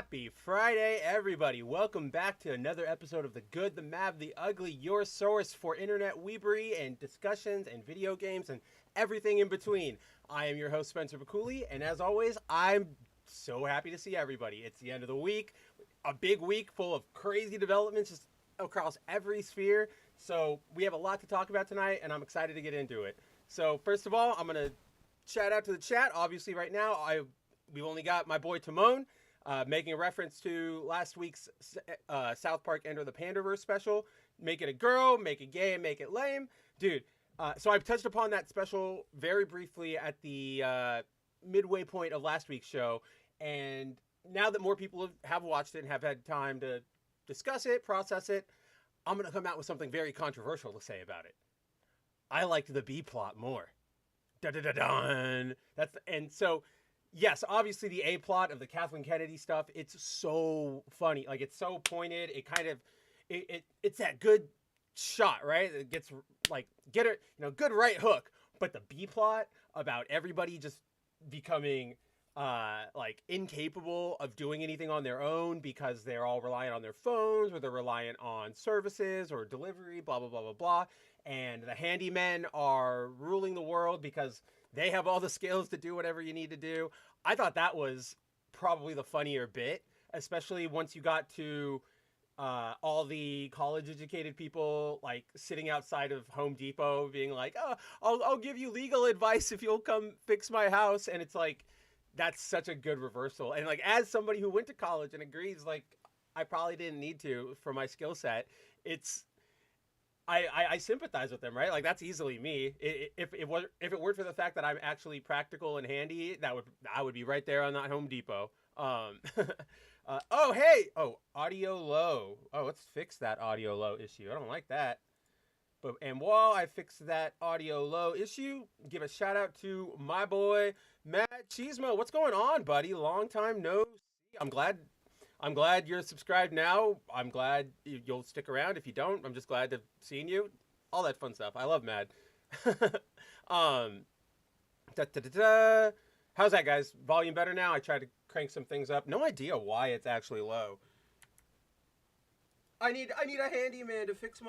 Happy Friday, everybody. Welcome back to another episode of The Good, the Mad, the Ugly, your source for internet weebery and discussions and video games and everything in between. I am your host, Spencer Baculi, and as always, I'm so happy to see everybody. It's the end of the week, a big week full of crazy developments just across every sphere. So we have a lot to talk about tonight, and I'm excited to get into it. So first of all, I'm going to shout out to the chat. Obviously, right now, we've only got my boy Timon. Making a reference to last week's South Park Enter the Pandaverse special. Make it a girl, make it gay, and make it lame. Dude, so I've touched upon that special very briefly at the midway point of last week's show. And now that more people have watched it and have had time to discuss it, process it, I'm going to come out with something very controversial to say about it. I liked the B plot more. Da-da-da-dun. And so... yes, obviously the A plot of the Kathleen Kennedy stuff, it's so funny. Like, it's so pointed. It kind of, it's that good shot, right? It gets, like, good right hook. But the B plot about everybody just becoming, like, incapable of doing anything on their own because they're all reliant on their phones or they're reliant on services or delivery, blah, blah, blah, blah, blah. And the handymen are ruling the world because they have all the skills to do whatever you need to do. I thought that was probably the funnier bit, especially once you got to all the college-educated people like sitting outside of Home Depot being like, oh, I'll give you legal advice if you'll come fix my house. And it's like, that's such a good reversal. And like, as somebody who went to college and agrees, like, I probably didn't need to for my skill set, I sympathize with them, right? Like, that's easily me. If it weren't for the fact that I'm actually practical and handy, I would be right there on that Home Depot. Oh, audio low. Oh, let's fix that audio low issue. I don't like that. And while I fix that audio low issue, give a shout out to my boy Matt Cheesemo. What's going on, buddy? Long time no see. I'm glad you're subscribed now. I'm glad you'll stick around. If you don't, I'm just glad to have seen you. All that fun stuff. I love Mad. How's that, guys? Volume better now? I tried to crank some things up. No idea why it's actually low. I need a handyman to fix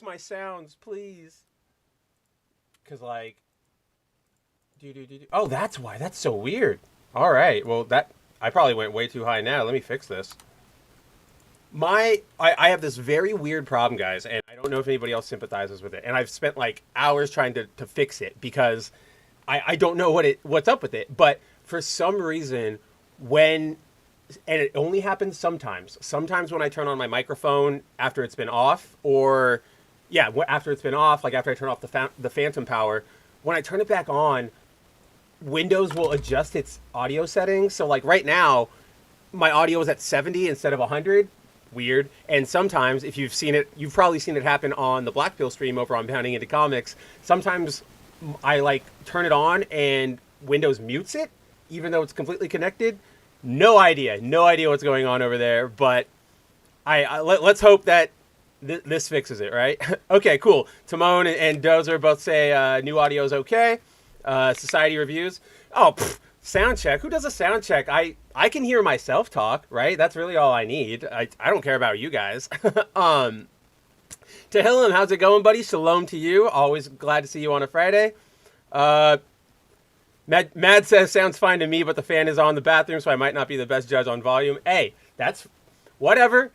my sounds, please. Cause like, oh, that's why. That's so weird. All right. Well, I probably went way too high now. Let me fix this. I have this very weird problem, guys, and I don't know if anybody else sympathizes with it. And I've spent like hours trying to fix it because I don't know what's up with it. But for some reason, and it only happens sometimes. Sometimes when I turn on my microphone after it's been off, after it's been off, like after I turn off the phantom power, when I turn it back on, Windows will adjust its audio settings. So like right now, my audio is at 70 instead of 100. Weird. And sometimes, if you've seen it, you've probably seen it happen on the Black Pill stream over on Pounding Into Comics. Sometimes I like turn it on and Windows mutes it, even though it's completely connected. No idea what's going on over there. But let's hope that this fixes it, right? Okay, cool. Timon and Dozer both say new audio is okay. Society reviews. Oh, sound check. Who does a sound check? I can hear myself talk, right? That's really all I need. I don't care about you guys. Tehillim, how's it going, buddy? Shalom to you. Always glad to see you on a Friday. Mad says, sounds fine to me, but the fan is on the bathroom, so I might not be the best judge on volume. Hey, that's whatever.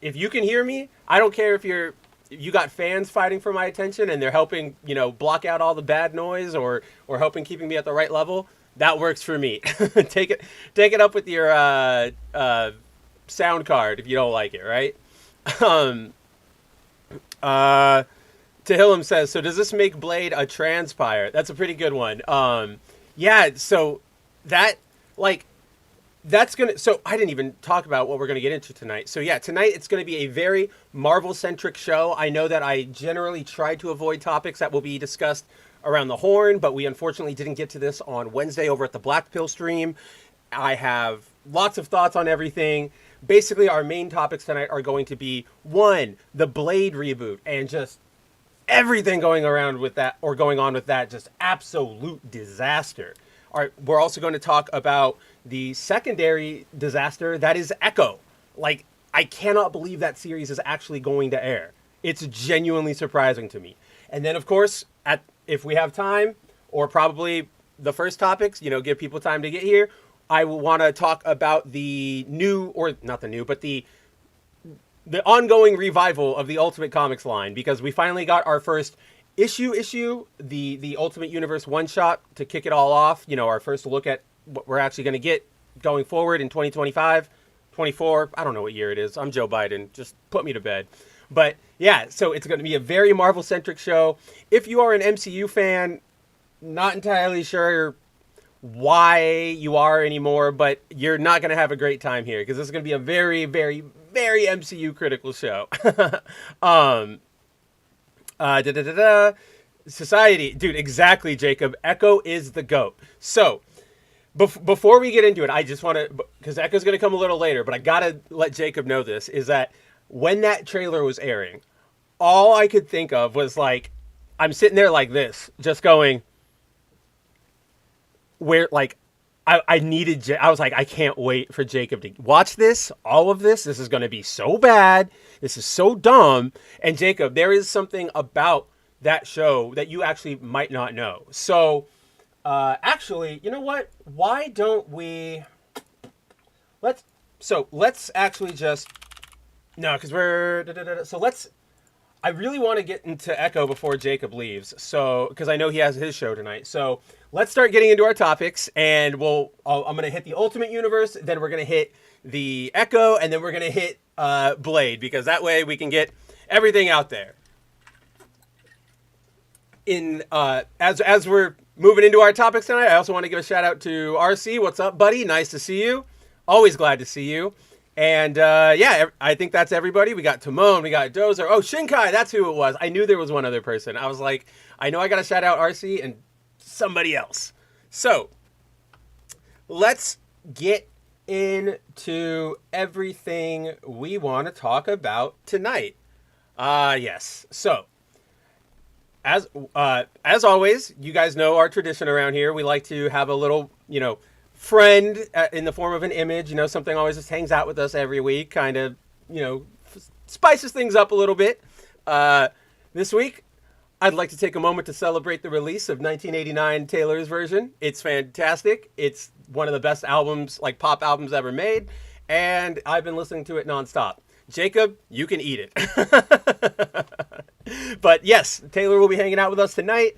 If you can hear me, I don't care if you got fans fighting for my attention and they're helping, block out all the bad noise or helping keeping me at the right level. That works for me. Take it up with your sound card if you don't like it, right? Tehillim says, so does this make Blade a transpire? That's a pretty good one. Yeah, so that's gonna, so I didn't even talk about what we're gonna get into tonight. So yeah, tonight it's gonna be a very Marvel-centric show. I know that I generally try to avoid topics that will be discussed around the horn, but we unfortunately didn't get to this on Wednesday over at the Black Pill stream. I have lots of thoughts on everything. Basically, our main topics tonight are going to be, one, the Blade reboot, and just everything going on with that, just absolute disaster. we're also going to talk about the secondary disaster that is Echo. Like, I cannot believe that series is actually going to air. It's genuinely surprising to me. And then, of course, if we have time, or probably the first topics, give people time to get here, I will want to talk about the new, or not the new, but the ongoing revival of the Ultimate Comics line, because we finally got our first issue, the Ultimate Universe one-shot to kick it all off. Our first look at what we're actually going to get going forward in 2025, 24. I don't know what year it is. I'm Joe Biden. Just put me to bed. But yeah, so it's going to be a very Marvel-centric show. If you are an MCU fan, not entirely sure why you are anymore, but you're not going to have a great time here, because this is going to be a very, very, very MCU critical show. Society. Dude, exactly, Jacob. Echo is the GOAT. So, before we get into it, I just want to, because Echo's going to come a little later, but I got to let Jacob know this, is that when that trailer was airing, all I could think of was, like, I'm sitting there like this, just going, where, like, I was like, I can't wait for Jacob to watch this, all of this. This is going to be so bad. This is so dumb. And Jacob, there is something about that show that you actually might not know. So, actually, you know what? Why don't we, let's actually just, no, because I really want to get into Echo before Jacob leaves, so, because I know he has his show tonight. So let's start getting into our topics, and I'm going to hit the Ultimate Universe, then we're going to hit the Echo, and then we're going to hit Blade, because that way we can get everything out there. As we're moving into our topics tonight, I also want to give a shout out to RC. What's up, buddy? Nice to see you. Always glad to see you. And, yeah, I think that's everybody. We got Timon, we got Dozer. Oh, Shinkai, that's who it was. I knew there was one other person. I was like, I know I got to shout out RC and somebody else. So, let's get into everything we want to talk about tonight. Yes. So, as always, you guys know our tradition around here. We like to have a little, friend in the form of an image, something always just hangs out with us every week, kind of, spices things up a little bit. This week, I'd like to take a moment to celebrate the release of 1989 Taylor's version. It's fantastic. It's one of the best albums, like pop albums ever made, and I've been listening to it nonstop. Jacob, you can eat it. But yes, Taylor will be hanging out with us tonight.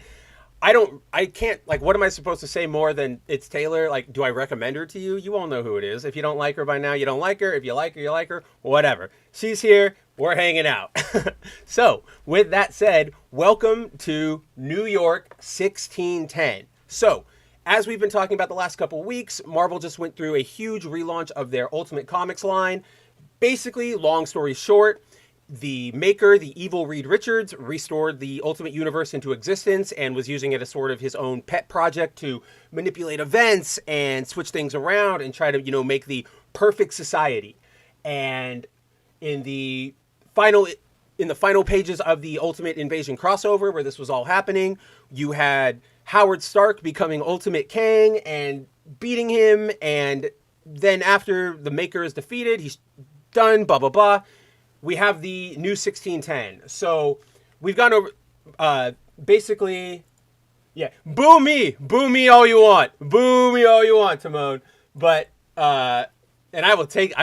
I can't, like, what am I supposed to say more than it's Taylor? Like, do I recommend her to you? You all know who it is. If you don't like her by now, you don't like her. If you like her, you like her. Whatever. She's here. We're hanging out. So, with that said, welcome to New York 1610. So, as we've been talking about the last couple weeks, Marvel just went through a huge relaunch of their Ultimate Comics line. Basically, long story short, the maker, the evil Reed Richards, restored the Ultimate Universe into existence and was using it as sort of his own pet project to manipulate events and switch things around and try to, make the perfect society. And in the final pages of the Ultimate Invasion crossover, where this was all happening, you had Howard Stark becoming Ultimate Kang and beating him, and then after the Maker is defeated, he's done, blah, blah, blah. We have the new 1610. So we've gone over, basically, yeah, boo me all you want. Boo me all you want, Timon. But, and I will take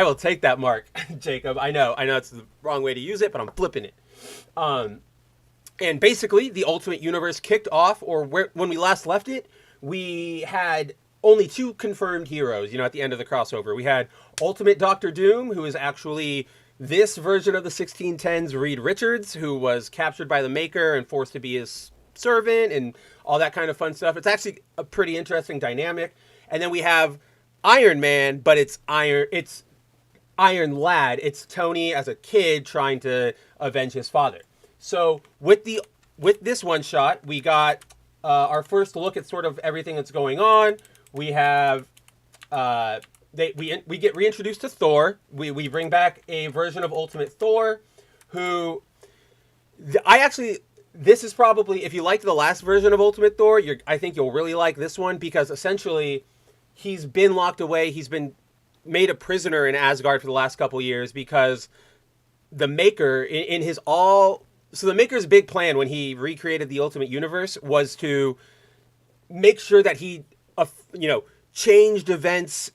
that mark, Jacob. I know it's the wrong way to use it, but I'm flipping it. And basically the Ultimate Universe kicked off, or when we last left it, we had only 2 confirmed heroes, at the end of the crossover. We had Ultimate Doctor Doom, who is actually this version of the 1610's Reed Richards, who was captured by the Maker and forced to be his servant and all that kind of fun stuff. It's actually a pretty interesting dynamic. And then we have Iron Man, but it's Iron Lad. It's Tony as a kid trying to avenge his father. So with this one shot, we got our first look at sort of everything that's going on. We have we get reintroduced to Thor. We bring back a version of Ultimate Thor, who this is probably, if you liked the last version of Ultimate Thor, I think you'll really like this one, because essentially he's been locked away. He's been made a prisoner in Asgard for the last couple years because the Maker, in his all... So the Maker's big plan when he recreated the Ultimate Universe was to make sure that he, changed events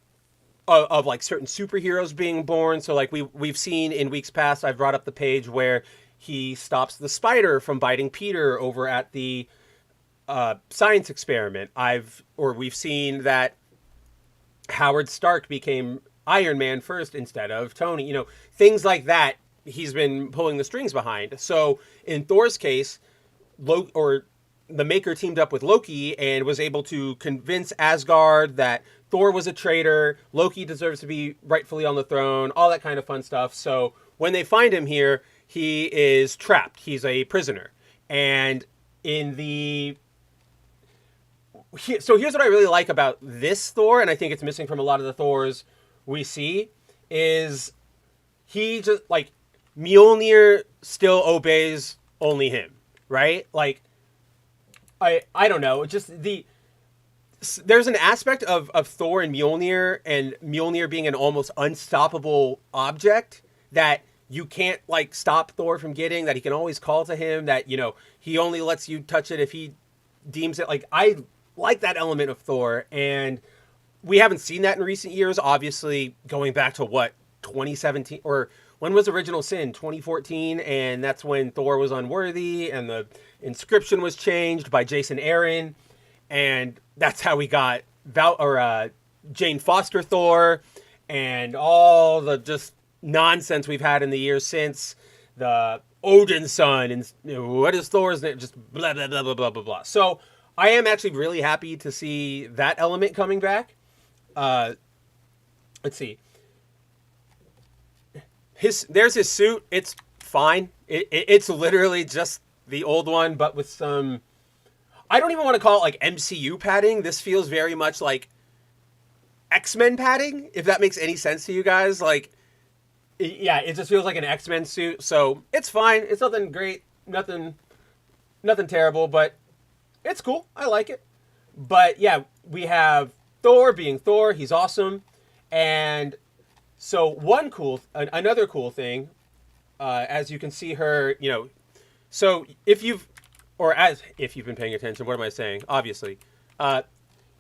of like certain superheroes being born. So like we've seen in weeks past, I've brought up the page where he stops the spider from biting Peter over at the science experiment. We've seen that Howard Stark became Iron Man first instead of Tony. Things like that. He's been pulling the strings behind. So in Thor's case, the Maker teamed up with Loki and was able to convince Asgard that Thor was a traitor, Loki deserves to be rightfully on the throne, all that kind of fun stuff. So when they find him here, he is trapped. He's a prisoner. And so here's what I really like about this Thor, and I think it's missing from a lot of the Thors we see, is he just, like, Mjolnir still obeys only him, right? Like, I don't know, there's an aspect of Thor and Mjolnir being an almost unstoppable object that you can't, like, stop Thor from getting, that he can always call to him, that, he only lets you touch it if he deems it. Like, I like that element of Thor, and we haven't seen that in recent years, obviously, going back to, 2017, or when was Original Sin? 2014, and that's when Thor was unworthy, and the inscription was changed by Jason Aaron, and that's how we got Jane Foster Thor, and all the just nonsense we've had in the years since, the Odin's son, and what is Thor's name? Just blah, blah, blah, blah, blah, blah, blah. So I am actually really happy to see that element coming back. Let's see. There's his suit. It's fine. It's literally just the old one, but with some... I don't even want to call it like MCU padding. This feels very much like X-Men padding, if that makes any sense to you guys. Like, yeah, it just feels like an X-Men suit. So it's fine. It's nothing great. Nothing terrible, but it's cool. I like it. But yeah, we have Thor being Thor. He's awesome. And so another cool thing, as you can see her, so if you've been paying attention, what am I saying? Obviously.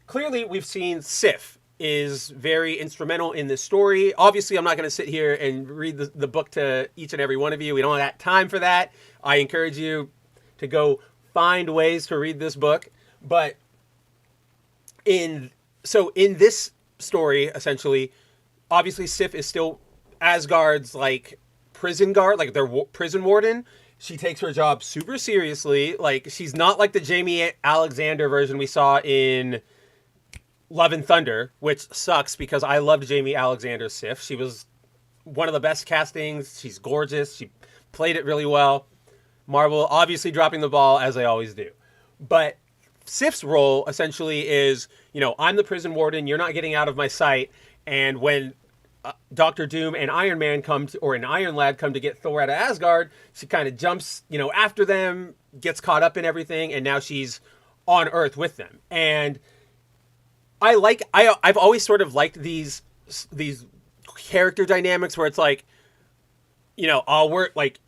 Clearly, we've seen Sif is very instrumental in this story. Obviously, I'm not going to sit here and read the book to each and every one of you. We don't have time for that. I encourage you to go find ways to read this book. But in this story, essentially, obviously Sif is still Asgard's, like, prison guard, like their prison warden. She takes her job super seriously. Like, she's not like the Jamie Alexander version we saw in Love and Thunder, which sucks because I loved Jamie Alexander's Sif. She was one of the best castings. She's gorgeous. She played it really well. Marvel obviously dropping the ball, as they always do. But Sif's role essentially is, I'm the prison warden. You're not getting out of my sight. And when Doctor Doom and Iron Man and Iron Lad come to get Thor out of Asgard, she kind of jumps, after them, gets caught up in everything, and now she's on Earth with them. And I've always sort of liked these character dynamics where it's like, I'll work like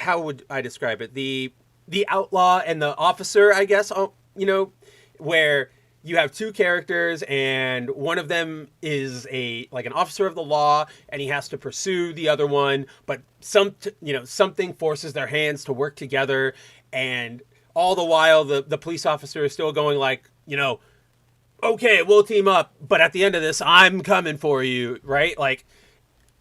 how would I describe it? The outlaw and the officer, I guess, where you have two characters and one of them is an officer of the law and he has to pursue the other one, but something forces their hands to work together, and all the while the police officer is still going like, okay, we'll team up, but at the end of this, I'm coming for you, right? Like,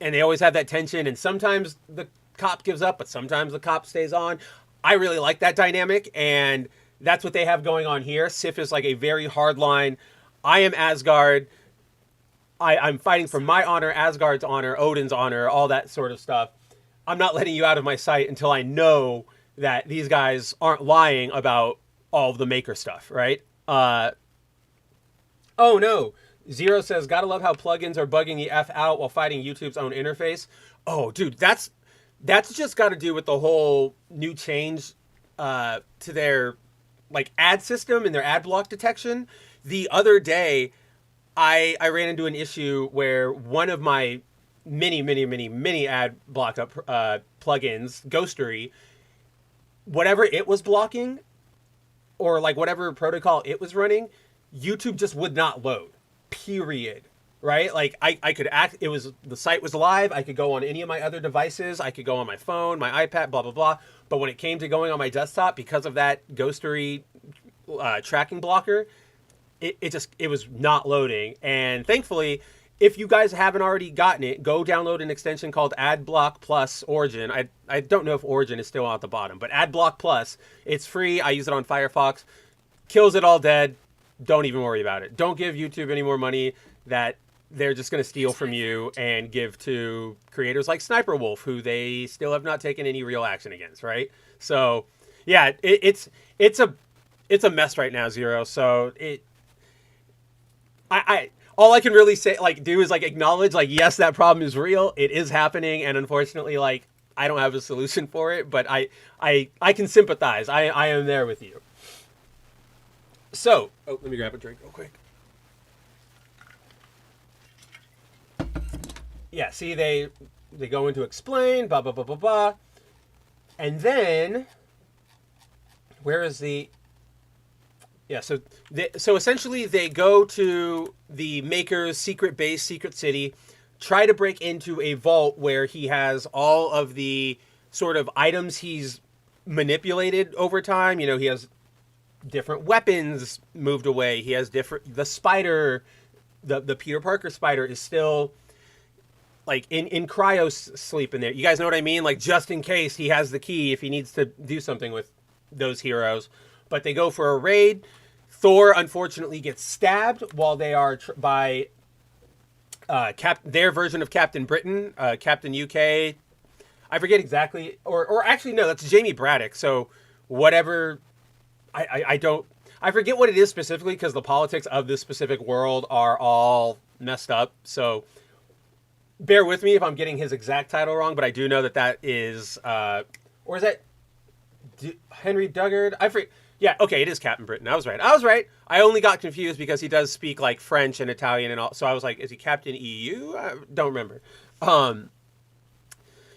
and they always have that tension, and sometimes the cop gives up, but sometimes the cop stays on. I really like that dynamic, and that's what they have going on here. Sif is like a very hard line. I am Asgard. I'm fighting for my honor, Asgard's honor, Odin's honor, all that sort of stuff. I'm not letting you out of my sight until I know that these guys aren't lying about all of the Maker stuff, right? Oh no, Zero says, gotta love how plugins are bugging the F out while fighting YouTube's own interface. Oh, dude, that's just got to do with the whole new change to their like ad system and their ad block detection. The other day, I ran into an issue where one of my many ad block up plugins, Ghostery, whatever it was blocking, or like whatever protocol it was running, YouTube just would not load. Period. Right? Like I could the site was live. I could go on any of my other devices. I could go on my phone, my iPad, blah, blah, blah. But when it came to going on my desktop, because of that Ghostery tracking blocker, it was not loading. And thankfully, if you guys haven't already gotten it, go download an extension called AdBlock Plus Origin. I don't know if Origin is still at the bottom, but AdBlock Plus, it's free. I use it on Firefox. Kills it all dead. Don't even worry about it. Don't give YouTube any more money that they're just going to steal from you and give to creators like Sniper Wolf, who they still have not taken any real action against, right? So, yeah, it's a mess right now, Zero. So I all I can really say, like, do is like acknowledge, like, yes, that problem is real. It is happening, and unfortunately, like, I don't have a solution for it, but I can sympathize. I am there with you. So, let me grab a drink real quick. Yeah, see, they go into explain, blah, blah, blah, blah, blah. And then, where is the... Yeah, so essentially they go to the Maker's secret base, secret city, try to break into a vault where he has all of the sort of items he's manipulated over time. You know, he has different weapons moved away. He has the spider, the Peter Parker spider is still... like in cryo sleep in there. You guys know what I mean? Like, just in case he has the key if he needs to do something with those heroes. But they go for a raid. Thor unfortunately gets stabbed while they are by their version of Captain Britain, Captain UK. I forget exactly, or actually no, that's Jamie Braddock. So whatever, I forget what it is specifically because the politics of this specific world are all messed up. So bear with me if I'm getting his exact title wrong, but I do know that is, or is that Henry Duggard? I forget. Yeah, okay, it is Captain Britain. I was right. I only got confused because he does speak like French and Italian and all. So I was like, is he Captain EU? I don't remember.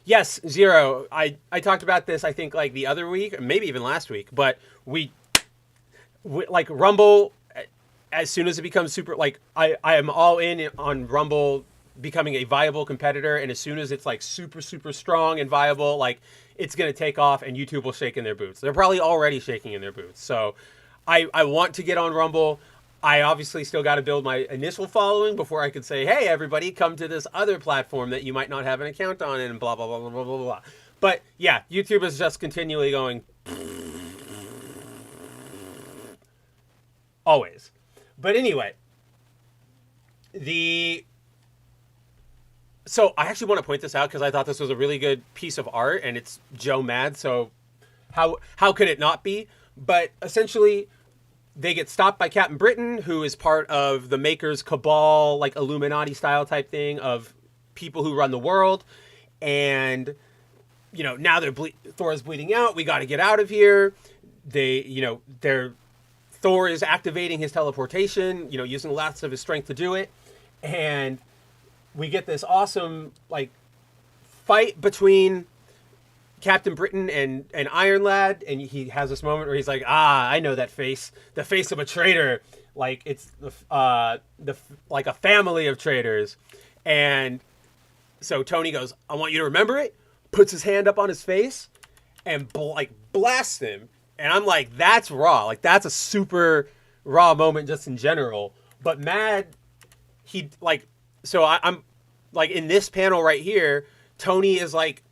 Yes, Zero. I talked about this, I think, like the other week, maybe even last week. But we like Rumble, as soon as it becomes super, like I am all in on Rumble becoming a viable competitor, and as soon as it's like super strong and viable, like it's going to take off and YouTube will shake in their boots. They're probably already shaking in their boots. So I want to get on Rumble. I obviously still got to build my initial following before I could say, hey, everybody, come to this other platform that you might not have an account on, and blah, blah, blah, blah, blah, blah, blah. But yeah, YouTube is just continually going always. But anyway, so I actually want to point this out because I thought this was a really good piece of art, and it's Joe Mad, so how could it not be? But essentially, they get stopped by Captain Britain, who is part of the Maker's cabal, like Illuminati style type thing of people who run the world. And, you know, now Thor is bleeding out. We got to get out of here. Thor is activating his teleportation, you know, using lots of his strength to do it. And we get this awesome, like, fight between Captain Britain and Iron Lad, and he has this moment where he's like, I know that face, the face of a traitor, like it's like a family of traitors. And so Tony goes, I want you to remember it, puts his hand up on his face and blasts him. And I'm like, that's raw. Like, that's a super raw moment just in general. But Mad, I'm like in this panel right here, Tony is like,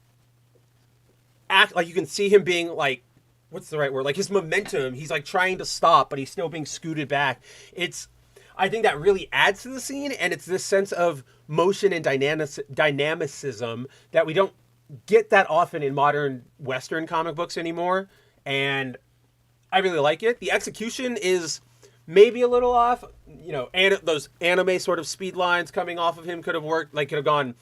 you can see him being like, what's the right word? Like his momentum, he's like trying to stop, but he's still being scooted back. I think that really adds to the scene, and it's this sense of motion and dynamicism that we don't get that often in modern Western comic books anymore. And I really like it. The execution is maybe a little off, you know, and those anime sort of speed lines coming off of him could have worked, like could have gone,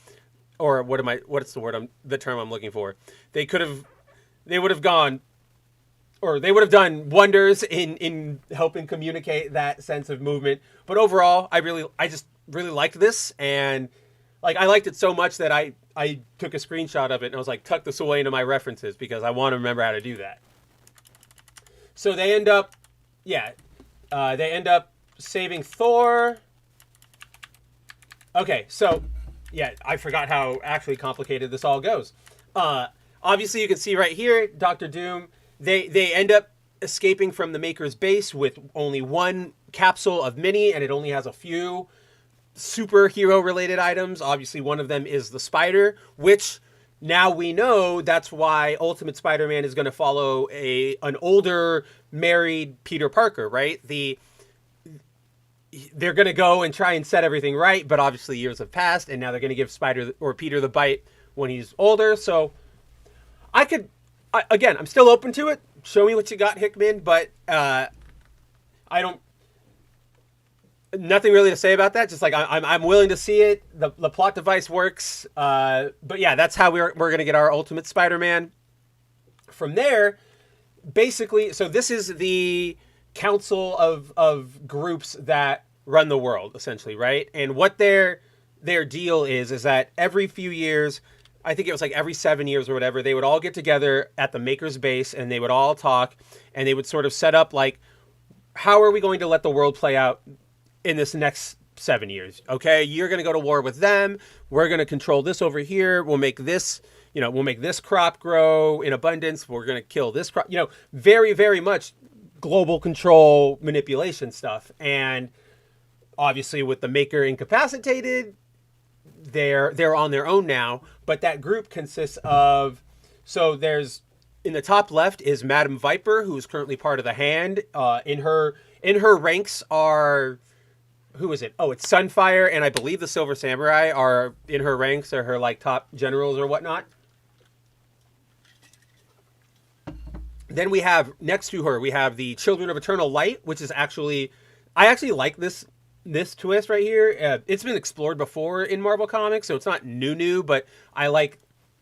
or what's the term I'm looking for? They would have gone or they would have done wonders in helping communicate that sense of movement. But overall, I just really liked this, and like I liked it so much that I took a screenshot of it and I was like, tuck this away into my references because I want to remember how to do that. So they end up, they end up saving Thor. Okay, so yeah, I forgot how actually complicated this all goes. Obviously, you can see right here, Doctor Doom. They end up escaping from the Maker's base with only one capsule of mini, and it only has a few superhero-related items. Obviously, one of them is the spider, which now we know that's why Ultimate Spider-Man is going to follow an older married Peter Parker, right? They're going to go and try and set everything right, but obviously years have passed, and now they're going to give Peter the bite when he's older. So I'm still open to it. Show me what you got, Hickman, but nothing really to say about that. Just like I'm willing to see it. The plot device works. But yeah, that's how we're going to get our Ultimate Spider-Man. From there, basically, so this is the council of groups that run the world, essentially, right? And what their deal is that every few years, I think it was like every 7 years or whatever, they would all get together at the Maker's base and they would all talk and they would sort of set up like, how are we going to let the world play out in this next 7 years? Okay, you're going to go to war with them. We're going to control this over here. We'll make this, we'll make this crop grow in abundance. We're going to kill this crop, very, very much global control manipulation stuff. And obviously with the Maker incapacitated, they're on their own now. But that group consists of, so there's, in the top left is Madam Viper, who's currently part of the Hand. In her ranks are, who is it? Oh, it's Sunfire, and I believe the Silver Samurai are in her ranks, or her like top generals or whatnot. Then we have, next to her, we have the Children of Eternal Light, which is actually, I actually like this twist right here. It's been explored before in Marvel Comics, so it's not new, but I like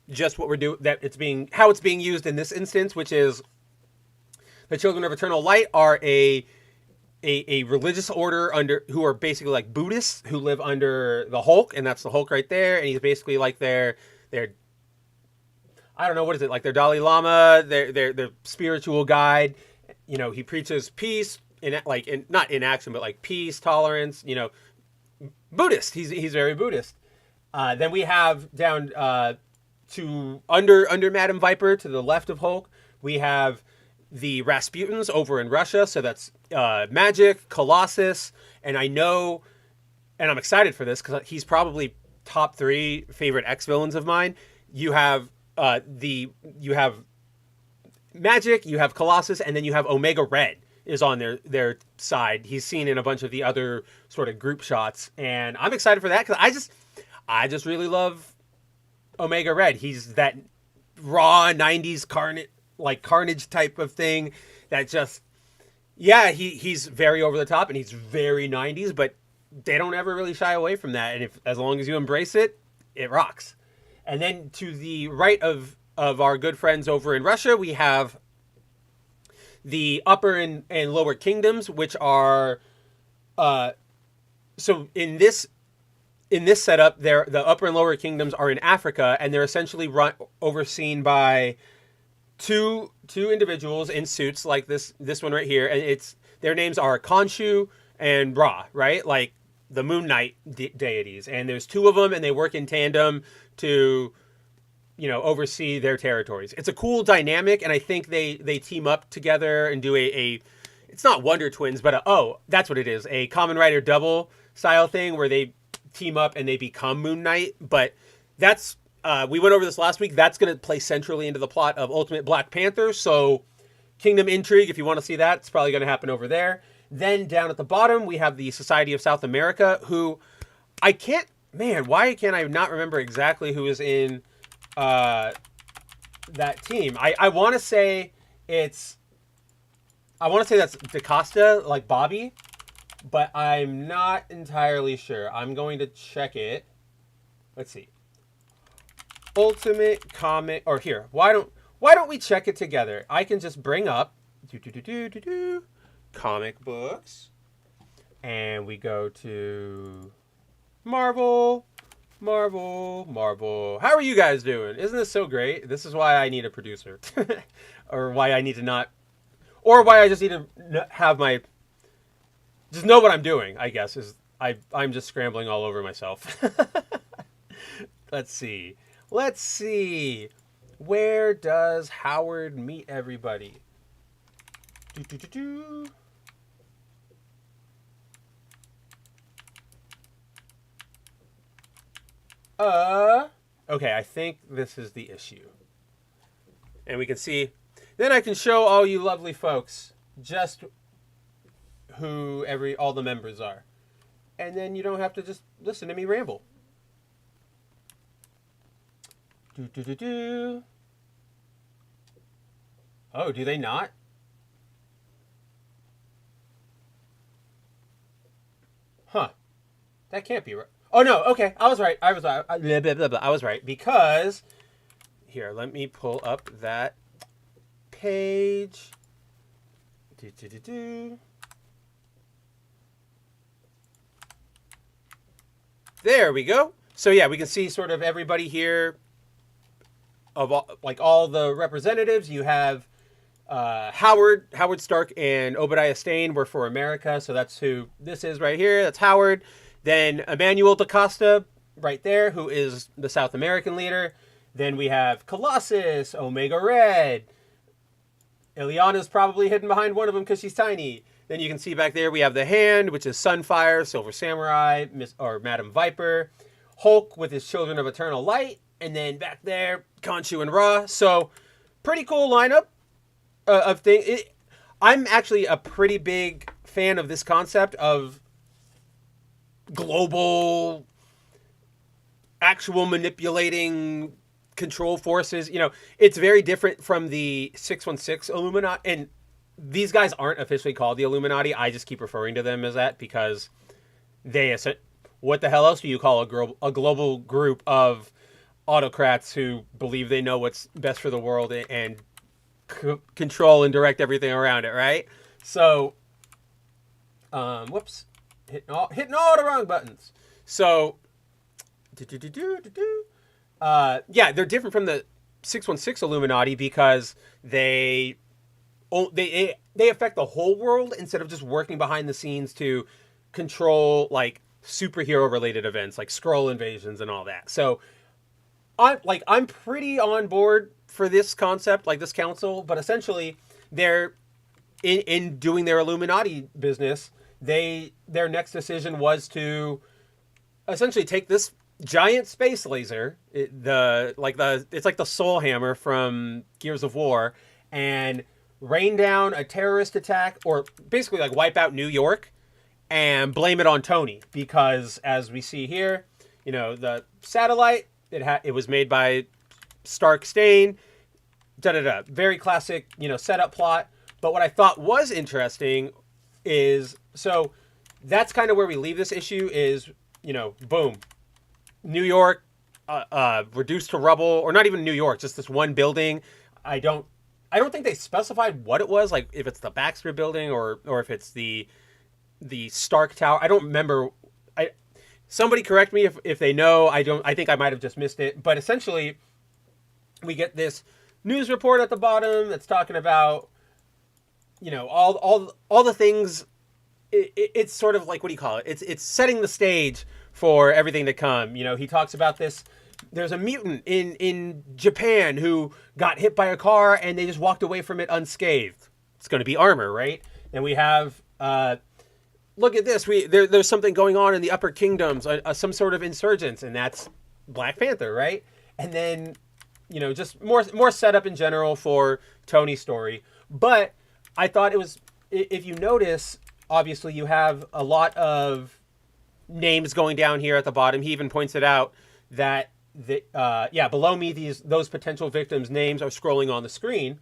just what we're doing, how it's being used in this instance, which is the Children of Eternal Light are a religious order who are basically like Buddhists who live under the Hulk, and that's the Hulk right there, and he's basically like their I don't know, what is it, like their Dalai Lama, their spiritual guide. He preaches peace not in action, but like peace, tolerance, Buddhist. He's very Buddhist. Then we have down to under Madam Viper, to the left of Hulk, we have the Rasputins over in Russia. So that's Magic, Colossus, and I know, and I'm excited for this because he's probably top 3 favorite X-villains of mine. You have you have Magic, you have Colossus, and then you have Omega Red is on their side. He's seen in a bunch of the other sort of group shots, and I'm excited for that because I just really love Omega Red. He's that raw 90s carnage type of thing that just, yeah, he's very over the top and he's very 90s, but they don't ever really shy away from that. And as long as you embrace it, it rocks. And then to the right of our good friends over in Russia, we have the upper and lower kingdoms, which are, so in this setup, the upper and lower kingdoms are in Africa, and they're essentially overseen by two individuals in suits like this one right here, and their names are Khonshu and Ra, right? Like the Moon Knight deities, and there's 2 of them, and they work in tandem to, oversee their territories. It's a cool dynamic, and I think they team up together and do it's not Wonder Twins, but that's what it is, a Kamen Rider double style thing where they team up and they become Moon Knight. But that's, we went over this last week, that's going to play centrally into the plot of Ultimate Black Panther, so Kingdom Intrigue, if you want to see that, it's probably going to happen over there. Then down at the bottom, we have the Society of South America, who why can't I not remember exactly who is in that team? I want to say that's DaCosta, like Bobby, but I'm not entirely sure. I'm going to check it. Let's see. Ultimate Comic, or here, why don't we check it together? I can just bring up comic books, and we go to Marvel. How are you guys doing? Isn't this so great? This is why I need a producer. Or why I need to not... Or why I just need to have my... Just know what I'm doing, I guess. I'm just scrambling all over myself. Let's see. Where does Howard meet everybody? Okay, I think this is the issue. And we can see, then I can show all you lovely folks just who all the members are. And then you don't have to just listen to me ramble. Oh, do they not? Huh. That can't be right. Oh, no. Okay. I was right. I was right. Because, here, let me pull up that page. There we go. So, yeah, we can see sort of everybody here of all the representatives. You have Howard Stark and Obadiah Stane were for America. So that's who this is right here. That's Howard. Then Emmanuel DaCosta right there, who is the South American leader. Then we have Colossus, Omega Red. Ileana's probably hidden behind one of them because she's tiny. Then you can see back there we have the Hand, which is Sunfire, Silver Samurai, Madam Viper. Hulk with his Children of Eternal Light. And then back there, Khonshu and Ra. So, pretty cool lineup of things. I'm actually a pretty big fan of this concept of global, actual manipulating control forces. You know, it's very different from the 616 Illuminati. And these guys aren't officially called the Illuminati. I just keep referring to them as that because what the hell else do you call a global group of autocrats who believe they know what's best for the world and control and direct everything around it, right? So, whoops. Hitting all the wrong buttons. So, yeah, they're different from the 616 Illuminati because they affect the whole world instead of just working behind the scenes to control like superhero related events like Skrull invasions and all that. So, I'm pretty on board for this concept, like this council, but essentially they're in doing their Illuminati business. Their next decision was to essentially take this giant space laser, it's like the Soul Hammer from Gears of War, and rain down a terrorist attack, or basically like wipe out New York, and blame it on Tony because, as we see here, you know, the satellite it was made by Stark Stane. Very classic, you know, setup plot. But what I thought was interesting is, so that's kind of where we leave this issue is, you know, boom, New York reduced to rubble, or not even New York, just this one building. I don't think they specified what it was, like if it's the Baxter building or if it's the Stark Tower. I don't remember. Somebody correct me if they know. I think I might have just missed it. But essentially, we get this news report at the bottom that's talking about, you know, all the things. It's sort of like, what do you call it? It's setting the stage for everything to come. You know, he talks about this. There's a mutant in Japan who got hit by a car and they just walked away from it unscathed. It's going to be armor, right? And we have, look at this. There's something going on in the Upper Kingdoms, some sort of insurgents, and that's Black Panther, right? And then, you know, just more setup in general for Tony's story. But I thought it was, if you notice, obviously you have a lot of names going down here at the bottom. He even points it out that below me, those potential victims' names are scrolling on the screen.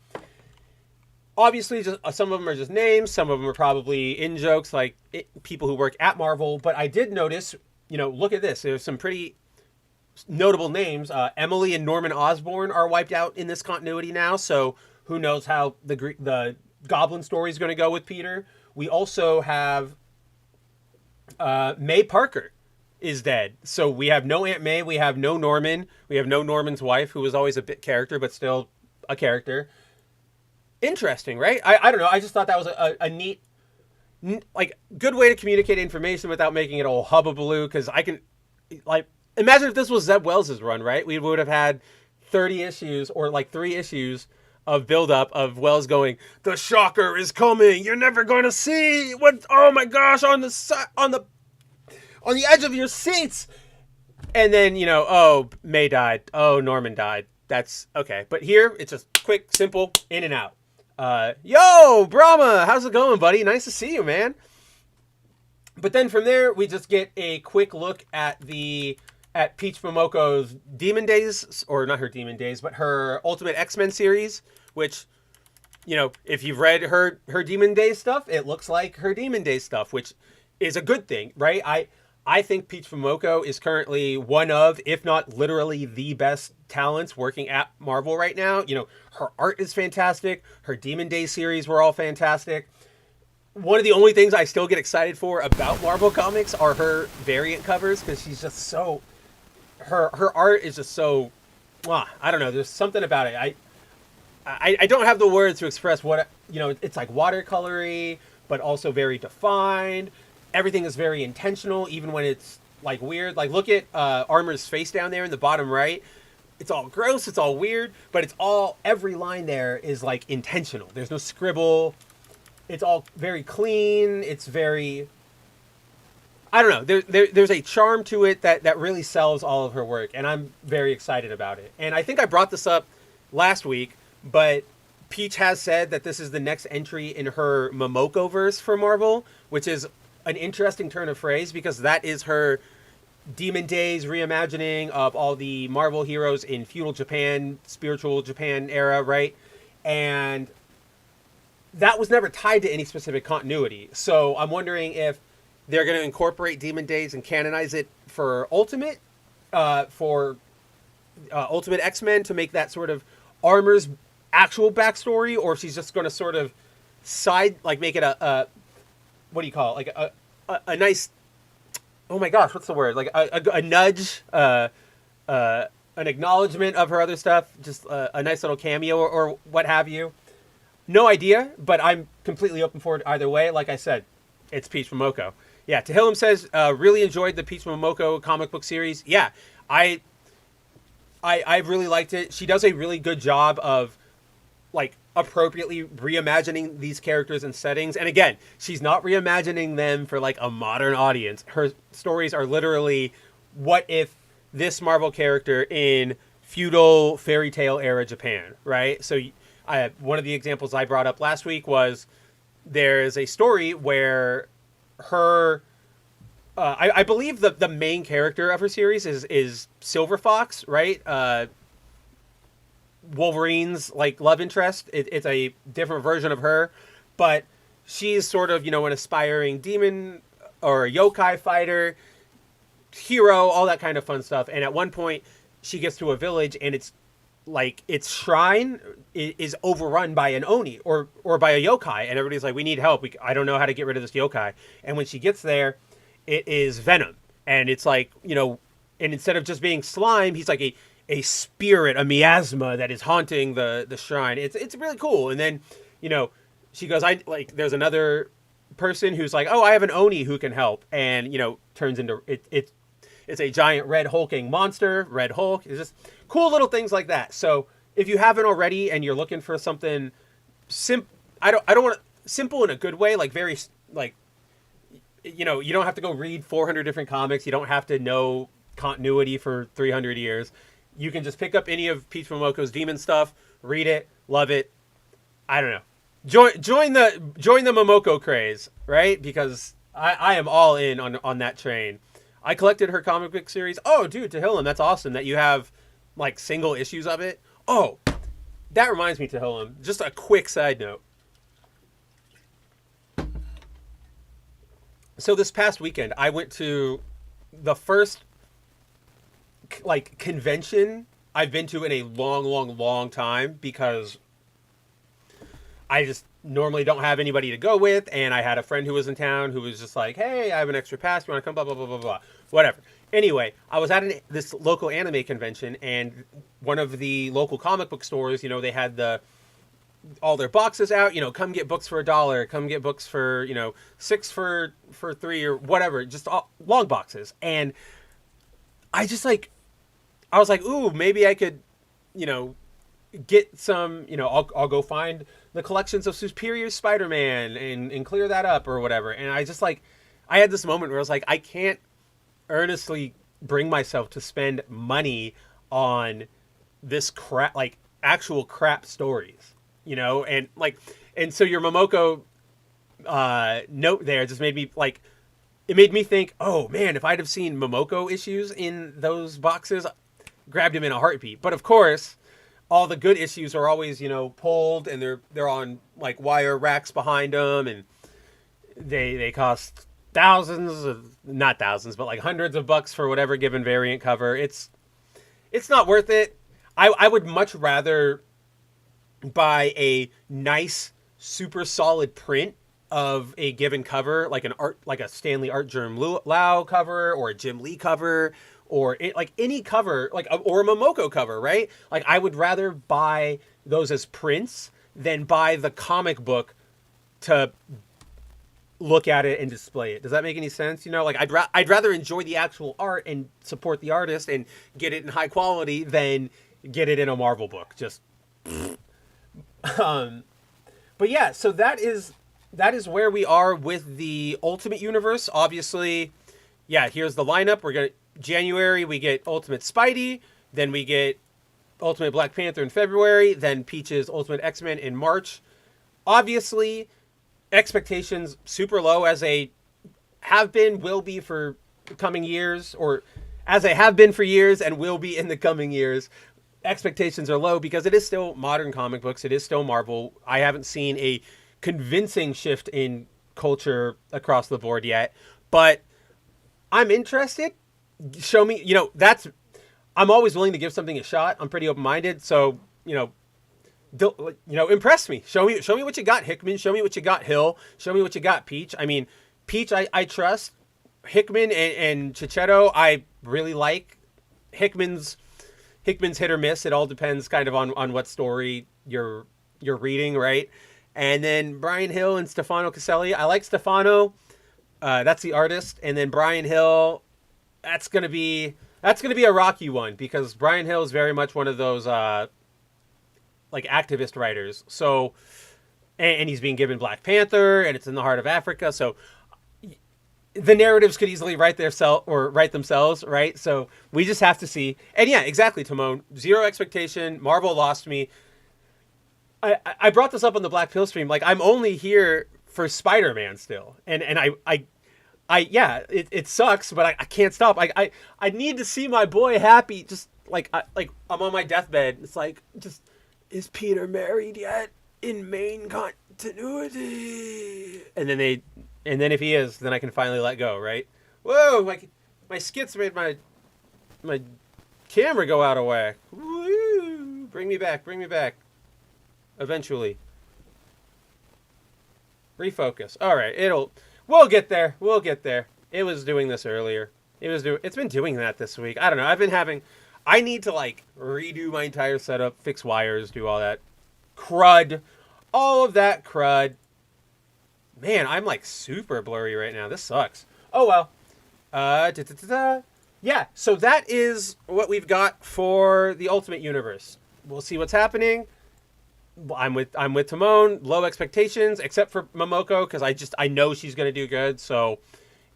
Obviously, just some of them are just names. Some of them are probably in-jokes, like people who work at Marvel. But I did notice, you know, look at this. There's some pretty notable names. Emily and Norman Osborn are wiped out in this continuity now. So who knows how the Goblin story is going to go with Peter. We also have May Parker is dead. So we have no Aunt May. We have no Norman. We have no Norman's wife, who was always a bit character, but still a character. Interesting, right? I don't know. I just thought that was a neat, like, good way to communicate information without making it all hubbubaloo. Because I can, like, imagine if this was Zeb Wells' run, right? We would have had 30 issues or like 3 issues of buildup of Wells going, "The shocker is coming. You're never going to see what. Oh my gosh, on the edge of your seats." And then, oh, May died. Oh, Norman died. That's okay. But here, it's just quick, simple, in and out. Yo, Brahma, how's it going, buddy? Nice to see you, man. But then from there, we just get a quick look at Peach Momoko's Demon Days, or not her Demon Days, but her Ultimate X-Men series, which, if you've read her Demon Days stuff, it looks like her Demon Days stuff, which is a good thing, right? I think Peach Momoko is currently one of, if not literally the best talents working at Marvel right now. Her art is fantastic. Her Demon Days series were all fantastic. One of the only things I still get excited for about Marvel Comics are her variant covers, because she's just so... Her art is just so... I don't know. There's something about it. I don't have the words to express what... it's like watercolory, but also very defined. Everything is very intentional, even when it's, like, weird. Like, look at Armor's face down there in the bottom right. It's all gross. It's all weird. But it's all... Every line there is, like, intentional. There's no scribble. It's all very clean. It's very... I don't know. There's a charm to it that really sells all of her work, and I'm very excited about it. And I think I brought this up last week, but Peach has said that this is the next entry in her Momoko-verse for Marvel, which is an interesting turn of phrase, because that is her Demon Days reimagining of all the Marvel heroes in feudal Japan, spiritual Japan era, right? And that was never tied to any specific continuity. So I'm wondering if they're going to incorporate Demon Days and canonize it for Ultimate X-Men to make that sort of Armor's actual backstory, or if she's just going to sort of make it a what do you call it? Like a nice, oh my gosh, what's the word? Like a nudge, an acknowledgement of her other stuff, just a nice little cameo or what have you. No idea, but I'm completely open for it either way. Like I said, it's Peach Momoko. Yeah, Tehillim says, really enjoyed the Peach Momoko comic book series. Yeah, I really liked it. She does a really good job of, like, appropriately reimagining these characters and settings. And again, she's not reimagining them for, like, a modern audience. Her stories are literally, what if this Marvel character in feudal fairy tale era Japan, right? So one of the examples I brought up last week was there's a story where her... I believe the main character of her series is Silver Fox, right? Wolverine's, like, love interest. It's a different version of her, but she's sort of, an aspiring demon or yokai fighter, hero, all that kind of fun stuff. And at one point, she gets to a village, and it's like its shrine is overrun by an oni or by a yokai, and everybody's like, "We need help. I don't know how to get rid of this yokai." And when she gets there, it is Venom, and it's like, and instead of just being slime, he's like a spirit, a miasma that is haunting the shrine. It's really cool. And then, she goes, there's another person who's like, "Oh, I have an oni who can help," and turns into it's a giant red hulking monster, Red Hulk. It's just cool little things like that. So if you haven't already and you're looking for something I don't want simple in a good way, like very like. You don't have to go read 400 different comics. You don't have to know continuity for 300 years. You can just pick up any of Peach Momoko's demon stuff, read it, love it. I don't know. Join the Momoko craze, right? Because I am all in on that train. I collected her comic book series. Oh, dude, Tehillim, that's awesome that you have, like, single issues of it. Oh, that reminds me, Tehillim, just a quick side note. So this past weekend, I went to the first, like, convention I've been to in a long, long, long time, because I just normally don't have anybody to go with, and I had a friend who was in town who was just like, hey, I have an extra pass, you want to come, blah, blah, blah, blah, blah, whatever. Anyway, I was at this local anime convention, and one of the local comic book stores, you know, they had all their boxes out, you know, come get books for $1, come get books for, you know, $6 for $3 or whatever, just long boxes. And I just like, I was like, ooh, maybe I could, you know, get some, you know, I'll go find the collections of Superior Spider-Man and clear that up or whatever. And I just like, I had this moment where I was like, I can't earnestly bring myself to spend money on this crap, like actual crap stories, you know? And like, and so your Momoko note there just made me like, it made me think, oh man, if I'd have seen Momoko issues in those boxes, grabbed him in a heartbeat. But of course, all the good issues are always, you know, pulled, and they're on like wire racks behind them, and they cost thousands of, not thousands, but like hundreds of bucks for whatever given variant cover. It's not worth it. I would much rather buy a nice, super solid print of a given cover, like a Stanley Art Germ Lau cover or a Jim Lee cover, or like any cover, like or a Momoko cover, right? Like I would rather buy those as prints than buy the comic book to look at it and display it. Does that make any sense? You know, like I'd rather enjoy the actual art and support the artist and get it in high quality than get it in a Marvel book. Just, but yeah, so that is where we are with the Ultimate Universe. Obviously, yeah, here's the lineup. January, we get Ultimate Spidey, then we get Ultimate Black Panther in February, then Peach's Ultimate X-Men in March. Obviously, expectations super low, as they have been, will be for the coming years, or as they have been for years and will be in the coming years. Expectations are low because it is still modern comic books. It is still Marvel. I haven't seen a convincing shift in culture across the board yet, but I'm interested. Show me, you know, I'm always willing to give something a shot. I'm pretty open-minded. So, you know, impress me. Show me what you got, Hickman. Show me what you got, Hill. Show me what you got, Peach. I mean, Peach, I trust. Hickman and Chichetto, I really like. Hickman's hit or miss. It all depends kind of on what story you're reading, right? And then Brian Hill and Stefano Caselli. I like Stefano. That's the artist. And then Brian Hill, that's gonna be a rocky one, because Brian Hill is very much one of those like activist writers. So, and he's being given Black Panther, and it's in the heart of Africa. So the narratives could easily write themselves, right? So we just have to see. And yeah, exactly, Timon. Zero expectation. Marvel lost me. I brought this up on the Black Pill stream. Like, I'm only here for Spider-Man still, and yeah, it sucks, but I can't stop. I need to see my boy happy. Just like I'm on my deathbed. It's like, just, is Peter married yet in main continuity? And then if he is, then I can finally let go, right? Whoa, my skits made my camera go out of whack. Woo! Bring me back. Eventually. Refocus. All right, we'll get there. It was doing this earlier. It's been doing that this week. I don't know. I need to like redo my entire setup, fix wires, do all that crud. All of that crud. Man, I'm like super blurry right now. This sucks. Oh well. Yeah, so that is what we've got for the Ultimate Universe. We'll see what's happening. I'm with Timon. Low expectations, except for Momoko, because I know she's gonna do good. So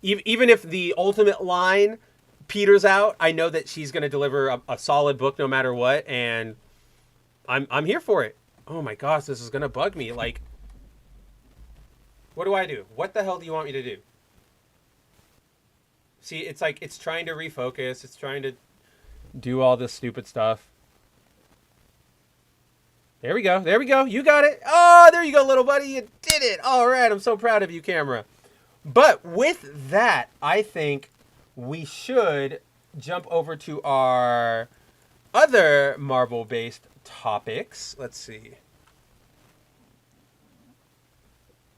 even if the Ultimate line peters out, I know that she's gonna deliver a solid book no matter what, and I'm here for it. Oh my gosh, this is gonna bug me. Like, what do I do? What the hell do you want me to do? See, it's like it's trying to refocus. It's trying to do all this stupid stuff. There we go. You got it. Oh, there you go, little buddy. You did it. All right. I'm so proud of you, camera. But with that, I think we should jump over to our other Marvel-based topics. Let's see.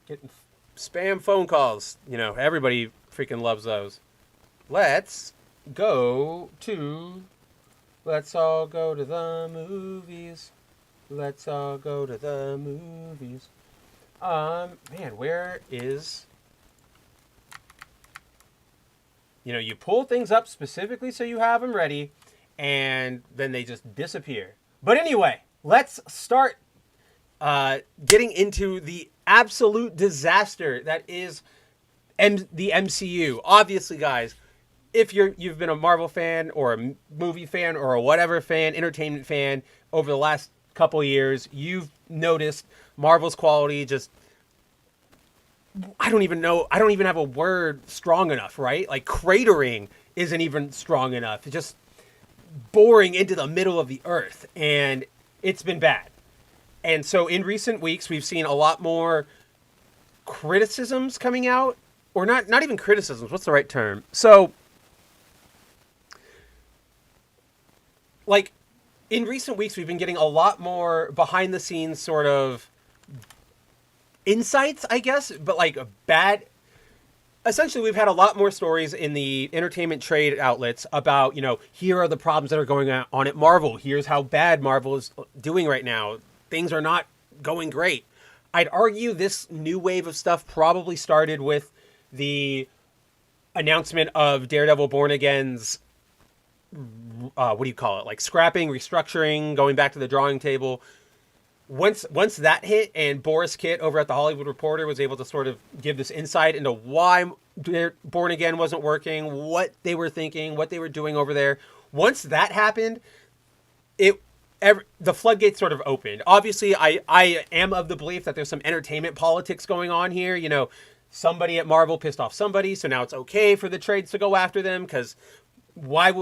Getting spam phone calls. You know, everybody freaking loves those. Let's go to. Let's all go to the movies. Let's all go to the movies. Man, where is. You know, you pull things up specifically so you have them ready, and then they just disappear. But anyway, let's start getting into the absolute disaster that is the MCU. Obviously, guys, if you've been a Marvel fan or a movie fan or a whatever fan, entertainment fan over the last couple of years, you've noticed Marvel's quality just... I don't even have a word strong enough, right? Like cratering isn't even strong enough. It's just boring into the middle of the earth, and it's been bad. And so in recent weeks, we've seen a lot more criticisms coming out, or not even criticisms. What's the right term? So, like, in recent weeks, we've been getting a lot more behind the scenes sort of insights, I guess, but like a bad... Essentially, we've had a lot more stories in the entertainment trade outlets about, you know, here are the problems that are going on at Marvel. Here's how bad Marvel is doing right now. Things are not going great. I'd argue this new wave of stuff probably started with the announcement of Daredevil Born Again's, what do you call it? Like scrapping, restructuring, going back to the drawing table. Once that hit and Boris Kitt over at the Hollywood Reporter was able to sort of give this insight into why Born Again wasn't working, what they were thinking, what they were doing over there. Once that happened, the floodgates sort of opened. Obviously, I am of the belief that there's some entertainment politics going on here. You know, somebody at Marvel pissed off somebody, so now it's okay for the trades to go after them, because why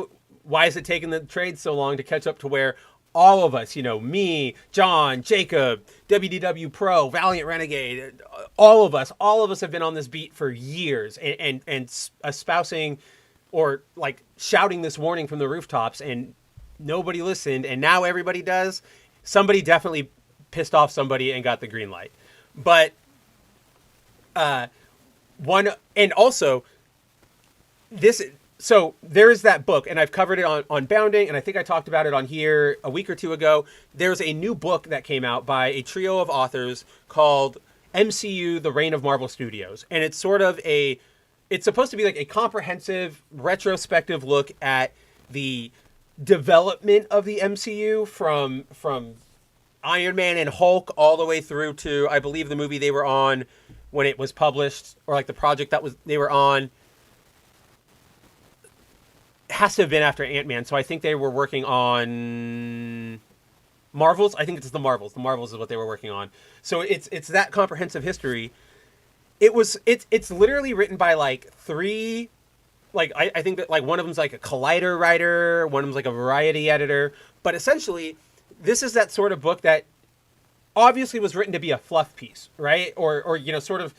is it taking the trades so long to catch up to where all of us, you know, me, John, Jacob, WDW Pro, Valiant Renegade, all of us have been on this beat for years and espousing or like shouting this warning from the rooftops, and nobody listened, and now everybody does. Somebody definitely pissed off somebody and got the green light. But so there is that book, and I've covered it on Bounding, and I think I talked about it on here a week or two ago. There's a new book that came out by a trio of authors called MCU, The Reign of Marvel Studios. And it's it's supposed to be like a comprehensive, retrospective look at the development of the MCU from Iron Man and Hulk all the way through to, I believe, the movie they were on when it was published, or like the project they were on. Has to have been after Ant-Man, so I think they were working on Marvels. I think it's the Marvels. The Marvels is what they were working on. So it's that comprehensive history. It's literally written by like three, like I think that like one of them's like a Collider writer, one of them's like a Variety editor, but essentially this is that sort of book that obviously was written to be a fluff piece, right? Or you know, sort of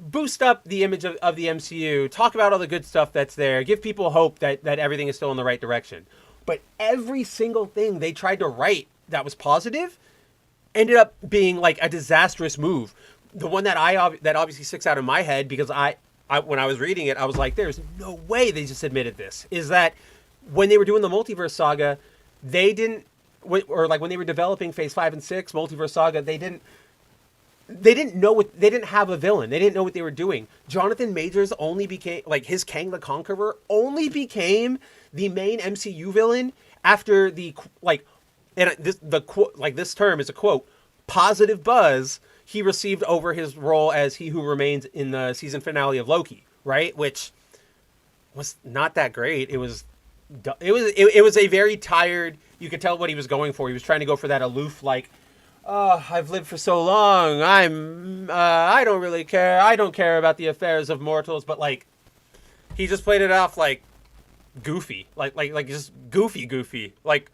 boost up the image of the MCU, talk about all the good stuff that's there, give people hope that everything is still in the right direction. But every single thing they tried to write that was positive ended up being like a disastrous move. The one that that obviously sticks out in my head, because I when I was reading it, I was like, there's no way they just admitted this, is that when they were doing the Multiverse Saga, they didn't, or like when they were developing Phase 5 and 6, Multiverse Saga, they didn't have a villain. They didn't know what they were doing. Jonathan Majors only became, like, his Kang the Conqueror only became the main MCU villain after the, like, and this term is a quote, positive buzz he received over his role as He Who Remains in the season finale of Loki, right? Which was not that great. It was a very tired, you could tell what he was going for. He was trying to go for that aloof, like, oh, I've lived for so long. I don't really care. I don't care about the affairs of mortals. But like, he just played it off like goofy, like just goofy. Like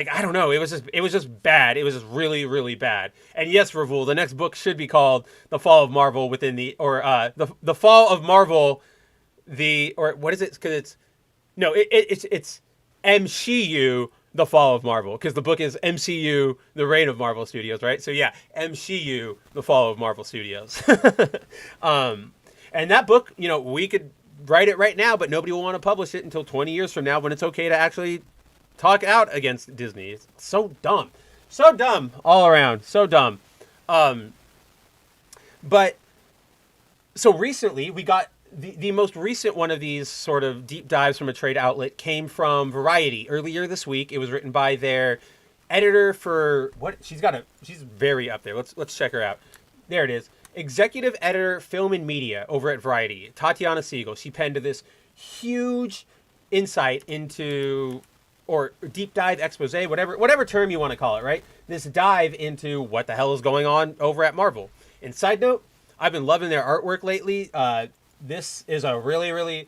I don't know. It was just bad. It was just really, really bad. And yes, Ravul, the next book should be called The Fall of Marvel the Fall of Marvel, or what is it? Because it's MCU. The Fall of Marvel, because the book is MCU, The Reign of Marvel Studios, right? So yeah, MCU, The Fall of Marvel Studios. And that book, we could write it right now, but nobody will want to publish it until 20 years from now when it's okay to actually talk out against Disney. It's so dumb. So dumb all around. So dumb. But so recently we got the most recent one of these sort of deep dives from a trade outlet came from Variety earlier this week. It was written by their editor for she's very up there. Let's check her out. There it is. Executive editor, film and media over at Variety, Tatiana Siegel. She penned this huge insight into, or deep dive expose, whatever term you want to call it, right? This dive into what the hell is going on over at Marvel. And side note, I've been loving their artwork lately. This is a really, really,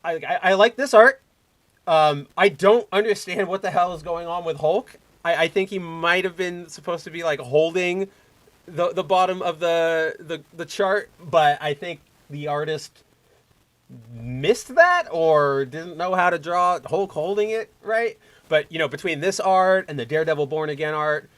I like this art. I don't understand what the hell is going on with Hulk. I think he might have been supposed to be like holding the bottom of the chart, but I think the artist missed that or didn't know how to draw Hulk holding it right. But between this art and the Daredevil Born Again art,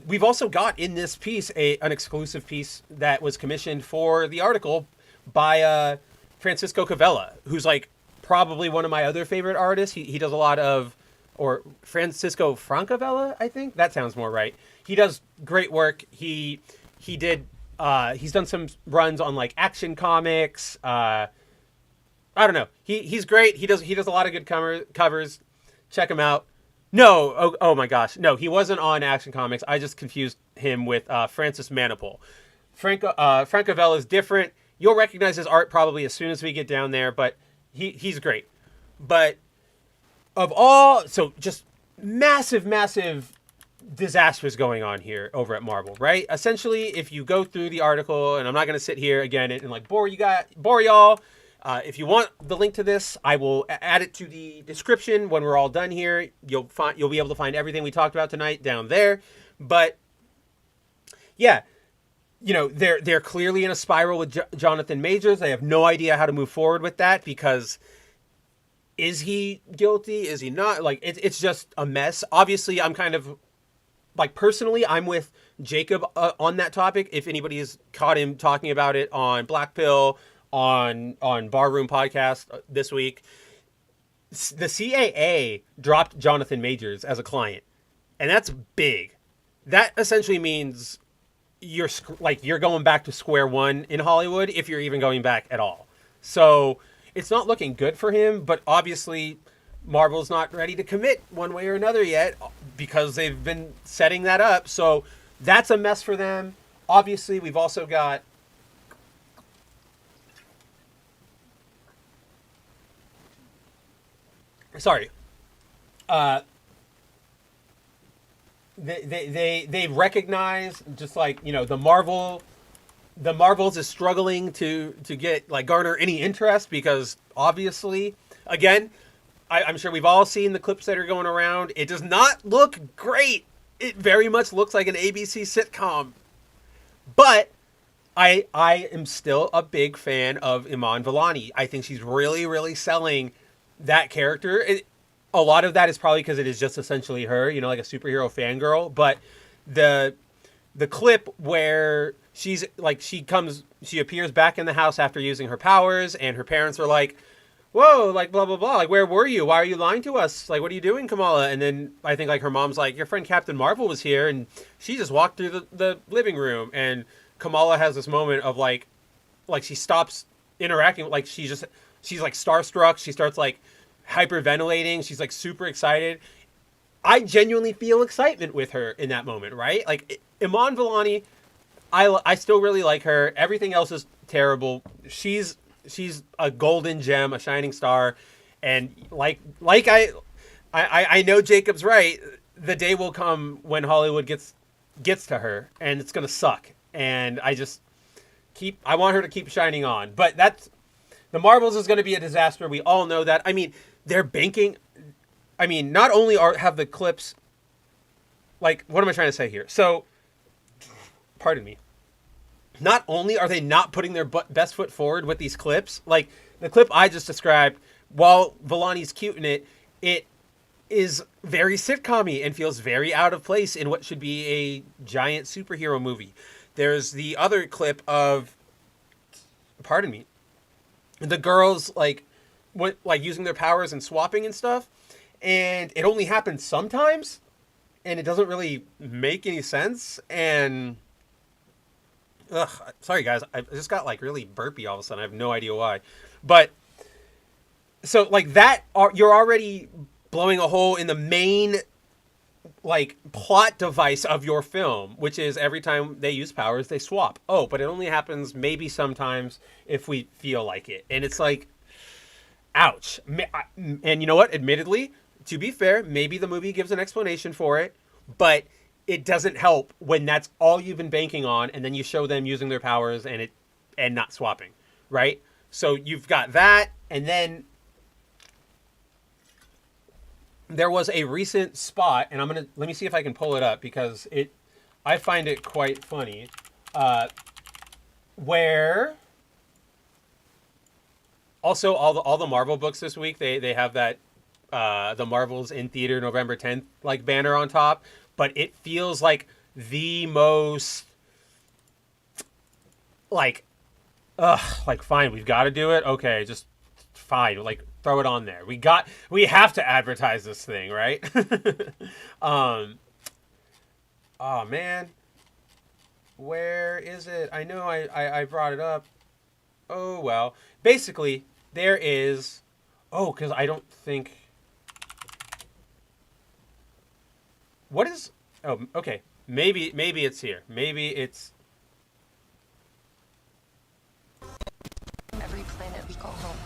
we've also got in this piece an exclusive piece that was commissioned for the article by Francisco Cavella, who's like probably one of my other favorite artists. He does a lot of, or Francisco Francavilla, I think that sounds more right. He does great work. He's done some runs on like Action Comics. I don't know. He's great. He does a lot of good covers. Check him out. No, oh my gosh, no, he wasn't on Action Comics. I just confused him with Francis Manipul. Francavilla is different. You'll recognize his art probably as soon as we get down there, but he's great. But so just massive disasters going on here over at Marvel, right? Essentially, if you go through the article, and I'm not going to sit here again and like bore y'all. If you want the link to this, I will add it to the description when we're all done here. You'll be able to find everything we talked about tonight down there. But yeah, they're clearly in a spiral with Jonathan Majors. They have no idea how to move forward with that because is he guilty? Is he not? Like it's just a mess. Obviously, I'm kind of like personally, I'm with Jacob on that topic. If anybody has caught him talking about it on Black Pill, on Barroom Podcast this week, the CAA dropped Jonathan Majors as a client, and that's big. That essentially means you're going back to square one in Hollywood, if you're even going back at all. So it's not looking good for him, but obviously Marvel's not ready to commit one way or another yet because they've been setting that up. So that's a mess for them. Obviously, we've also got they recognize, just like the Marvels is struggling to get like garner any interest because obviously, again, I'm sure we've all seen the clips that are going around. It does not look great. It very much looks like an ABC sitcom, but I am still a big fan of Iman Vellani. I think she's really, really selling that character. A lot of that is probably because it is just essentially her, like a superhero fangirl. But the clip where she appears back in the house after using her powers, and her parents are like, "Whoa, like blah blah blah, like where were you? Why are you lying to us? Like what are you doing, Kamala?" And then I think like her mom's like, "Your friend Captain Marvel was here, and she just walked through the living room." And Kamala has this moment of like she stops interacting, like she's like starstruck. She starts like hyperventilating. She's like super excited. I genuinely feel excitement with her in that moment, right? Like Iman Vellani, I still really like her. Everything else is terrible. She's a golden gem, a shining star, and like I know Jacob's right. The day will come when Hollywood gets to her, and it's gonna suck. And I want her to keep shining on. But the Marvels is going to be a disaster. We all know that. I mean, they're banking. I mean, not only have the clips, like, what am I trying to say here? So, pardon me. Not only are they not putting their best foot forward with these clips, like the clip I just described, while Vellani's cute in it, is very sitcom-y and feels very out of place in what should be a giant superhero movie. There's the other clip of, pardon me, the girls like using their powers and swapping and stuff, and it only happens sometimes, and it doesn't really make any sense. And sorry guys, I just got like really burpy all of a sudden. I have no idea why, but so like that, you're already blowing a hole in the main like plot device of your film, which is every time they use powers, they swap. Oh, but it only happens maybe sometimes if we feel like it. And it's like, ouch. And you know what? Admittedly, to be fair, maybe the movie gives an explanation for it, but it doesn't help when that's all you've been banking on, and then you show them using their powers and not swapping, right? So you've got that, and then there was a recent spot, and let me see if I can pull it up because I find it quite funny, where also all the Marvel books this week, they have that the Marvels in theater November 10th like banner on top, but it feels like the most like fine, we've got to do it, okay, just fine, like throw it on there. We have to advertise this thing, right? Oh man, where is it? I know I brought it up. Oh well, basically there is, because I don't think, what is, okay, maybe it's here, maybe it's every planet we call home.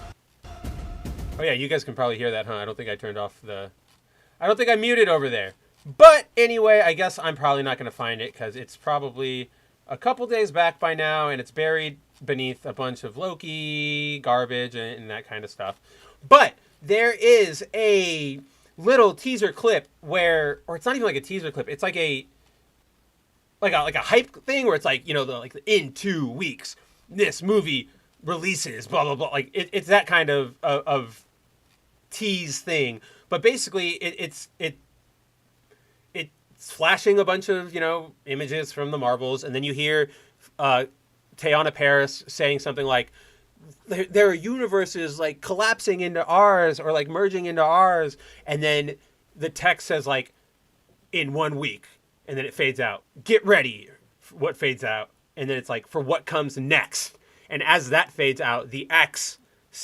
Oh yeah, you guys can probably hear that, huh? I don't think I muted over there. But anyway, I guess I'm probably not going to find it because it's probably a couple days back by now, and it's buried beneath a bunch of Loki garbage and that kind of stuff. But there is a little teaser clip or it's not even like a teaser clip. It's like a hype thing where it's like, in 2 weeks this movie releases, blah blah blah. Like it's that kind of tease thing. But basically, it's flashing a bunch of images from the Marvels, and then you hear Teyonah Parris saying something like, "There are universes like collapsing into ours or like merging into ours," and then the text says like, "In 1 week," and then it fades out. Get ready. What fades out, and then it's like, "For what comes next." And as that fades out, the X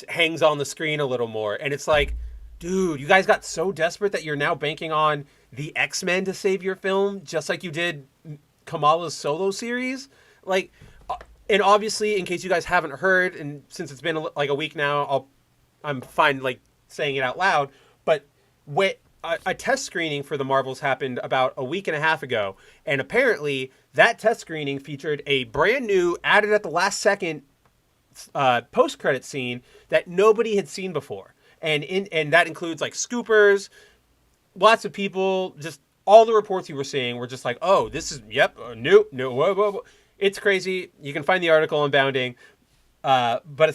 hangs on the screen a little more. And it's like, dude, you guys got so desperate that you're now banking on the X-Men to save your film, just like you did Kamala's solo series. Like, and obviously, in case you guys haven't heard, and since it's been like a week now, I'm fine like saying it out loud. But a test screening for the Marvels happened about a week and a half ago. And apparently, that test screening featured a brand new, added at the last second, post-credit scene that nobody had seen before, and that includes like scoopers, lots of people, just all the reports you were seeing were just like, oh, this is no, whoa, whoa, whoa. It's crazy. You can find the article on Bounding, but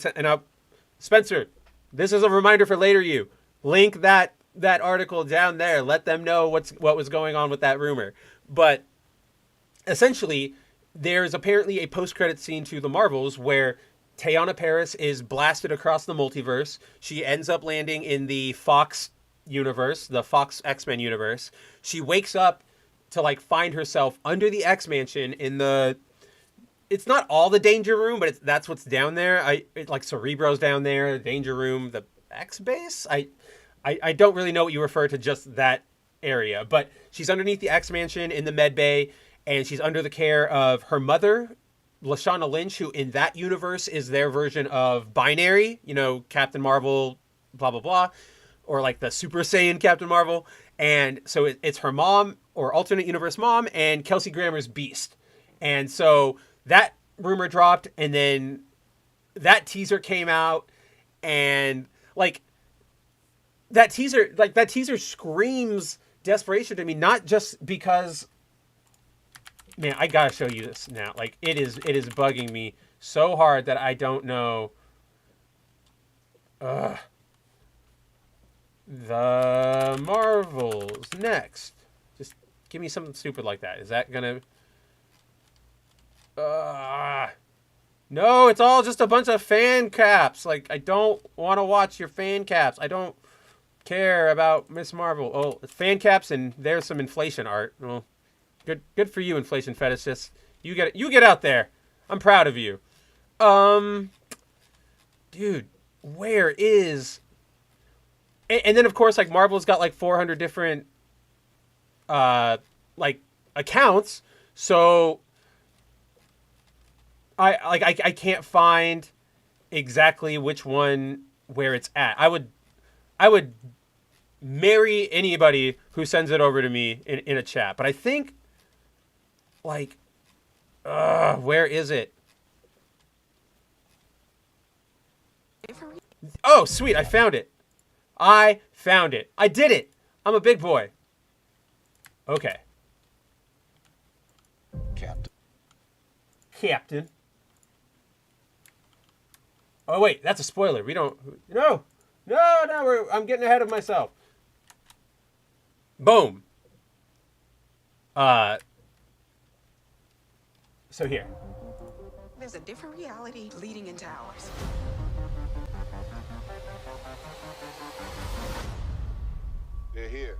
Spencer, this is a reminder for later. You link that article down there. Let them know what was going on with that rumor. But essentially, there's apparently a post-credit scene to the Marvels where Teyonah Parris is blasted across the multiverse. She ends up landing in the Fox universe, the Fox X-Men universe. She wakes up to like find herself under the X-Mansion in it's not all the Danger Room, but that's what's down there. Like Cerebro's down there, Danger Room, the X-Base. I don't really know what you refer to just that area, but she's underneath the X-Mansion in the Med Bay, and she's under the care of her mother, Lashana Lynch, who in that universe is their version of Binary, Captain Marvel, blah, blah, blah, or like the Super Saiyan Captain Marvel. And so it's her mom, or alternate universe mom, and Kelsey Grammer's Beast. And so that rumor dropped, and then that teaser came out, and like that teaser screams desperation to me, not just because, man, I gotta show you this now. Like it is bugging me so hard that I don't know. The Marvels. Next. Just give me something stupid like that. Is that gonna... No, it's all just a bunch of fan caps. Like, I don't want to watch your fan caps. I don't care about Miss Marvel. Oh, it's fan caps, and there's some inflation art. Well, good for you, inflation fetishists. You get out there. I'm proud of you. Dude, where is... And then, of course, like, Marvel's got, like, 400 different, like, accounts. So, I can't find exactly which one where it's at. I would marry anybody who sends it over to me in a chat. But I think, like, where is it? Oh, sweet, I found it. I found it. I did it. I'm a big boy. Okay. Captain. Oh, wait, that's a spoiler. We don't... No, I'm getting ahead of myself. Boom. So here. There's a different reality leading into ours. They're here.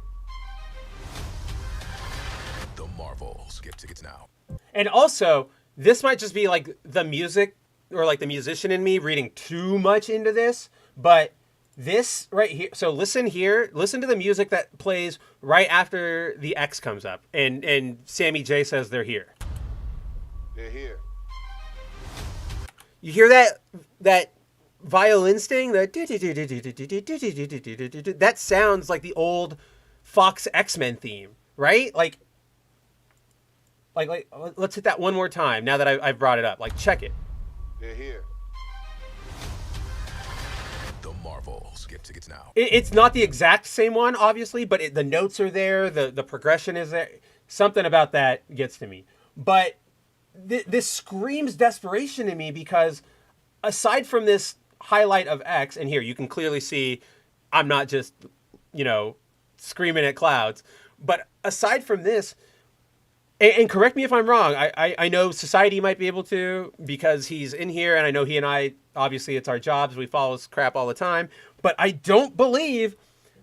The Marvels. Get tickets now. And also, this might just be like the music or like the musician in me reading too much into this, but this right here. So listen here. Listen to the music that plays right after the X comes up, and Sammy J says they're here. They're here. You hear that violin sting? That sounds like the old Fox X-Men theme, right? Like, let's hit that one more time. Now that I've brought it up, like, check it. They're here. The Marvels. Get tickets now. It's not the exact same one, obviously, but the notes are there. The progression is there. Something about that gets to me. But this screams desperation in me because aside from this highlight of X, and here you can clearly see I'm not just, screaming at clouds. But aside from this, and correct me if I'm wrong, I know Society might be able to because he's in here, and I know he and I, obviously it's our jobs, we follow this crap all the time, but I don't believe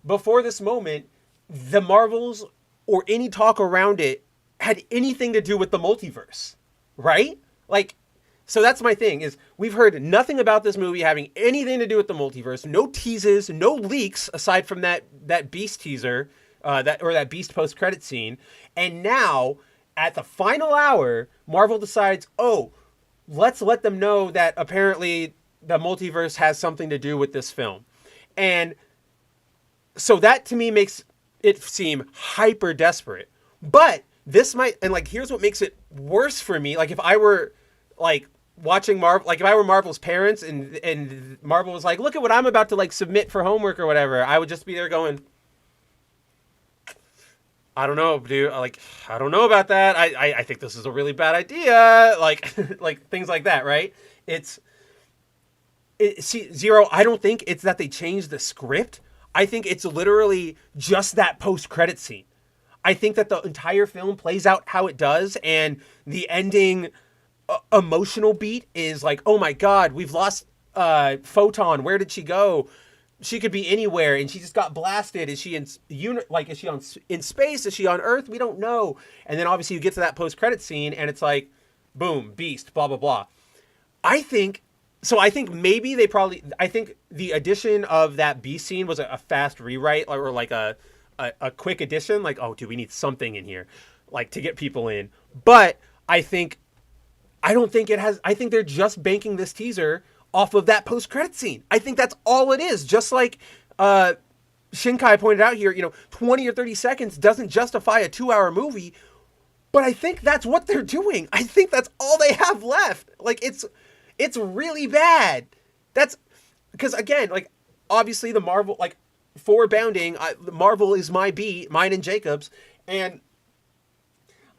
before this moment the Marvels or any talk around it had anything to do with the multiverse, right? Like, so that's my thing, is we've heard nothing about this movie having anything to do with the multiverse, no teases, no leaks aside from that Beast teaser, that Beast post-credit scene, and now at the final hour, Marvel decides, let's let them know that apparently the multiverse has something to do with this film. And so that to me makes it seem hyper desperate. But this might, and like, here's what makes it worse for me. Like, if I were like watching Marvel, like if I were Marvel's parents and Marvel was like, look at what I'm about to like submit for homework or whatever, I would just be there going, I don't know, dude. Like, I don't know about that. I think this is a really bad idea. Like, like things like that, right? See, Zero, I don't think it's that they changed the script. I think it's literally just that post-credit scene. I think that the entire film plays out how it does, and the ending emotional beat is like, oh my God, we've lost Photon. Where did she go? She could be anywhere, and she just got blasted. Is she in space? Is she on Earth? We don't know. And then obviously you get to that post-credit scene, and it's like, boom, Beast, blah blah blah. I think maybe I think the addition of that Beast scene was a fast rewrite, or like a quick addition. Like, oh, dude, we need something in here, like to get people in. But I don't think it has. I think they're just banking this teaser off of that post-credit scene. I think that's all it is. Just like Shinkai pointed out here, 20 or 30 seconds doesn't justify a 2-hour movie, but I think that's what they're doing. I think that's all they have left. Like, it's really bad. That's because, again, like, obviously the Marvel, like, for Bounding, Marvel is my beat, mine and Jacob's, and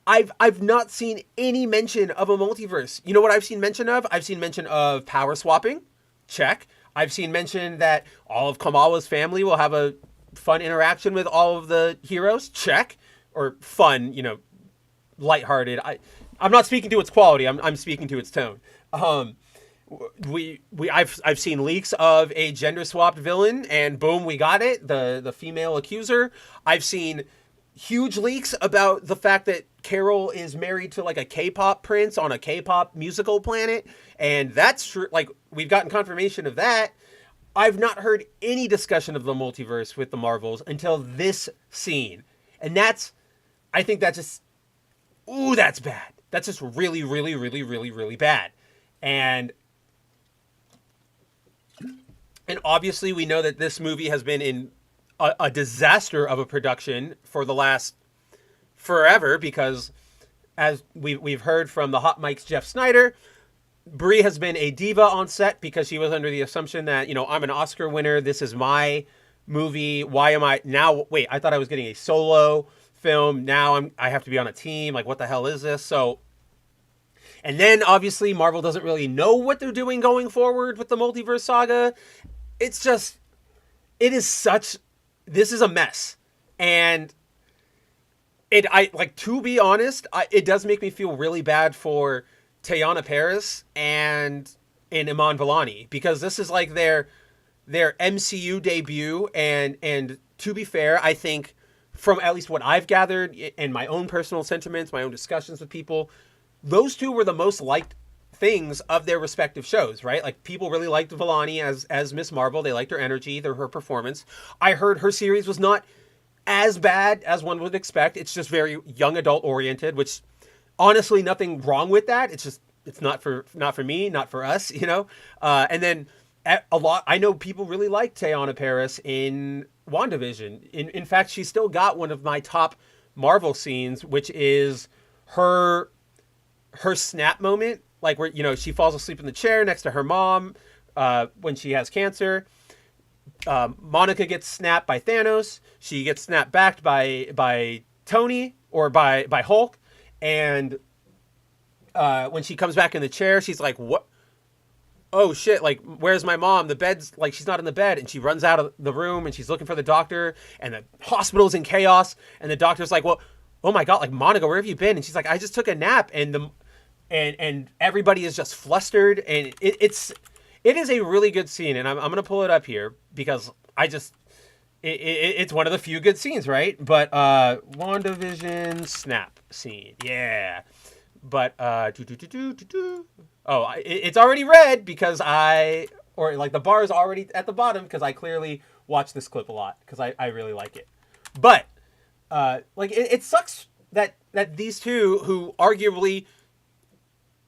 I've not seen any mention of a multiverse. You know what I've seen mention of? I've seen mention of power swapping. Check. I've seen mention that all of Kamala's family will have a fun interaction with all of the heroes, check. Or fun, lighthearted. I'm not speaking to its quality. I'm speaking to its tone. I've seen leaks of a gender swapped villain, and boom, we got it. The female accuser. I've seen huge leaks about the fact that Carol is married to like a K-pop prince on a K-pop musical planet, and that's true. Like, we've gotten confirmation of that. I've not heard any discussion of the multiverse with the Marvels until this scene, and I think that's just, that's bad. That's just really, really, really, really, really bad. And obviously we know that this movie has been in a disaster of a production for the last forever, because as we've heard from the Hot Mike's Jeff Snyder, Brie has been a diva on set because she was under the assumption that, I'm an Oscar winner. This is my movie. Why am I now? Wait, I thought I was getting a solo film. Now I have to be on a team. Like, what the hell is this? So, and then obviously Marvel doesn't really know what they're doing going forward with the multiverse saga. This is a mess. And to be honest, it does make me feel really bad for Teyana Paris and Iman Vellani, because this is like their MCU debut. And to be fair, I think, from at least what I've gathered and my own personal sentiments, my own discussions with people, those two were the most liked things of their respective shows, right? Like, people really liked Vellani as Miss Marvel. They liked her energy, her performance. I heard her series was not as bad as one would expect. It's just very young adult oriented, which honestly, nothing wrong with that. It's just, it's not for me, not for us, and then I know people really like Teyana Paris in WandaVision. In fact, she's still got one of my top Marvel scenes, which is her snap moment, like where, she falls asleep in the chair next to her mom when she has cancer. Monica gets snapped by Thanos. She gets snapped back by Tony, or by Hulk. And when she comes back in the chair, she's like, what? Oh shit, like, where's my mom? The bed's, like, she's not in the bed. And she runs out of the room and she's looking for the doctor, and the hospital's in chaos. And the doctor's like, well, oh my God, like, Monica, where have you been? And she's like, I just took a nap. And and everybody is just flustered. And it is a really good scene. And I'm going to pull it up here because it's one of the few good scenes, right? But WandaVision snap scene. Yeah. But it's already red because the bar is already at the bottom because I clearly watch this clip a lot because I really like it. But it sucks that these two, who arguably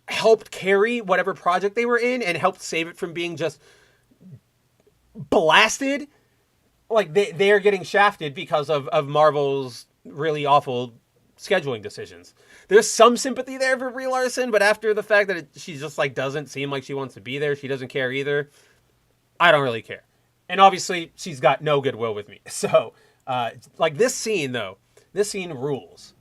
helped carry whatever project they were in and helped save it from being just blasted, like they are getting shafted because of Marvel's really awful scheduling decisions. There's some sympathy there for Brie Larson, but after the fact that she just doesn't seem like she wants to be there, she doesn't care either. I don't really care. And obviously she's got no goodwill with me. So this scene rules.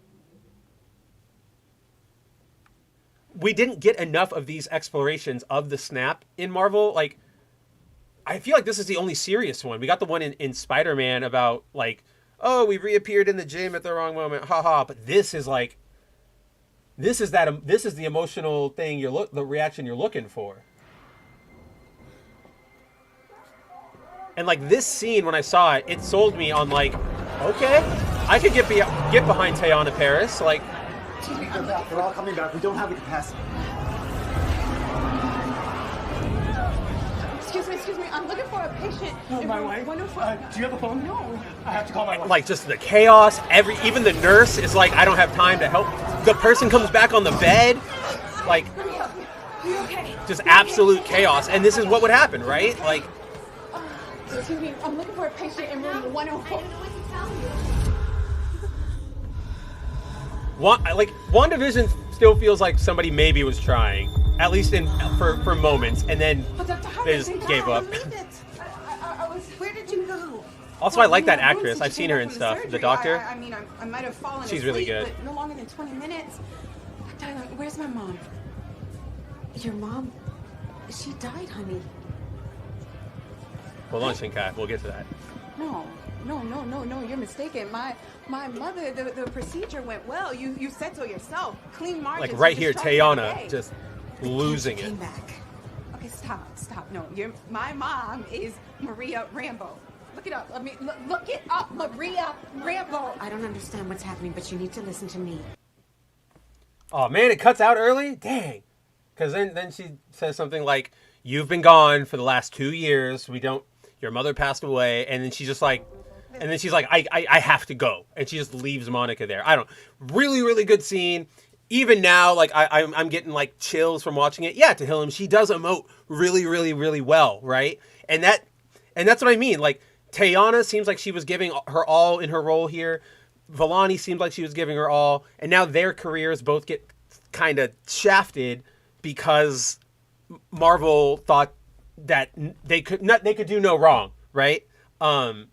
We didn't get enough of these explorations of the snap in Marvel. I feel like this is the only serious one. We got the one in Spider-Man about we reappeared in the gym at the wrong moment, haha. But this is the emotional thing the reaction you're looking for. And this scene, when I saw it, it sold me on okay, I could get behind Teyana Paris. They're all coming back. We don't have the capacity. Excuse me. I'm looking for a patient. Oh, my wife. Do you have a phone? No. I have to call my wife. Just the chaos. Even the nurse is I don't have time to help. The person comes back on the bed. Let me help you. You okay? Just absolute chaos. And this is what would happen, right? Excuse me. I'm looking for a patient in room 104. WandaVision still feels like somebody maybe was trying, at least for moments, and then they just gave up. Where did you go? Also, I like that actress. I've seen her in stuff. The doctor. I might have fallen She's really asleep, good. but no longer than 20 minutes. Tyler, where's my mom? Your mom, she died, honey. Hold on, Shinkai. We'll get to that. No. No, you're mistaken. My mother, the procedure went well. You said so yourself. Clean margins. Like right you here, just tried every Tayana day. just The losing cancer it. came back. Okay, stop. No, my mom is Maria Rambo. Look it up. I mean, look it up, Maria Rambo. I don't understand what's happening, but you need to listen to me. Oh man, it cuts out early? Dang. Because then she says something like, "You've been gone for the last 2 years. Your mother passed away." And then she's just like, I have to go. And she just leaves Monica there. Really, really good scene. Even now, like I'm getting like chills from watching it. Yeah, to Hillam, she does emote really, really, really well, right? And that's what I mean. Like Tayana seems like she was giving her all in her role here. Vellani seemed like she was giving her all, and now their careers both get kind of shafted because Marvel thought that they could do no wrong, right? Timon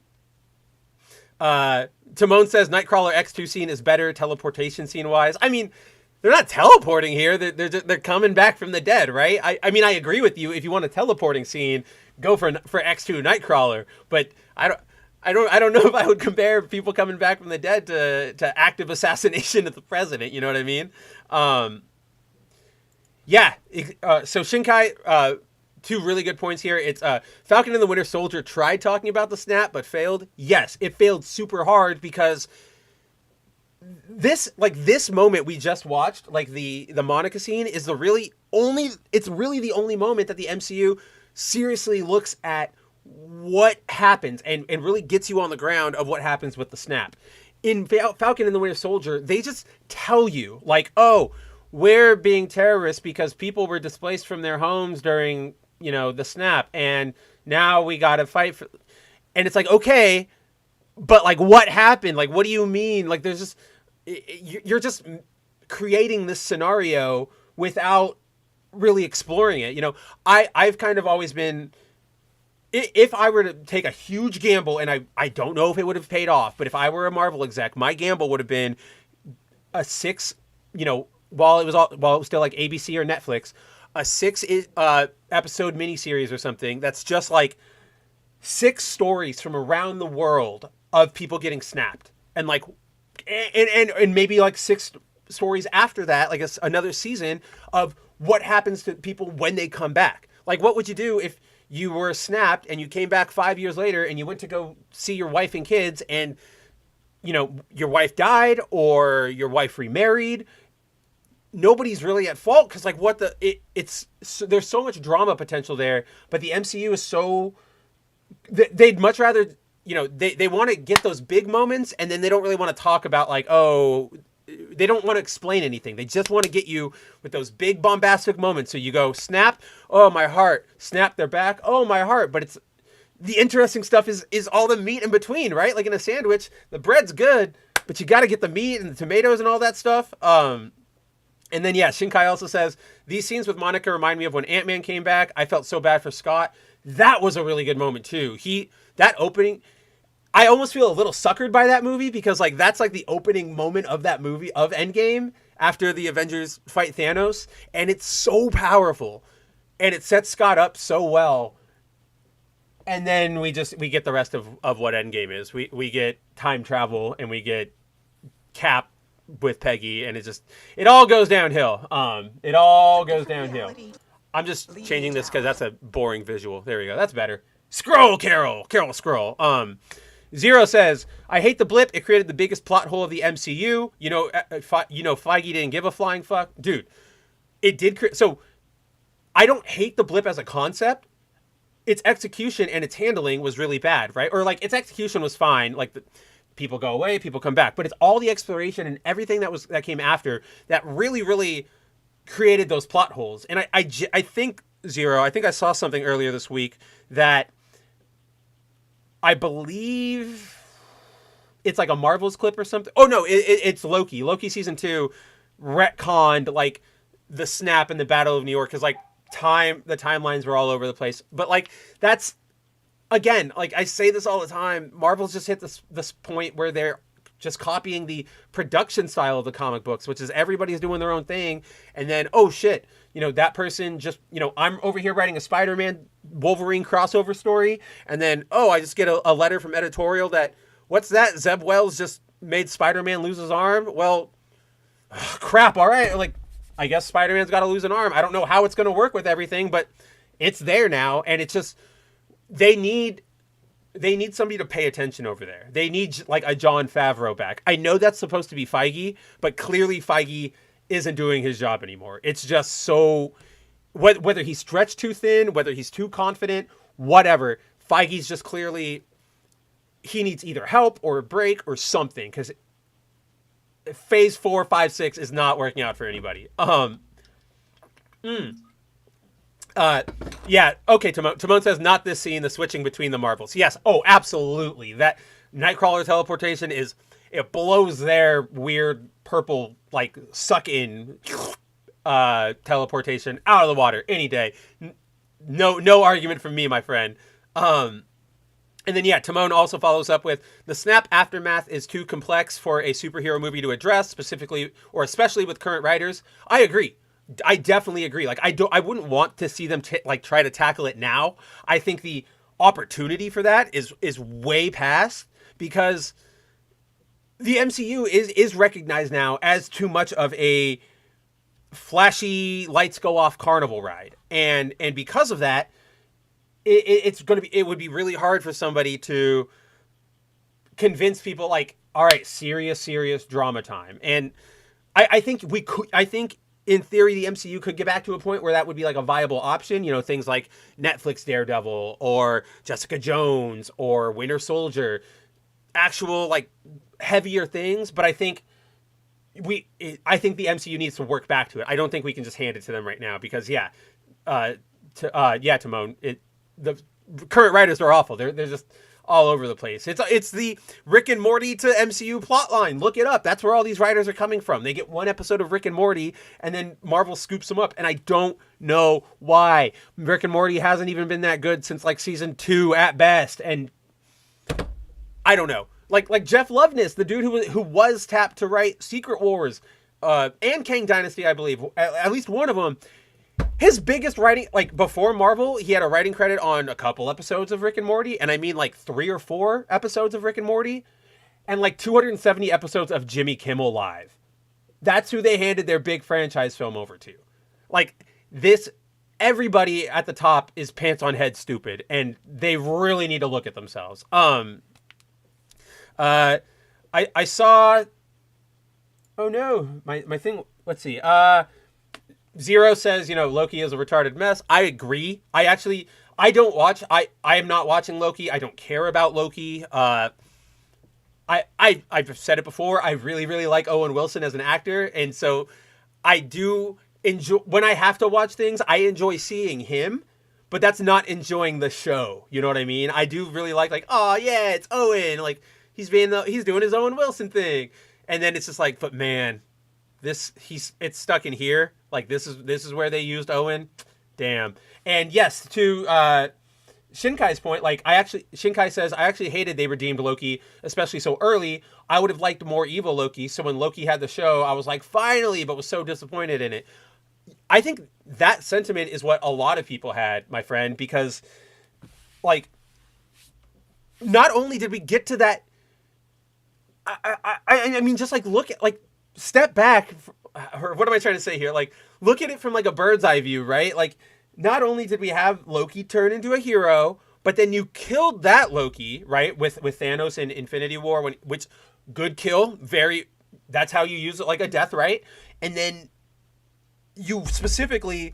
says Nightcrawler X2 scene is better teleportation scene wise. I mean, they're not teleporting here. They're coming back from the dead, right? I mean, I agree with you. If you want a teleporting scene, go for X2 Nightcrawler. But I don't know if I would compare people coming back from the dead to active assassination of the president. You know what I mean? So Shinkai, two really good points here. It's Falcon and the Winter Soldier tried talking about the snap but failed. Yes, it failed super hard because this moment we just watched, like the Monica scene, is it's really the only moment that the MCU seriously looks at what happens and really gets you on the ground of what happens with the snap. In Falcon and the Winter Soldier, they just tell you, like, oh, we're being terrorists because people were displaced from their homes during, the snap, and now we gotta fight for... And it's like, okay, but like, what happened? Like, what do you mean? Like, you're just creating this scenario without really exploring it. I've kind of always been, if I were to take a huge gamble, and I don't know if it would have paid off, but if I were a Marvel exec, my gamble would have been a 6, while it was still like ABC or Netflix, a 6 episode miniseries or something that's just like 6 stories from around the world of people getting snapped, and like and maybe like 6 stories after that, like another season of what happens to people when they come back. Like, what would you do if you were snapped and you came back 5 years later and you went to go see your wife and kids, and your wife died or your wife remarried? Nobody's really at fault because like there's so much drama potential there, but the MCU is so they'd much rather they want to get those big moments, and then they don't really want to talk about like, oh, they don't want to explain anything. They just want to get you with those big bombastic moments. So you go snap, oh my heart, snap, they're back, oh my heart. But it's the interesting stuff is all the meat in between, right? Like in a sandwich, the bread's good, but you got to get the meat and the tomatoes and all that stuff. And then, Shinkai also says, these scenes with Monica remind me of when Ant-Man came back. I felt so bad for Scott. That was a really good moment, too. That opening, I almost feel a little suckered by that movie because, like, that's, like, the opening moment of that movie, of Endgame, after the Avengers fight Thanos. And it's so powerful. And it sets Scott up so well. And then we get the rest of what Endgame is. We get time travel, and we get Cap with Peggy, and it all goes downhill. It all goes downhill. I'm just changing this because that's a boring visual. There we go. That's better. Scroll, Carol scroll. Zero says, I hate the blip. It created the biggest plot hole of the MCU. Feige didn't give a flying fuck. Dude, it did. So I don't hate the blip as a concept. Its execution and its handling was really bad, right? Or like its execution was fine. Like people go away, people come back, but it's all the exploration and everything that came after that really, really created those plot holes. And I think Zero, I think I saw something earlier this week that I believe it's like a Marvel's clip or something. Oh no, it's Loki. Loki season 2 retconned like the snap and the Battle of New York because like the timelines were all over the place. But like that's, again, like I say this all the time, Marvel's just hit this point where they're just copying the production style of the comic books, which is everybody's doing their own thing. And then, oh shit, that person just, I'm over here writing a Spider-Man Wolverine crossover story. And then, I just get a letter from editorial that, what's that? Zeb Wells just made Spider-Man lose his arm? Well, crap. All right. Like, I guess Spider-Man's got to lose an arm. I don't know how it's going to work with everything, but it's there now. And it's just, they need somebody to pay attention over there. They need like a Jon Favreau back. I know that's supposed to be Feige, but clearly Feige isn't doing his job anymore. It's just so, whether he's stretched too thin, whether he's too confident, whatever, Feige's just clearly, he needs either help or a break or something, because phase 4, 5, 6 is not working out for anybody. Yeah, okay, Timon says, not this scene, the switching between the Marvels. Yes, absolutely. That Nightcrawler teleportation it blows their weird purple, like, suck-in teleportation out of the water any day. No argument from me, my friend. And then, Timon also follows up with, the Snap aftermath is too complex for a superhero movie to address, specifically, or especially with current writers. I agree. I definitely agree. Like, I wouldn't want to see them try to tackle it now. I think the opportunity for that is way past, because the MCU is recognized now as too much of a flashy lights go off carnival ride. And because of that, it would be really hard for somebody to convince people, like, all right, serious drama time. And I think in theory, the MCU could get back to a point where that would be like a viable option. Things like Netflix Daredevil or Jessica Jones or Winter Soldier, actual like heavier things. But I think the MCU needs to work back to it. I don't think we can just hand it to them right now, because Timon, the current writers are awful. They're just all over the place. It's the Rick and Morty to MCU plotline. Look it up. That's where all these writers are coming from. They get one episode of Rick and Morty, and then Marvel scoops them up. And I don't know why. Rick and Morty hasn't even been that good since like season 2 at best. And I don't know. Like Jeff Loveness, the dude who was tapped to write Secret Wars and Kang Dynasty, I believe, at least one of them. His biggest writing, like before Marvel, he had a writing credit on a couple episodes of Rick and Morty. And I mean like 3 or 4 episodes of Rick and Morty. And like 270 episodes of Jimmy Kimmel Live. That's who they handed their big franchise film over to. Like this, everybody at the top is pants on head stupid. And they really need to look at themselves. I saw, oh no, my thing, let's see. Zero says, Loki is a retarded mess. I agree. I don't watch. I am not watching Loki. I don't care about Loki. I've said it before. I really, really like Owen Wilson as an actor. And so I do enjoy, when I have to watch things, I enjoy seeing him, but that's not enjoying the show. You know what I mean? I do really like, oh yeah, it's Owen. Like he's doing his Owen Wilson thing. And then it's just like, but man, it's stuck in here. Like this is where they used Owen. Damn. And yes, to Shinkai's point, like Shinkai says, I actually hated they redeemed Loki, especially so early. I would have liked more evil Loki. So when Loki had the show, I was like, finally, but was so disappointed in it. I think that sentiment is what a lot of people had, my friend, because like, not only did we get to that, I mean, just like look at, like, step back, or what am I trying to say here? Like, look at it from like a bird's eye view, right? Like, not only did we have Loki turn into a hero, but then you killed that Loki, right? With Thanos in Infinity War, which good kill, that's how you use it, like a death, right? And then you specifically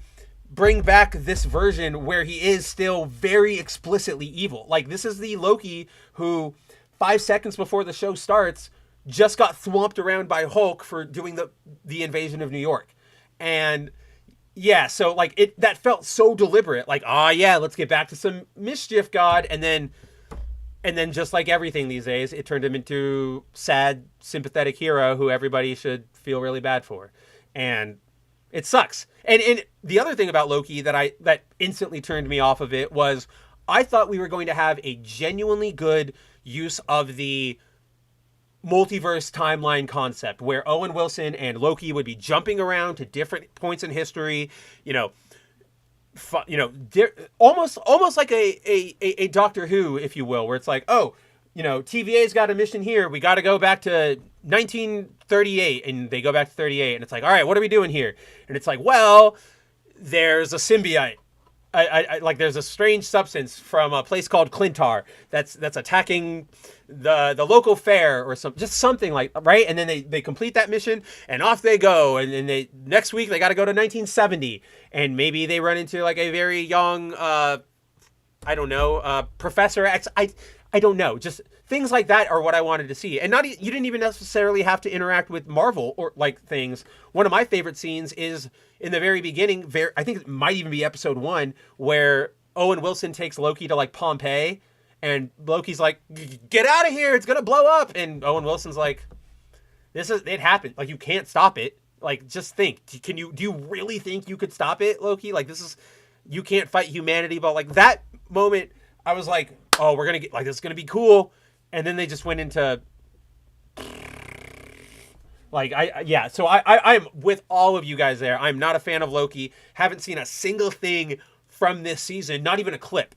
bring back this version where he is still very explicitly evil. Like, this is the Loki who 5 seconds before the show starts just got swamped around by Hulk for doing the invasion of New York. And yeah, so like that felt so deliberate. Like, let's get back to some mischief, God. And then just like everything these days, it turned him into sad, sympathetic hero who everybody should feel really bad for. And it sucks. And the other thing about Loki that instantly turned me off of it was I thought we were going to have a genuinely good use of the multiverse timeline concept where Owen Wilson and Loki would be jumping around to different points in history, almost like a Doctor Who, if you will, where it's like, oh, TVA's got a mission here. We got to go back to 1938, and they go back to 38, and it's like, all right, what are we doing here? And it's like, well, there's a symbiote. I like there's a strange substance from a place called Clintar that's attacking the local fair or something like, right? And then they complete that mission and off they go, and then next week they got to go to 1970, and maybe they run into like a very young Professor X. I don't know. Just things like that are what I wanted to see. And you didn't even necessarily have to interact with Marvel or like things. One of my favorite scenes is in the very beginning. I think it might even be episode 1, where Owen Wilson takes Loki to like Pompeii, and Loki's like, "Get out of here! It's gonna blow up!" And Owen Wilson's like, "It happened. Like, you can't stop it. Like, just think. Do you really think you could stop it, Loki? Like, you can't fight humanity." But like that moment, I was like, "Oh, we're gonna get like this is gonna be cool." And then they just went into like So I'm with all of you guys there. I'm not a fan of Loki. Haven't seen a single thing from this season, not even a clip.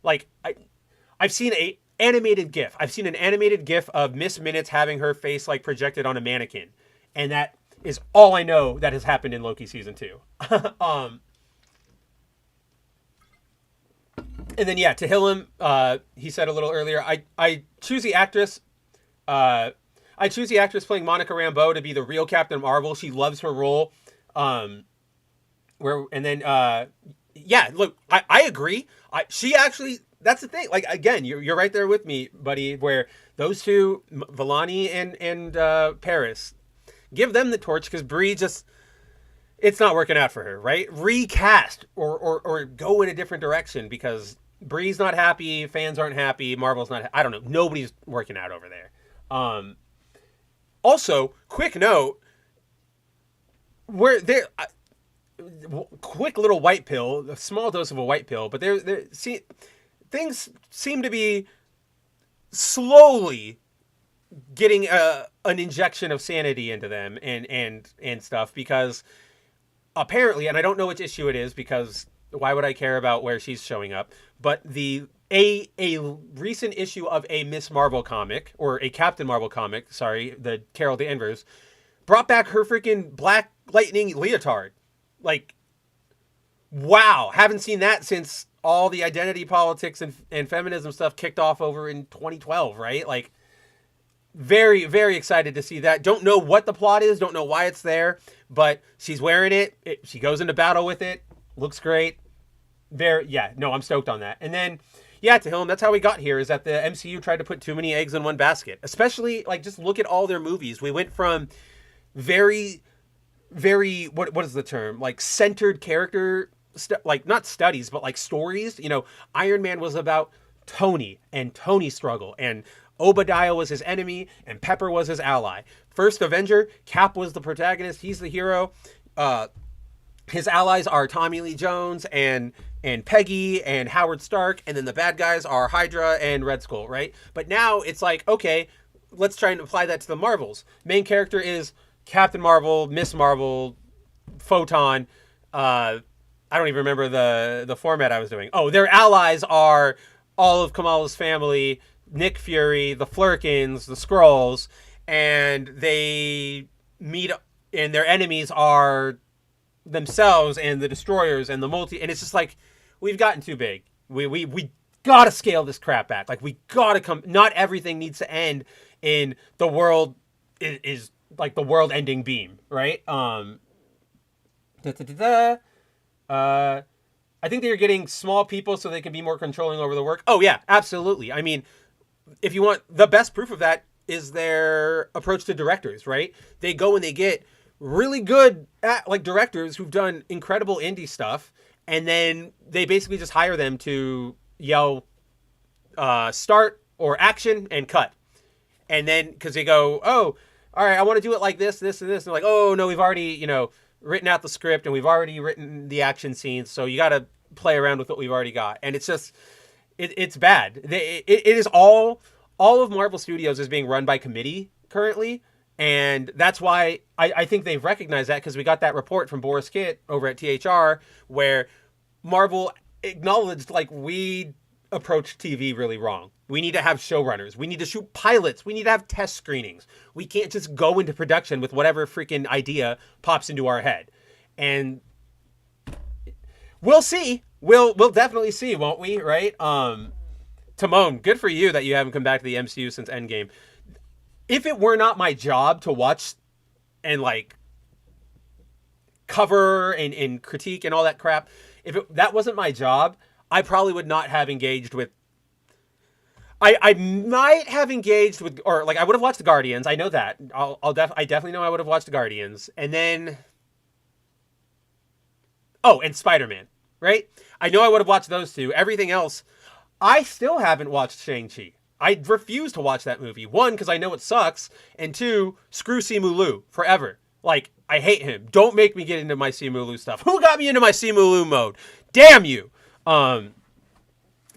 Like I've seen an animated GIF. I've seen an animated GIF of Miss Minutes having her face like projected on a mannequin, and that is all I know that has happened in Loki season 2. And then, to Hillam, he said a little earlier, I choose the actress. I choose the actress playing Monica Rambeau to be the real Captain Marvel. She loves her role. Look, I agree. She actually, that's the thing. Like, again, you're right there with me, buddy, where those two, Vellani and Paris, give them the torch, because Brie just, it's not working out for her, right? Recast or go in a different direction, because Brie's not happy, fans aren't happy, Marvel's not, I don't know, nobody's working out over there. Also, quick note, quick little white pill, a small dose of a white pill, but things seem to be slowly getting an injection of sanity into them and stuff, because apparently, and I don't know which issue it is, because why would I care about where she's showing up, but a recent issue of a Miss Marvel comic, or a Captain Marvel comic, sorry, the Carol Danvers, brought back her freaking Black Lightning leotard. Like, wow, haven't seen that since all the identity politics and feminism stuff kicked off over in 2012, right? Like, very, very excited to see that. Don't know what the plot is, don't know why it's there, but she's wearing it. She goes into battle with it. Looks great. I'm stoked on that. And then, to Hillam, that's how we got here, is that the MCU tried to put too many eggs in one basket. Especially, like, just look at all their movies. We went from very, very, what is the term? Like, centered character, like, not studies, but, like, stories. Iron Man was about Tony and Tony's struggle, and Obadiah was his enemy, and Pepper was his ally. First Avenger, Cap was the protagonist. He's the hero. His allies are Tommy Lee Jones and Peggy and Howard Stark, and then the bad guys are Hydra and Red Skull, right? But now it's like, okay, let's try and apply that to the Marvels. Main character is Captain Marvel, Miss Marvel, Photon. I don't even remember the format I was doing. Oh, their allies are all of Kamala's family, Nick Fury, the Flurkins, the Skrulls, and they meet, and their enemies are themselves and the Destroyers and the and it's just like, we've gotten too big. We gotta scale this crap back. Like, we gotta not everything needs to end in the world is like the world ending beam, right? I think they're getting small people so they can be more controlling over the work. Oh yeah, absolutely. I mean, if you want, the best proof of that is their approach to directors, right? They go and they get really good directors who've done incredible indie stuff, and then they basically just hire them to yell start or action and cut. And then, because they go, oh, all right, I want to do it like this, this, and this. And they're like, oh, no, we've already, written out the script, and we've already written the action scenes, so you got to play around with what we've already got. And it's just, it's bad. It is all of Marvel Studios is being run by committee currently. And that's why I think they've recognized that, because we got that report from Boris Kitt over at THR where Marvel acknowledged, like, we approach TV really wrong. We need to have showrunners. We need to shoot pilots. We need to have test screenings. We can't just go into production with whatever freaking idea pops into our head. And we'll see. We'll definitely see, won't we? Right? Timon, good for you that you haven't come back to the MCU since Endgame. If it were not my job to watch and like cover and critique and all that crap, that wasn't my job, I probably would not have engaged with. I might have engaged with, or like I would have watched the Guardians. I know that. I definitely know I would have watched the Guardians, and then and Spider-Man, right? I know I would have watched those two. Everything else, I still haven't watched Shang-Chi. I refuse to watch that movie. One, because I know it sucks, and two, screw Simu Liu forever. Like, I hate him. Don't make me get into my Simu Liu stuff. Who got me into my Simu Liu mode? Damn you.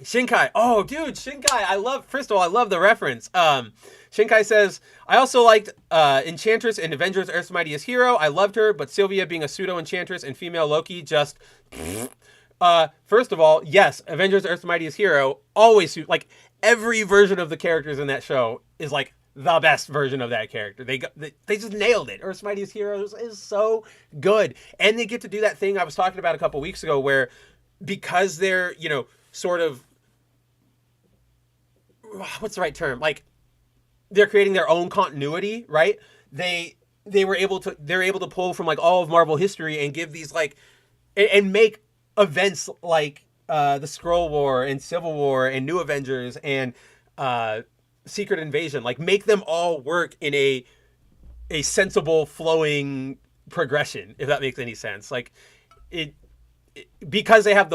Shinkai. Oh, dude, Shinkai. First of all, I love the reference. Shinkai says, I also liked Enchantress in Avengers Earth's Mightiest Hero. I loved her, but Sylvia being a pseudo-Enchantress and female Loki just... First of all, yes, Avengers Earth's Mightiest Hero always... Like, every version of the characters in that show is, like, the best version of that character. They just nailed it. Earth's Mightiest Heroes is so good. And they get to do that thing I was talking about a couple weeks ago where, because they're, sort of... What's the right term? Like, they're creating their own continuity, right? They're able to pull from like all of Marvel history and give these like, and make events like the Skrull War and Civil War and New Avengers and Secret Invasion, like make them all work in a sensible flowing progression, if that makes any sense. Like because they have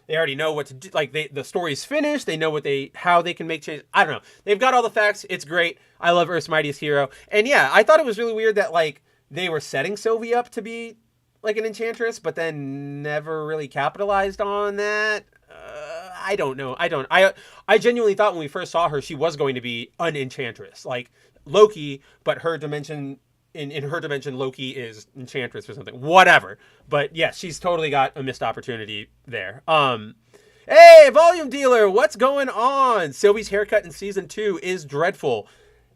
they already know what to do. Like the story's finished. They know how they can make changes. I don't know. They've got all the facts. It's great. I love Earth's Mightiest Hero. And yeah, I thought it was really weird that like they were setting Sylvie up to be like an enchantress, but then never really capitalized on that. I don't know. I genuinely thought when we first saw her, she was going to be an enchantress, like Loki, but her dimension. In her dimension, Loki is Enchantress or something. Whatever. But yes, she's totally got a missed opportunity there. Hey, Volume Dealer, what's going on? Sylvie's haircut in season 2 is dreadful.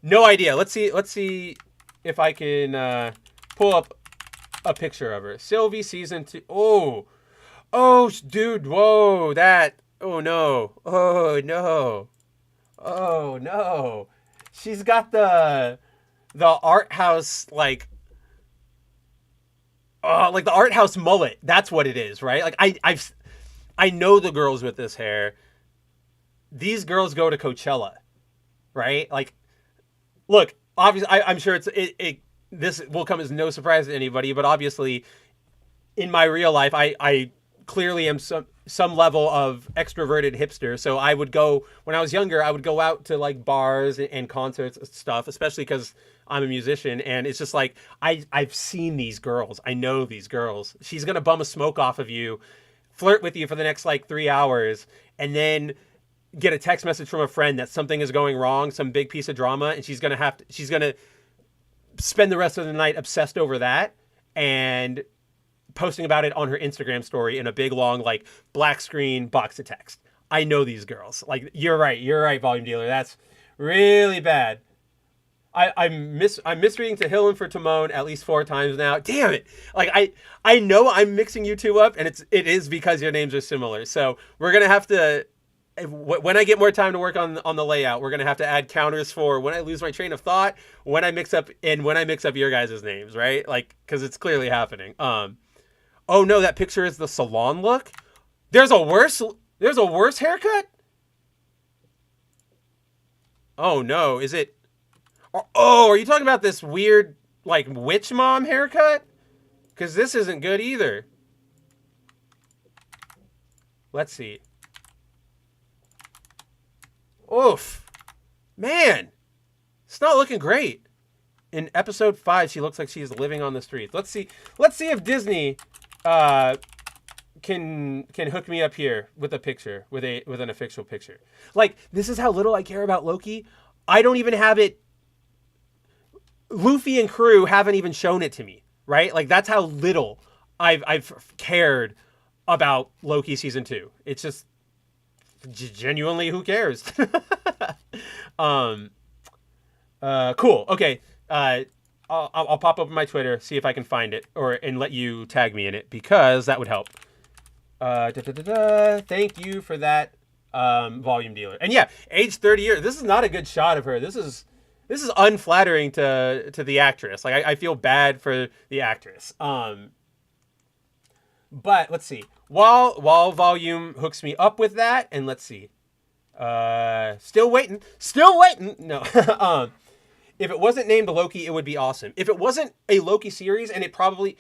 No idea. Let's see if I can pull up a picture of her. Sylvie season 2. Oh, dude. Whoa, that. Oh no. Oh no. Oh no. She's got the art house, like the art house mullet. That's what it is, right? Like I know the girls with this hair. These girls go to Coachella, right? Like, look, obviously, I'm sure this will come as no surprise to anybody, but obviously, in my real life, I clearly am some level of extroverted hipster. So I would go, when I was younger, I would go out to like bars and concerts and stuff, especially because I'm a musician. And it's just like, I've seen these girls. I know these girls. She's going to bum a smoke off of you, flirt with you for the next like 3 hours, and then get a text message from a friend that something is going wrong, some big piece of drama. And she's going to spend the rest of the night obsessed over that and posting about it on her Instagram story in a big, long, like, black screen box of text. I know these girls. Like, you're right, Volume Dealer. That's really bad. I'm misreading Tehillim for Timon at least 4 times now. Damn it. Like, I know I'm mixing you two up, and it is because your names are similar. So we're going to have to, when I get more time to work on the layout, we're going to have to add counters for when I lose my train of thought, when I mix up your guys' names, right? Like, because it's clearly happening. Oh no, that picture is the salon look? There's a worse haircut? Oh no, is it? Oh, are you talking about this weird, like, witch mom haircut? Because this isn't good either. Let's see. Oof. Man, it's not looking great. In episode 5, she looks like she's living on the streets. Let's see if Disney can hook me up here with a picture, with an official picture. Like, this is how little I care about Loki. I don't even have it Luffy and crew haven't even shown it to me, right? Like, that's how little I've cared about Loki season 2. It's just genuinely, who cares? Cool. Okay. I'll pop up my Twitter, see if I can find it, and let you tag me in it, because that would help. Thank you for that, volume dealer. And yeah, age 30 years. This is not a good shot of her. This is unflattering to the actress. Like, I feel bad for the actress. But let's see. While volume hooks me up with that, and let's see. Still waiting. No. If it wasn't named Loki, it would be awesome. If it wasn't a Loki series, and it probably...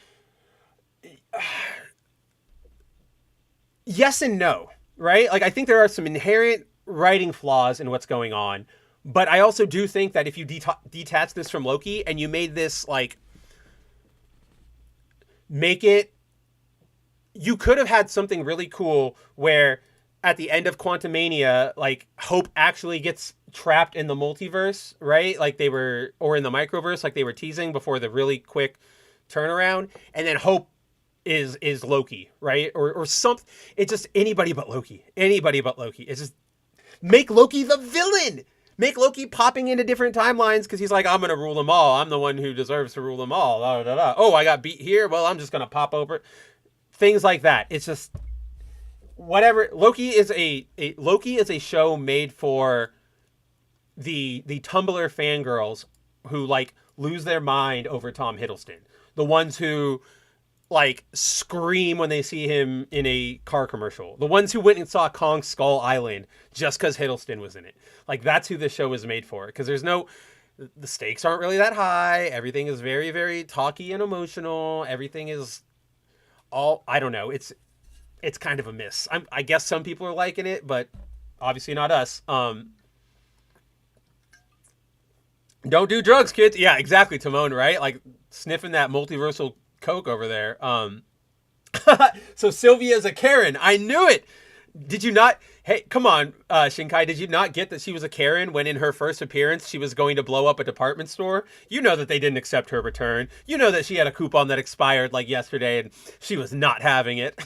yes and no, right? Like, I think there are some inherent writing flaws in what's going on, but I also do think that if you detach this from Loki and you made this, like, make it... you could have had something really cool where at the end of Quantumania, like, Hope actually gets trapped in the multiverse, right? Like they were, or in the microverse, like they were teasing before the really quick turnaround. And then Hope is Loki, right? Or something. It's just anybody but Loki. It's just make Loki the villain. Make Loki popping into different timelines because he's like, I'm going to rule them all. I'm the one who deserves to rule them all. Oh, I got beat here. Well, I'm just going to pop over. Things like that. It's just whatever. Loki is a show made for the Tumblr fangirls who, like, lose their mind over Tom Hiddleston. The ones who, like, scream when they see him in a car commercial. The ones who went and saw Kong Skull Island just because Hiddleston was in it. Like, that's who this show is made for. Because the stakes aren't really that high. Everything is very, very talky and emotional. Everything is I don't know. It's kind of a miss. I guess some people are liking it, but obviously not us. Don't do drugs, kids. Yeah, exactly, Timon, right? Like, sniffing that multiversal coke over there. So Sylvia's a Karen. I knew it. Did you not? Hey, come on, Shinkai. Did you not get that she was a Karen when in her first appearance she was going to blow up a department store? You know that they didn't accept her return. You know that she had a coupon that expired like yesterday and she was not having it.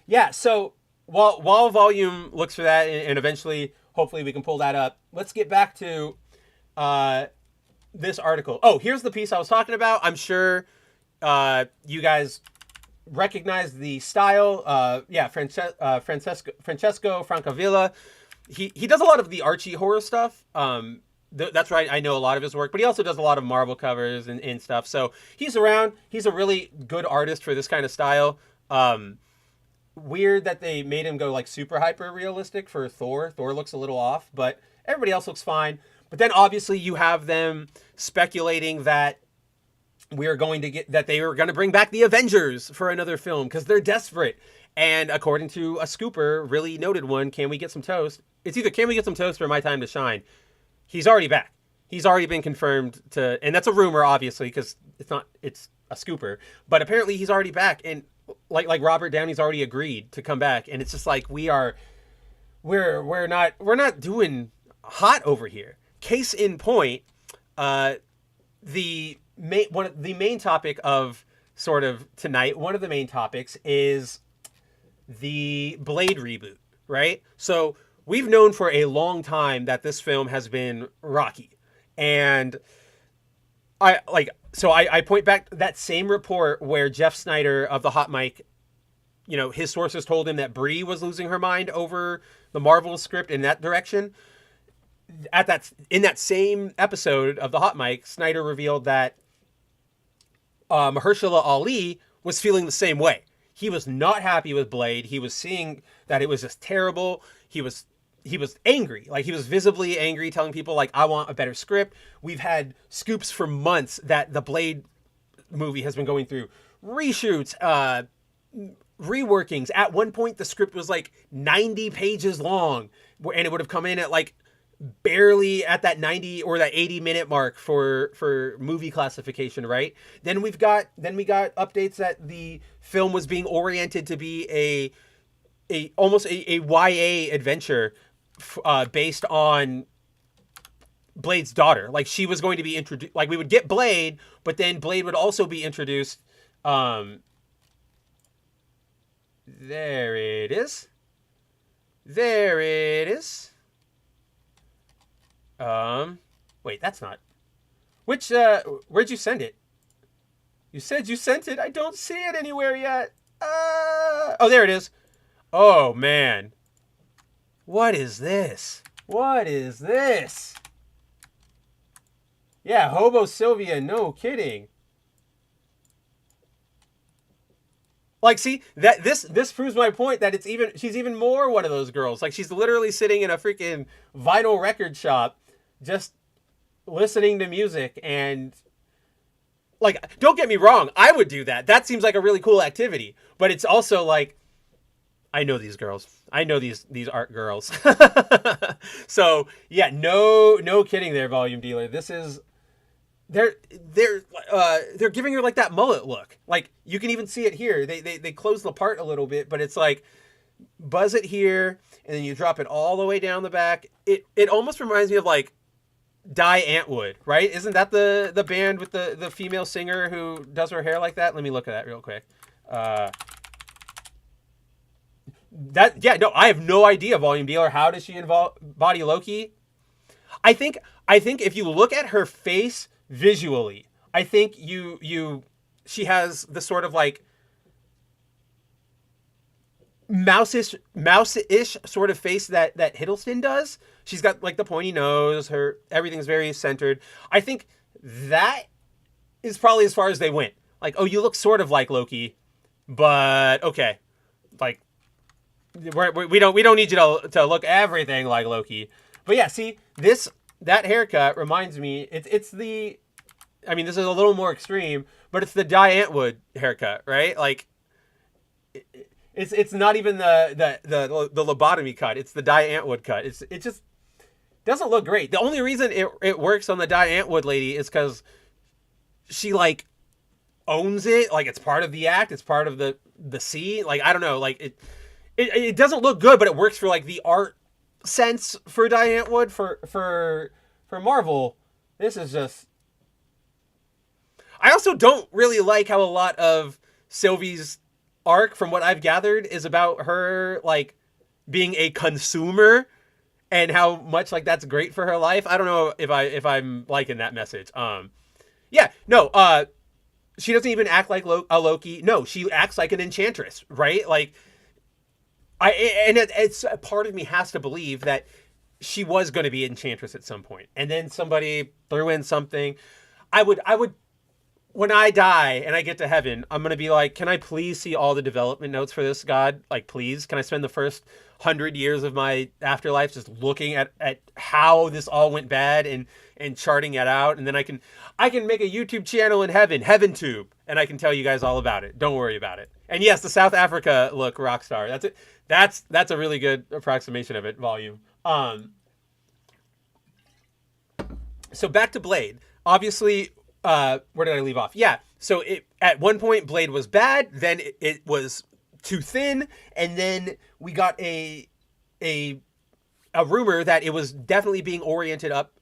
Yeah, so while volume looks for that and eventually, hopefully we can pull that up, let's get back to this article. Oh, here's the piece I was talking about. I'm sure you guys recognize the style. Francesco Francavilla. He does a lot of the Archie horror stuff. That's right. I know a lot of his work, but he also does a lot of Marvel covers and stuff. So he's around. He's a really good artist for this kind of style. Weird that they made him go like super hyper realistic for Thor. Thor looks a little off, but everybody else looks fine. But then obviously you have them speculating that they were going to bring back the Avengers for another film because they're desperate. And according to a scooper, really noted one, Can We Get Some Toast? It's either Can We Get Some Toast or My Time to Shine. He's already back. He's already been confirmed and that's a rumor, obviously, because it's a scooper. But apparently he's already back, and like Robert Downey's already agreed to come back. And it's just like we're not doing hot over here. Case in point, the main topic of sort of tonight, one of the main topics is the Blade reboot, right? So we've known for a long time that this film has been rocky. And I point back to that same report where Jeff Snyder of the Hot Mic, his sources told him that Brie was losing her mind over the Marvel script in that direction. In that same episode of the Hot Mic, Snyder revealed that Mahershala Ali was feeling the same way. He was not happy with Blade. He was seeing that it was just terrible. He was angry. Like, he was visibly angry, telling people, like, I want a better script. We've had scoops for months that the Blade movie has been going through reshoots, reworkings. At one point, the script was like 90 pages long, and it would have come in at like barely at that 90 or that 80-minute mark for movie classification, right? Then we got updates that the film was being oriented to be almost a YA adventure based on Blade's daughter. Like she was going to be introduced. Like we would get Blade, but then Blade would also be introduced. There it is. There it is. Wait, that's not. Which, where'd you send it? You said you sent it. I don't see it anywhere yet. Oh, there it is. Oh, man. What is this? What is this? Yeah, Hobo Sylvia, no kidding. Like, see, that this proves my point that she's even more one of those girls. Like, she's literally sitting in a freaking vinyl record shop, just listening to music. And, like, don't get me wrong, I would do that. That seems like a really cool activity. But it's also like, I know these girls. I know these art girls. So yeah, no kidding there, Volume Dealer. This is. They're giving her like that mullet look. Like you can even see it here. They close the part a little bit, but it's like buzz it here and then you drop it all the way down the back. It almost reminds me of like Die Antwood, right? Isn't that the band with the female singer who does her hair like that? Let me look at that real quick. I have no idea, Volume Dealer. How does she embody Loki? I think if you look at her face visually, I think she has the sort of like mouse-ish sort of face that Hiddleston does. She's got like the pointy nose, everything's very centered. I think that is probably as far as they went. Like, oh, you look sort of like Loki, but okay. Like we don't need you to look everything like Loki. But yeah, see, that haircut reminds me, it's the, I mean, this is a little more extreme, but it's the Die Antwood haircut, right? Like, it's not even the lobotomy cut. It's the Die Antwood cut. It just doesn't look great. The only reason it works on the Die Antwood lady is because she like owns it. Like it's part of the act. It's part of the scene. Like, I don't know. Like it doesn't look good, but it works for like the art sense for Die Antwood. For Marvel, this is just. I also don't really like how a lot of Sylvie's arc, from what I've gathered, is about her like being a consumer and how much like that's great for her life. I don't know if I'm liking that message. She doesn't even act like a Loki. No, she acts like an enchantress, right? Like it's part of me has to believe that she was going to be enchantress at some point, and then somebody threw in something. I would. When I die and I get to heaven, I'm going to be like, can I please see all the development notes for this, God? Like, please, can I spend the first 100 years of my afterlife just looking at how this all went bad and charting it out? And then I can make a YouTube channel in heaven, HeavenTube, and I can tell you guys all about it. Don't worry about it. And yes, the South Africa look Rockstar. That's it. That's a really good approximation of it, Volume. So back to Blade. Obviously, where did I leave off? Yeah. So at one point Blade was bad, then it was too thin, and then we got a rumor that it was definitely being oriented up,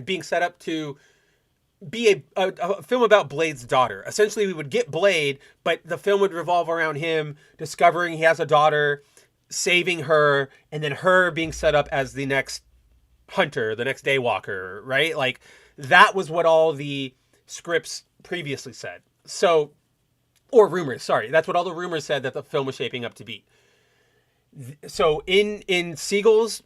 being set up to be a film about Blade's daughter. Essentially, we would get Blade, but the film would revolve around him discovering he has a daughter, saving her, and then her being set up as the next hunter, the next daywalker, right? Like, that was what all the scripts previously said. So, or rumors, sorry. That's what all the rumors said that the film was shaping up to be. So in Siegel's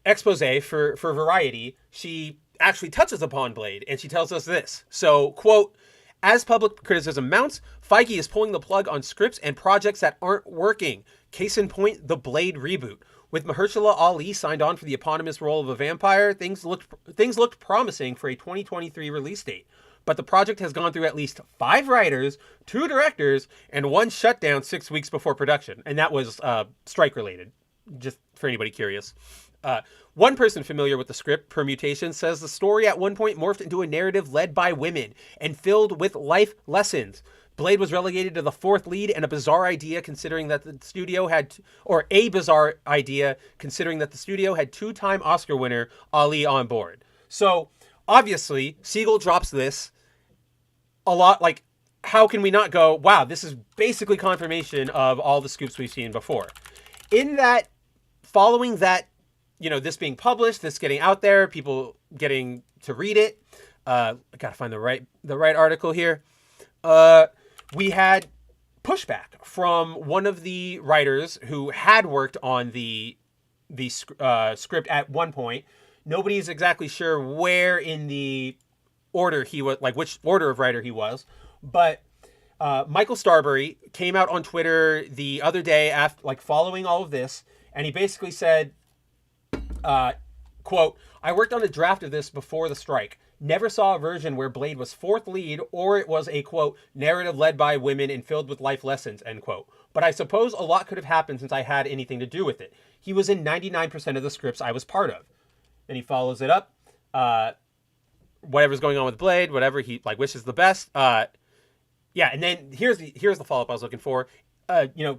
expose for Variety, she actually touches upon Blade, and she tells us this. So, quote, as public criticism mounts, Feige is pulling the plug on scripts and projects that aren't working. Case in point, the Blade reboot. With Mahershala Ali signed on for the eponymous role of a vampire, things looked promising for a 2023 release date. But the project has gone through at least 5 writers, 2 directors, and 1 shutdown 6 weeks before production. And that was strike related, just for anybody curious. One person familiar with the script permutation says the story at one point morphed into a narrative led by women and filled with life lessons. Blade was relegated to the 4th lead, and a bizarre idea considering that the studio had 2-time Oscar winner Ali on board. So obviously, Siegel drops this a lot. Like, how can we not go, wow, this is basically confirmation of all the scoops we've seen before? In that, following that, this being published, this getting out there, people getting to read it. I gotta find the right article here. We had pushback from one of the writers who had worked on the script at one point. Nobody's exactly sure where in the order he was, like which order of writer he was, but Michael Starbury came out on Twitter the other day after, like, following all of this, and he basically said, quote, "I worked on a draft of this before the strike. Never saw a version where Blade was fourth lead or it was a, quote, narrative led by women and filled with life lessons, end quote. But I suppose a lot could have happened since I had anything to do with it. He was in 99% of the scripts I was part of." And he follows it up. Whatever's going on with Blade, whatever he wishes the best. Yeah, and then here's the follow-up I was looking for.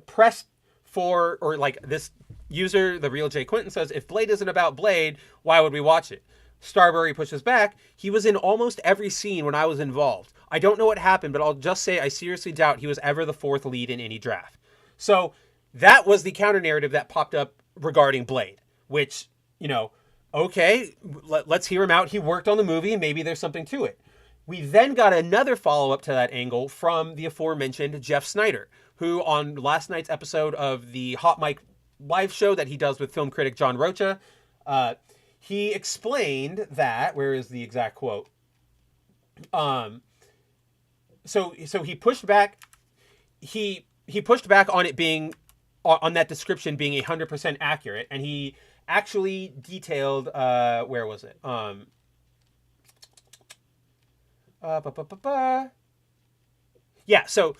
Press for, or like this user, the real Jay Quinton says, if Blade isn't about Blade, why would we watch it? Starbury pushes back. He was in almost every scene when I was involved. I don't know what happened, but I'll just say I seriously doubt he was ever the fourth lead in any draft. So that was the counter narrative that popped up regarding Blade, which, okay, let's hear him out. He worked on the movie, and maybe there's something to it. We then got another follow-up to that angle from the aforementioned Jeff Snyder, who on last night's episode of the Hot Mic live show that he does with film critic John Rocha, he explained that, where is the exact quote? So he pushed back, he pushed back on it being, on that description being 100% accurate, and he actually detailed, where was it? Yeah, so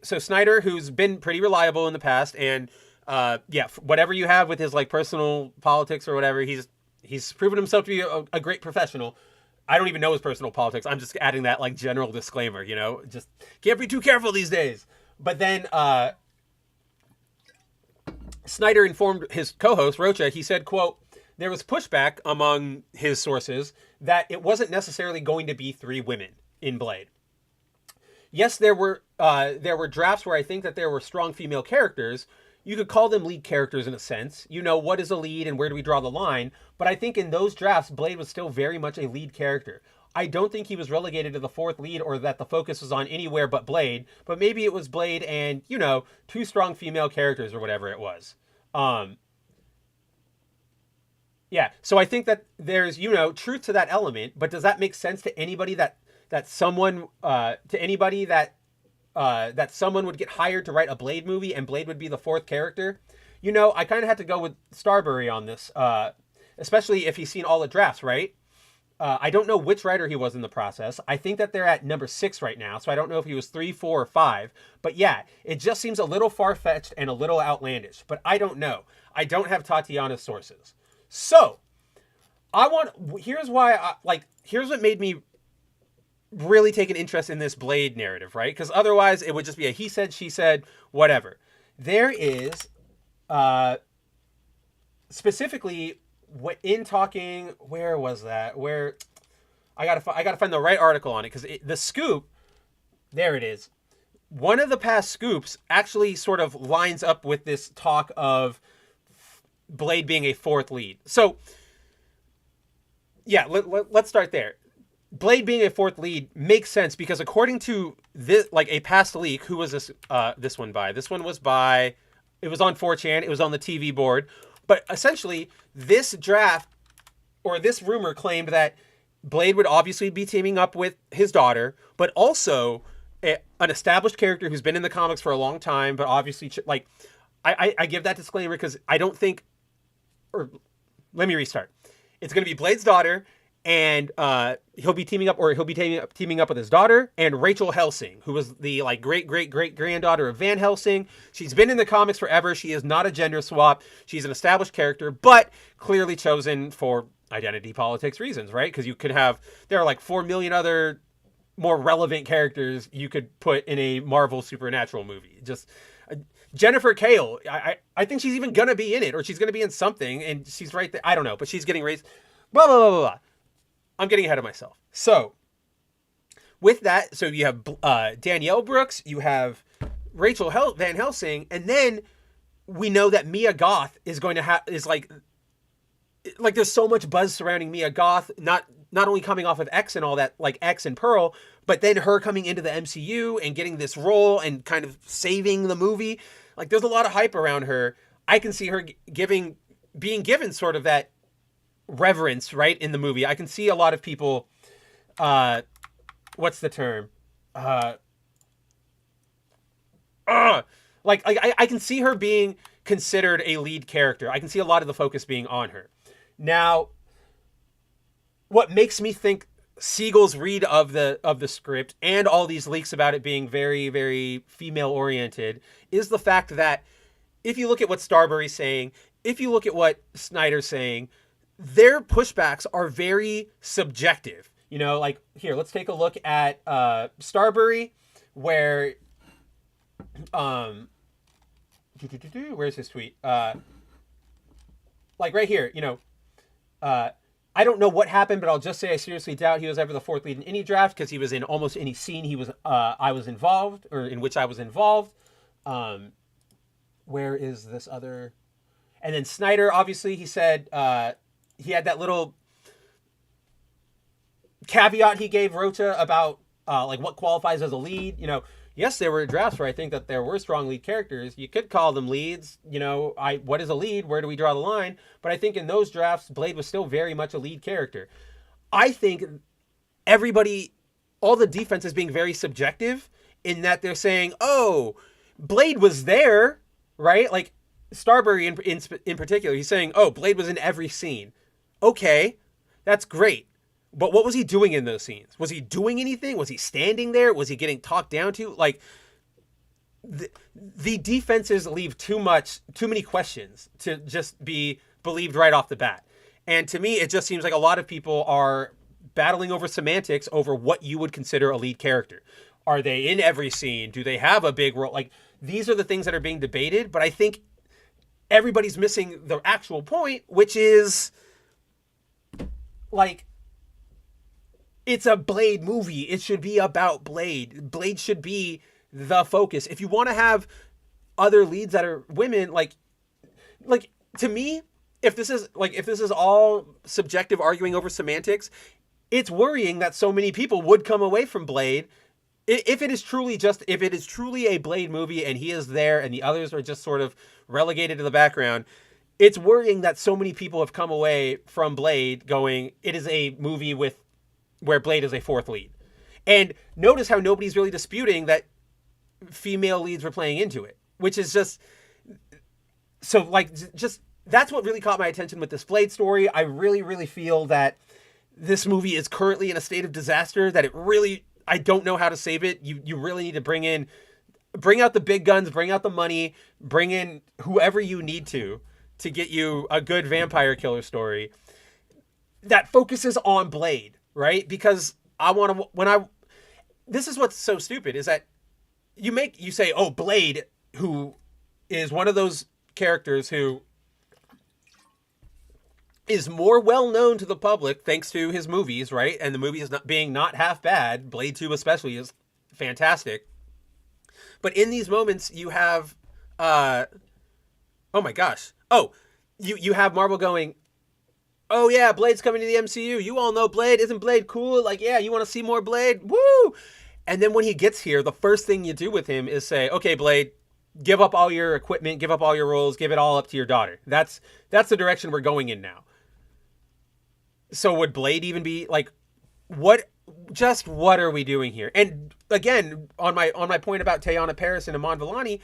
so Snyder, who's been pretty reliable in the past, and whatever you have with his personal politics or whatever, he's proven himself to be a great professional. I don't even know his personal politics. I'm just adding that general disclaimer, just can't be too careful these days. But then Snyder informed his co-host Rocha. He said, quote, "There was pushback among his sources that it wasn't necessarily going to be 3 women in Blade. Yes, there were drafts where I think that there were strong female characters. You could call them lead characters in a sense. What is a lead and where do we draw the line? But I think in those drafts, Blade was still very much a lead character. I don't think he was relegated to the fourth lead or that the focus was on anywhere but Blade, but maybe it was Blade and, 2 strong female characters or whatever it was." Yeah, so I think that there's, truth to that element, but does that make sense to anybody that someone would get hired to write a Blade movie and Blade would be the fourth character? I kind of had to go with Starbury on this, especially if he's seen all the drafts, right? I don't know which writer he was in the process. I think that they're at number 6 right now, so I don't know if he was 3, 4, or 5. But yeah, it just seems a little far-fetched and a little outlandish, but I don't know. I don't have Tatiana's sources. So, here's what made me really take an interest in this Blade narrative, right? Because otherwise it would just be a he said, she said, whatever. There is, specifically, in talking, where was that? Where I gotta find the right article on it, because the scoop, there it is. One of the past scoops actually sort of lines up with this talk of Blade being a fourth lead. So, yeah, let's start there. Blade being a fourth lead makes sense because according to this, a past leak, who was this one by? This one was by, it was on 4chan, it was on the TV board. But essentially, this draft, or this rumor claimed that Blade would obviously be teaming up with his daughter, but also an established character who's been in the comics for a long time, but obviously, I give that disclaimer because I don't think, or let me restart. It's going to be Blade's daughter, and he'll be teaming up with his daughter and Rachel Helsing, who was the great granddaughter of Van Helsing. She's been in the comics forever. She is not a gender swap. She's an established character, but clearly chosen for identity politics reasons, right? Because there are 4 million other more relevant characters you could put in a Marvel supernatural movie. Just Jennifer Cale, I think she's even gonna be in it, or she's gonna be in something, and she's right there. I don't know, but she's getting raised. blah, blah, blah, blah, blah. I'm getting ahead of myself. So, with that, so you have Danielle Brooks, you have Rachel Van Helsing, and then we know that Mia Goth is going to is like there's so much buzz surrounding Mia Goth, not only coming off of X and all that, like X and Pearl, but then her coming into the MCU and getting this role and kind of saving the movie. Like, there's a lot of hype around her. I can see her being given sort of that reverence, right, in the movie. I can see a lot of people, what's the term? I can see her being considered a lead character. I can see a lot of the focus being on her. Now, what makes me think Siegel's read of the script and all these leaks about it being very, very female oriented is the fact that if you look at what Starbury's saying, if you look at what Snyder's saying, their pushbacks are very subjective. You know, like, here, let's take a look at Starbury, where where's his tweet? Like right here, you know, I don't know what happened, but I'll just say I seriously doubt he was ever the fourth lead in any draft because he was in almost any scene I was involved, or in which I was involved. Where is this other? And then Snyder, obviously, he said he had that little caveat he gave Rocha about like what qualifies as a lead. You know, yes, there were drafts where I think that there were strong lead characters. You could call them leads. You know, what is a lead? Where do we draw the line? But I think in those drafts, Blade was still very much a lead character. I think all the defense is being very subjective in that they're saying, oh, Blade was there, right? Like Starbury in particular, he's saying, oh, Blade was in every scene. Okay, that's great. But what was he doing in those scenes? Was he doing anything? Was he standing there? Was he getting talked down to? Like, the defenses leave too many questions to just be believed right off the bat. And to me, it just seems like a lot of people are battling over semantics over what you would consider a lead character. Are they in every scene? Do they have a big role? Like, these are the things that are being debated, but I think everybody's missing the actual point, which is, like, it's a Blade movie. It should be about Blade. Blade should be the focus. If you want to have other leads that are women, like to me, if this is all subjective arguing over semantics, it's worrying that so many people would come away from Blade. If it is truly a Blade movie and he is there and the others are just sort of relegated to the background, it's worrying that so many people have come away from Blade going, it is a movie where Blade is a fourth lead. And notice how nobody's really disputing that female leads were playing into it, which is just that's what really caught my attention with this Blade story. I really, really feel that this movie is currently in a state of disaster, that I don't know how to save it. You really need to bring out the big guns, bring out the money, bring in whoever you need to get you a good vampire killer story that focuses on Blade, right? Because this is what's so stupid is that you say, oh, Blade, who is one of those characters who is more well known to the public thanks to his movies, right? And the movie is not half bad. Blade 2 especially is fantastic. But in these moments you have oh my gosh. Oh, you have Marvel going, oh yeah, Blade's coming to the MCU. You all know Blade. Isn't Blade cool? Like, yeah, you want to see more Blade? Woo! And then when he gets here, the first thing you do with him is say, okay, Blade, give up all your equipment, give up all your roles, give it all up to your daughter. That's the direction we're going in now. So would Blade even be like, what are we doing here? And again, on my point about Teyana Paris and Iman Vellani,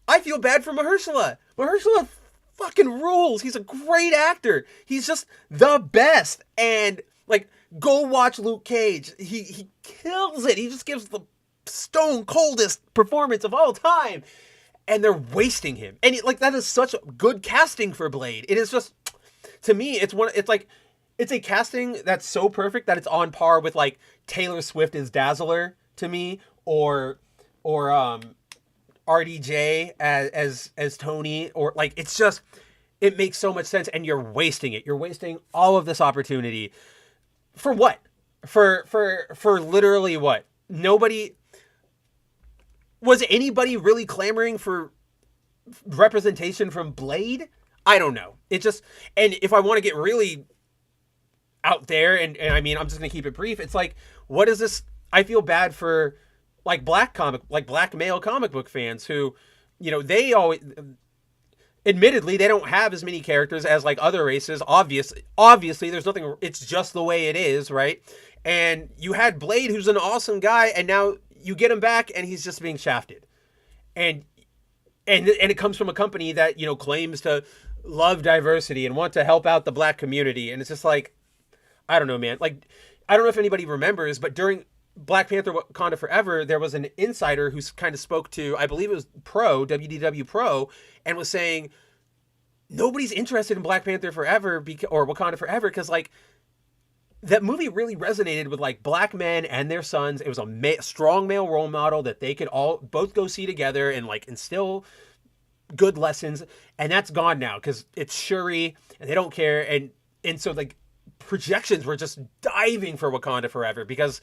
I feel bad for Mahershala. Mahershala fucking rules. He's a great actor. He's just the best. And like, go watch Luke Cage. He kills it. He just gives the stone coldest performance of all time. And they're wasting him. And that is such good casting for Blade. It is just, to me, it's a casting that's so perfect that it's on par with like Taylor Swift as Dazzler to me, or RDJ as Tony, or like it's it makes so much sense, and you're wasting it. You're wasting all of this opportunity for what? For literally what? Nobody was anybody really clamoring for representation from Blade? I don't know. It just, and if I want to get really out there, and I mean, I'm just gonna keep it brief. It's like, what is this? I feel bad for like black male comic book fans who, you know, they always, admittedly, they don't have as many characters as like other races. Obviously, there's nothing. It's just the way it is, right? And you had Blade, who's an awesome guy, and now you get him back, and he's just being shafted. And it comes from a company that, you know, claims to love diversity and want to help out the black community, and it's just like, I don't know, man. Like, I don't know if anybody remembers, but during Black Panther Wakanda Forever, there was an insider who kind of spoke to, I believe it was WDW Pro, and was saying nobody's interested in Black Panther Forever or Wakanda Forever because, like, that movie really resonated with like black men and their sons. It was a strong male role model that they could all both go see together and like instill good lessons. And that's gone now because it's Shuri and they don't care. And so like projections were just diving for Wakanda Forever because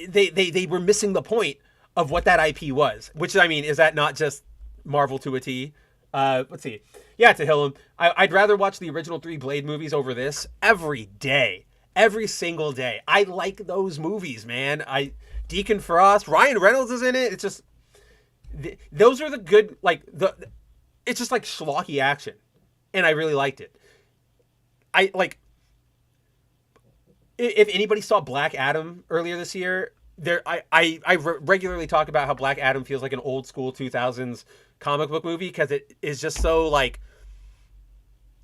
they were missing the point of what that IP was. Which, I mean, is that not just Marvel to a T? Let's see. Yeah, to Hillam. I'd rather watch the original 3 Blade movies over this every day. Every single day. I like those movies, man. Deacon Frost, Ryan Reynolds is in it. It's just, those are the good, like, it's just like schlocky action. And I really liked it. If anybody saw Black Adam earlier this year, I regularly talk about how Black Adam feels like an old school 2000s comic book movie because it is just so, like,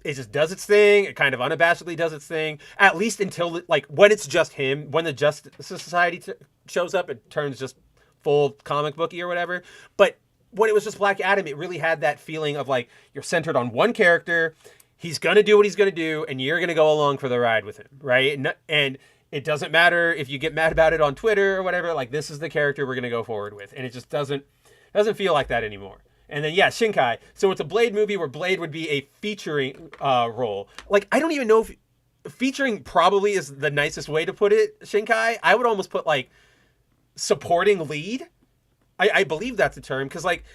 it just does its thing. It kind of unabashedly does its thing. At least until, like, when it's just him. When the Justice Society shows up, it turns just full comic booky or whatever. But when it was just Black Adam, it really had that feeling of, like, you're centered on one character. He's going to do what he's going to do, and you're going to go along for the ride with him, right? And it doesn't matter if you get mad about it on Twitter or whatever. Like, this is the character we're going to go forward with. And it just doesn't feel like that anymore. And then, yeah, Shinkai. So it's a Blade movie where Blade would be a featuring role. Like, I don't even know if featuring probably is the nicest way to put it, Shinkai. I would almost put, like, supporting lead. I believe that's the term. Because, like,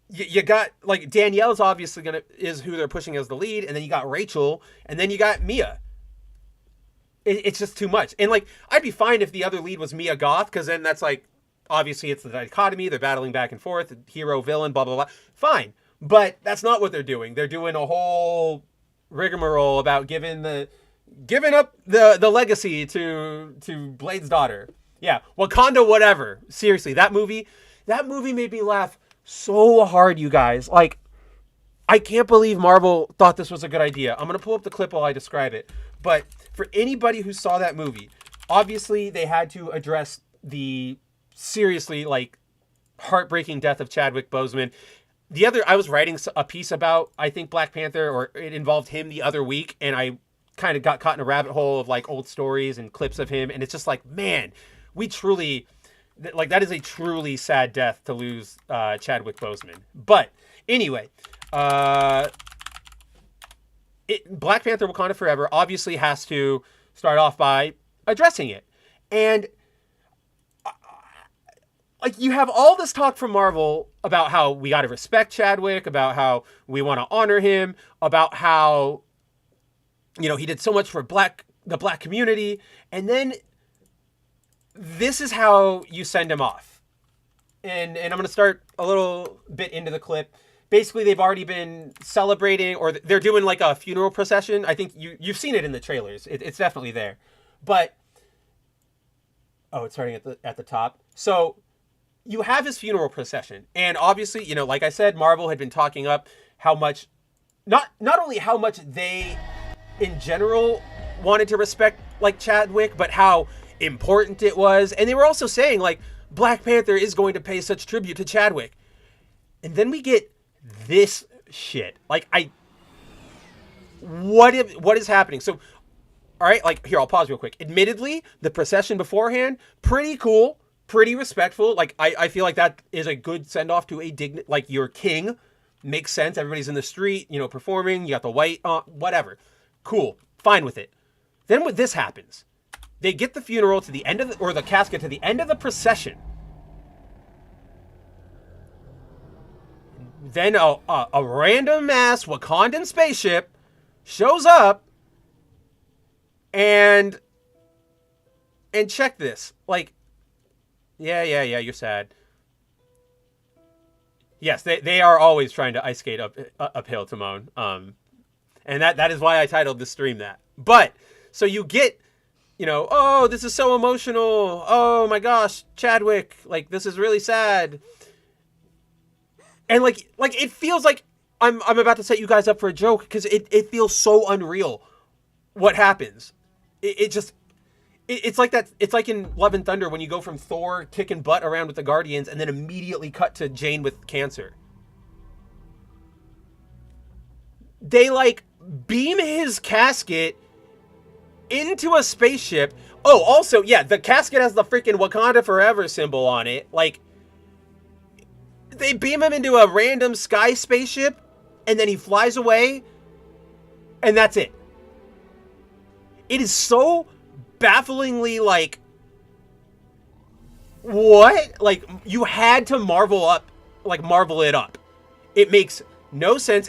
you got, like, Danielle's obviously is who they're pushing as the lead. And then you got Rachel. And then you got Mia. It's just too much. And, like, I'd be fine if the other lead was Mia Goth. Because then that's, like, obviously, it's the dichotomy. They're battling back and forth. Hero, villain, blah, blah, blah. Fine. But that's not what they're doing. They're doing a whole rigmarole about giving up the legacy to Blade's daughter. Yeah. Wakanda, whatever. Seriously, that movie made me laugh so hard, you guys. Like, I can't believe Marvel thought this was a good idea. I'm going to pull up the clip while I describe it. But for anybody who saw that movie, obviously they had to address the seriously, like, heartbreaking death of Chadwick Boseman. I was writing a piece about, I think, Black Panther, or it involved him the other week, and I kind of got caught in a rabbit hole of, like, old stories and clips of him, and it's just like, man, we truly, like, that is a truly sad death to lose Chadwick Boseman. But anyway, Black Panther Wakanda Forever obviously has to start off by addressing it. And like, you have all this talk from Marvel about how we got to respect Chadwick, about how we want to honor him, about how, you know, he did so much for the black community. And then this is how you send him off. And I'm going to start a little bit into the clip. Basically, they've already been celebrating, or they're doing like a funeral procession. I think you've seen it in the trailers. It's definitely there. But, oh, it's starting at the top. So you have his funeral procession. And obviously, you know, like I said, Marvel had been talking up how much, not only how much they in general wanted to respect, like, Chadwick, but how important it was. And they were also saying, like, Black Panther is going to pay such tribute to Chadwick. And then we get this shit. Like, what is happening? So, all right, like, here, I'll pause real quick. Admittedly, the procession beforehand, pretty cool. Pretty respectful. Like, I feel like that is a good send-off to like, your king, Makes sense. Everybody's in the street, performing. You got the white, whatever. Cool. Fine with it. Then what this happens, they get the funeral to the end of or the casket to the end of the procession. Then a random ass Wakandan spaceship shows up and check this. Like, yeah, you're sad. Yes, they are always trying to ice skate uphill, Timon. And that is why I titled this stream that. But, so you get, oh, this is so emotional. Oh my gosh, Chadwick, like, this is really sad. And like it feels like I'm about to set you guys up for a joke because it feels so unreal what happens. It's like that. It's like in Love and Thunder when you go from Thor kicking butt around with the Guardians and then immediately cut to Jane with cancer. They like beam his casket into a spaceship. Oh, also, yeah, the casket has the freaking Wakanda Forever symbol on it. Like, they beam him into a random sky spaceship and then he flies away and that's it. It is so bafflingly like, what? Like, you had to marvel it up. It makes no sense.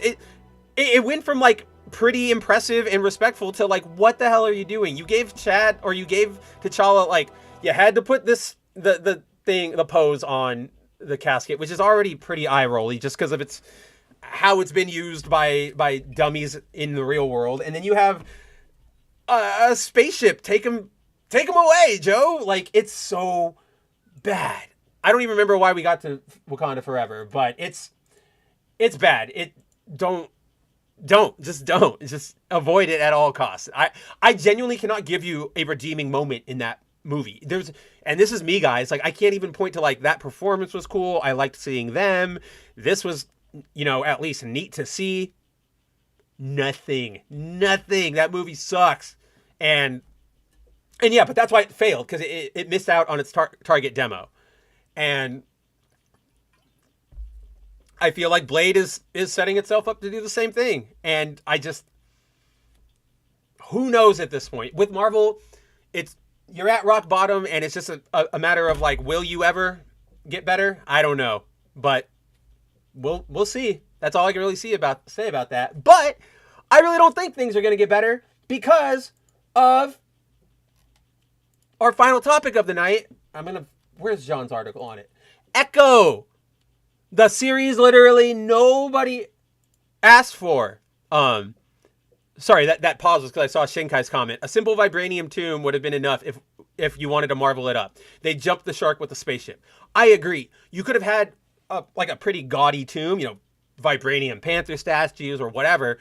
It went from like pretty impressive and respectful to like, what the hell are you doing? You gave T'Challa, like, you had to put the pose on the casket, which is already pretty eye-rolly just because of how it's been used by dummies in the real world. And then you have a spaceship take him away, Joe. Like, it's so bad. I don't even remember why we got to Wakanda Forever, but it's bad. Just avoid it at all costs. I genuinely cannot give you a redeeming moment in that movie. And this is me, guys. Like, I can't even point to like that performance was cool. I liked seeing them. This was, at least neat to see. Nothing. That movie sucks. And yeah, but that's why it failed, because it missed out on its target demo. And I feel like Blade is setting itself up to do the same thing. And who knows at this point? With Marvel, you're at rock bottom, and it's just a matter of like, will you ever get better? I don't know, but we'll see. That's all I can really say about that. But I really don't think things are going to get better because of our final topic of the night. Where's John's article on it? Echo, the series literally nobody asked for. Sorry, that pause was because I saw Shinkai's comment. A simple vibranium tomb would have been enough if you wanted to marvel it up. They jumped the shark with the spaceship. I agree. You could have had a pretty gaudy tomb, vibranium panther statues or whatever.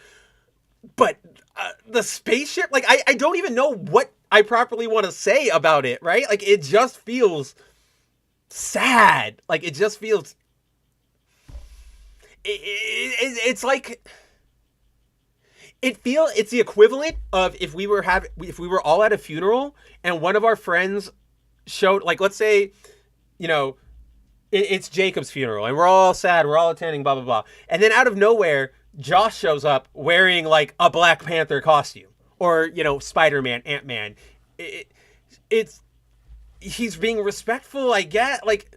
But the spaceship, like, I don't even know what I properly want to say about it, right? Like, it just feels sad. Like, it just feels... It's like... It's the equivalent of if we were all at a funeral and one of our friends showed, like, let's say, it's Jacob's funeral and we're all sad, we're all attending, blah, blah, blah. And then out of nowhere, Josh shows up wearing like a Black Panther costume or, Spider-Man, Ant-Man. He's being respectful, I get. Like,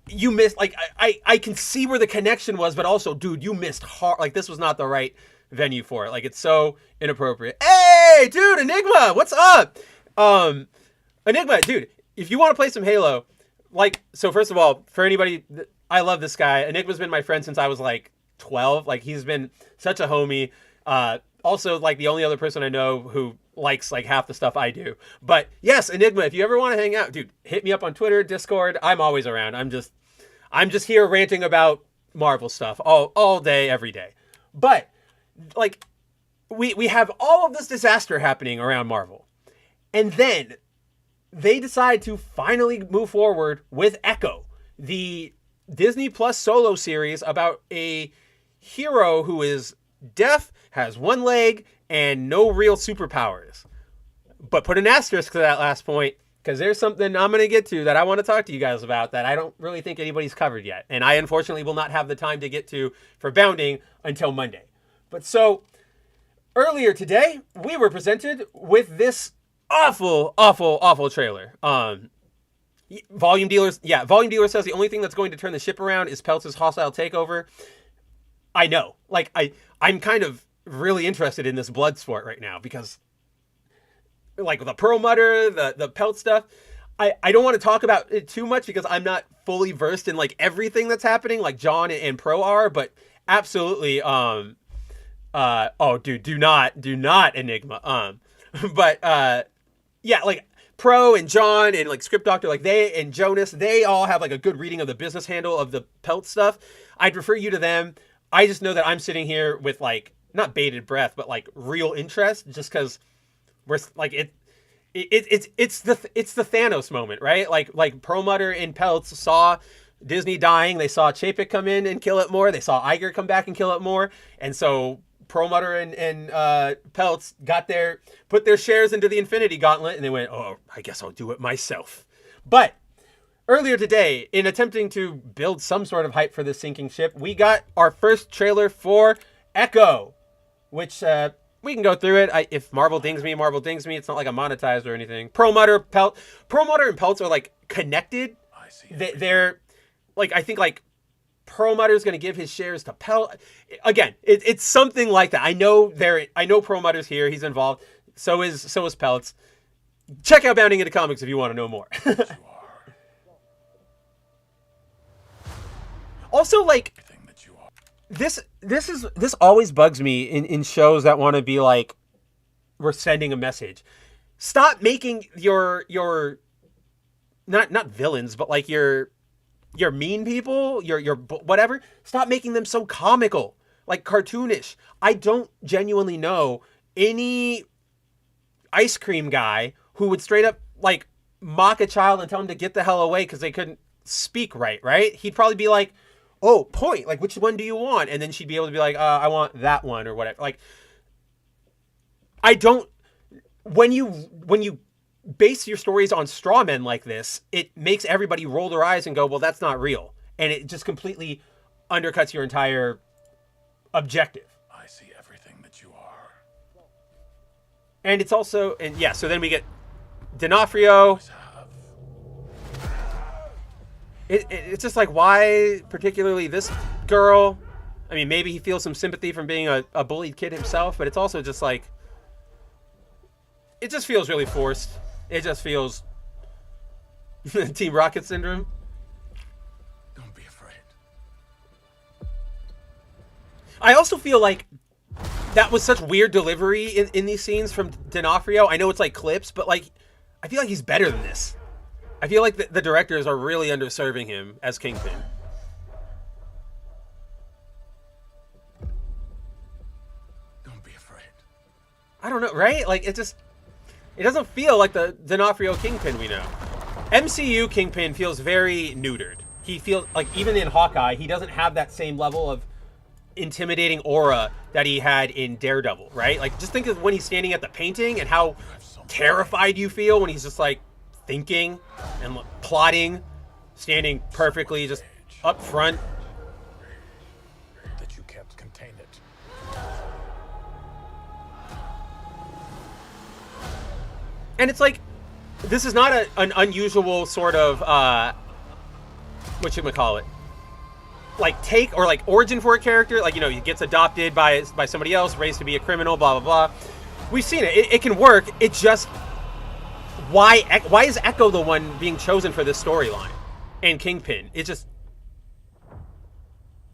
you missed, like, I can see where the connection was, but also, dude, you missed hard. Like, this was not the right venue for it. Like, it's so inappropriate. Hey, dude, Enigma, what's up? Enigma, dude, if you want to play some Halo, like, so first of all, for anybody, I love this guy. Enigma's been my friend since I was like 12. Like, he's been such a homie. Also, like, the only other person I know who likes like half the stuff I do. But yes, Enigma, if you ever want to hang out, dude, hit me up on Twitter, Discord. I'm always around. I'm just here ranting about Marvel stuff all day, every day. But like, we have all of this disaster happening around Marvel. And then they decide to finally move forward with Echo, the Disney Plus solo series about a hero who is deaf, has one leg, and no real superpowers. But put an asterisk to that last point. because there's something I'm going to get to that I want to talk to you guys about that I don't really think anybody's covered yet. And I unfortunately will not have the time to get to for Bounding until Monday. But so earlier today, we were presented with this awful trailer. Volume Dealer says the only thing that's going to turn the ship around is Peltz's hostile takeover. I know. Like, I'm kind of really interested in this blood sport right now because, like, the Perlmutter, the Pelt stuff, I don't want to talk about it too much because I'm not fully versed in, like, everything that's happening, like John and Pro are, but absolutely, do not Enigma. Yeah, like, Pro and John and, like, Script Doctor, like, and Jonas, they all have, like, a good reading of the business handle of the Pelt stuff. I'd refer you to them. I just know that I'm sitting here with, like, not bated breath, but, like, real interest, just because we're, like, it's the Thanos moment, right? Like Perlmutter and Peltz saw Disney dying. They saw Chapek come in and kill it more. They saw Iger come back and kill it more. And so Perlmutter and Peltz put their shares into the Infinity Gauntlet, and they went, oh, I guess I'll do it myself. But earlier today, in attempting to build some sort of hype for this sinking ship, we got our first trailer for Echo, which we can go through it. If Marvel dings me, Marvel dings me. It's not like I'm monetized or anything. Perlmutter and Peltz are, like, connected. They're, like, I think, like, Perlmutter's going to give his shares to Pelt. Again, it's something like that. I know Perlmutter's here. He's involved. So is Peltz. Check out Bounding into Comics if you want to know more. Also, like, this always bugs me in shows that want to be like, we're sending a message. Stop making your not villains, but, like, your mean people, your whatever. Stop making them so comical, like cartoonish. I don't genuinely know any ice cream guy who would straight up, like, mock a child and tell him to get the hell away because they couldn't speak right? He'd probably be like, oh, point, like, which one do you want? And then she'd be able to be like, I want that one or whatever. Like, when you base your stories on straw men like this, it makes everybody roll their eyes and go, well, that's not real. And it just completely undercuts your entire objective. I see everything that you are. And it's also, so then we get D'Onofrio. It's just like, why particularly this girl? I mean, maybe he feels some sympathy from being a bullied kid himself, but it's also just like, it just feels really forced. It just feels Team Rocket syndrome. Don't be afraid. I also feel like that was such weird delivery in these scenes from D'Onofrio. I know it's like clips, but, like, I feel like he's better than this. I feel like the directors are really underserving him as Kingpin. Don't be afraid. I don't know, right? Like, it doesn't feel like the D'Onofrio Kingpin we know. MCU Kingpin feels very neutered. He feels like, even in Hawkeye, he doesn't have that same level of intimidating aura that he had in Daredevil, right? Like, just think of when he's standing at the painting and how terrified you feel when he's just, like, thinking and plotting, standing perfectly just up front. That you can't contain it. And it's like, this is not an unusual sort of whatchamacallit, like, take or, like, origin for a character. Like, you know, he gets adopted by somebody else, raised to be a criminal, blah blah blah. We've seen it. It can work. It just, why is Echo the one being chosen for this storyline and Kingpin? It just,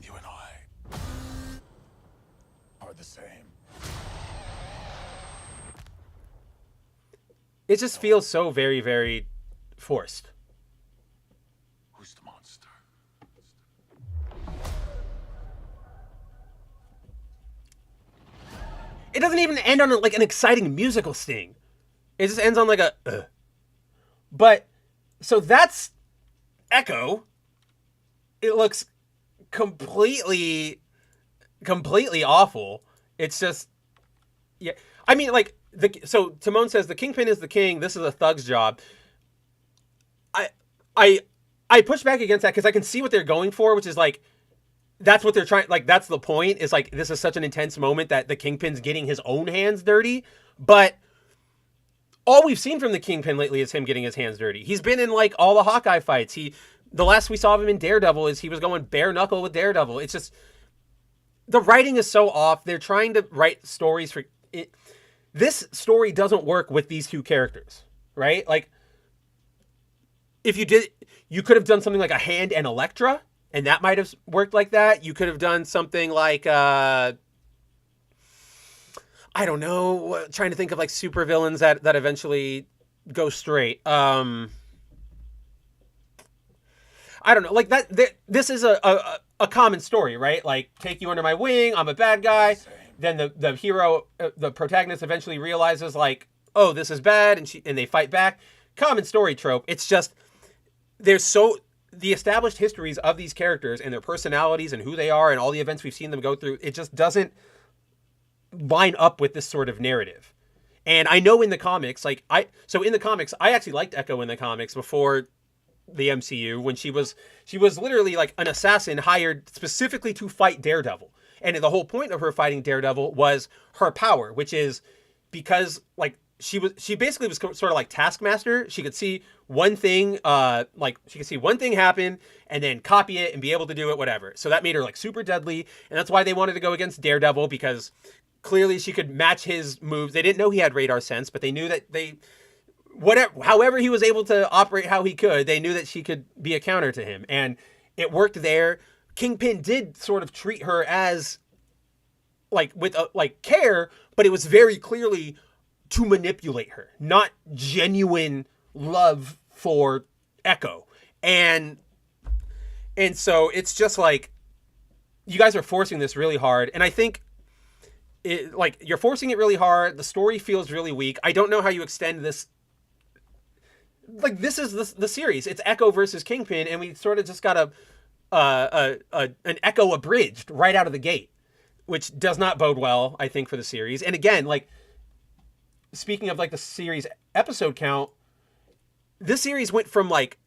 you and I are the same. It just feels so very, very forced. Who's the monster? It doesn't even end on, like, an exciting musical sting. It just ends on, like, a But, so that's Echo. It looks completely awful. It's just, yeah. I mean, like, so Timon says the Kingpin is the king. This is a thug's job. I I push back against that because I can see what they're going for, which is like, that's what they're trying, like, that's the point, is like, this is such an intense moment that the Kingpin's getting his own hands dirty, but all we've seen from the Kingpin lately is him getting his hands dirty. He's been in, like, all the Hawkeye fights. The last we saw of him in Daredevil is he was going bare knuckle with Daredevil. It's just, the writing is so off. They're trying to write stories for it. This story doesn't work with these two characters, right? Like, if you did, you could have done something like a Hand and Elektra, and that might have worked like that. You could have done something like, I don't know, trying to think of like super villains that eventually go straight. I don't know, like that. This is a common story, right? Like, take you under my wing. I'm a bad guy. Then the hero, the protagonist, eventually realizes like, oh, this is bad, and they fight back. Common story trope. It's just the established histories of these characters and their personalities and who they are and all the events we've seen them go through. It just doesn't line up with this sort of narrative. And I know in the comics, I actually liked Echo in the comics before the MCU, when she was literally like an assassin hired specifically to fight Daredevil. And the whole point of her fighting Daredevil was her power, which is because like she basically was sort of like Taskmaster. She could see one thing, happen and then copy it and be able to do it, whatever. So that made her like super deadly. And that's why they wanted to go against Daredevil, because clearly she could match his moves. They didn't know he had radar sense, but they knew that however he was able to operate how he could, they knew that she could be a counter to him. And it worked there. Kingpin did sort of treat her as like with care, but it was very clearly to manipulate her, not genuine love for Echo. And so it's just like, you guys are forcing this really hard. And I think you're forcing it really hard. The story feels really weak. I don't know how you extend this. Like, this is the series. It's Echo versus Kingpin, and we sort of just got an Echo abridged right out of the gate, which does not bode well, I think, for the series. And again, like, speaking of like the series episode count, this series went from like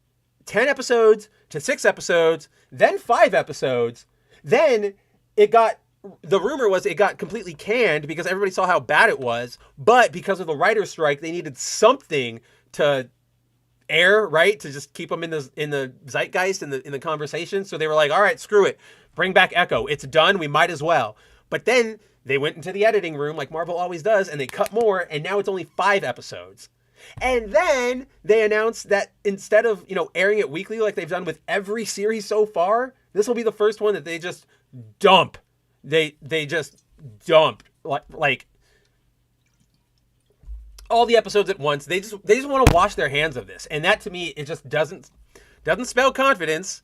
10 episodes to 6 episodes, then 5 episodes. Then the rumor was it got completely canned because everybody saw how bad it was. But because of the writer's strike, they needed something to air, right? To just keep them in the zeitgeist, in the conversation. So they were like, all right, screw it. Bring back Echo. It's done. We might as well. But then they went into the editing room like Marvel always does, and they cut more, and now it's only 5 episodes. And then they announced that instead of, airing it weekly like they've done with every series so far, this will be the first one that they just dump. They just dump like all the episodes at once. They just want to wash their hands of this. And that, to me, it just doesn't spell confidence.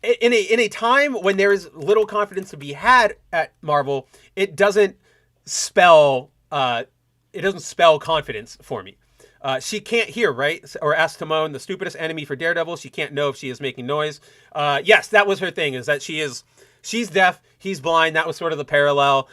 In a time when there is little confidence to be had at Marvel, it doesn't spell confidence for me. She can't hear, right? Or ask Timon, the stupidest enemy for Daredevil. She can't know if she is making noise. Yes, that was her thing, is that she's deaf, he's blind. That was sort of the parallel.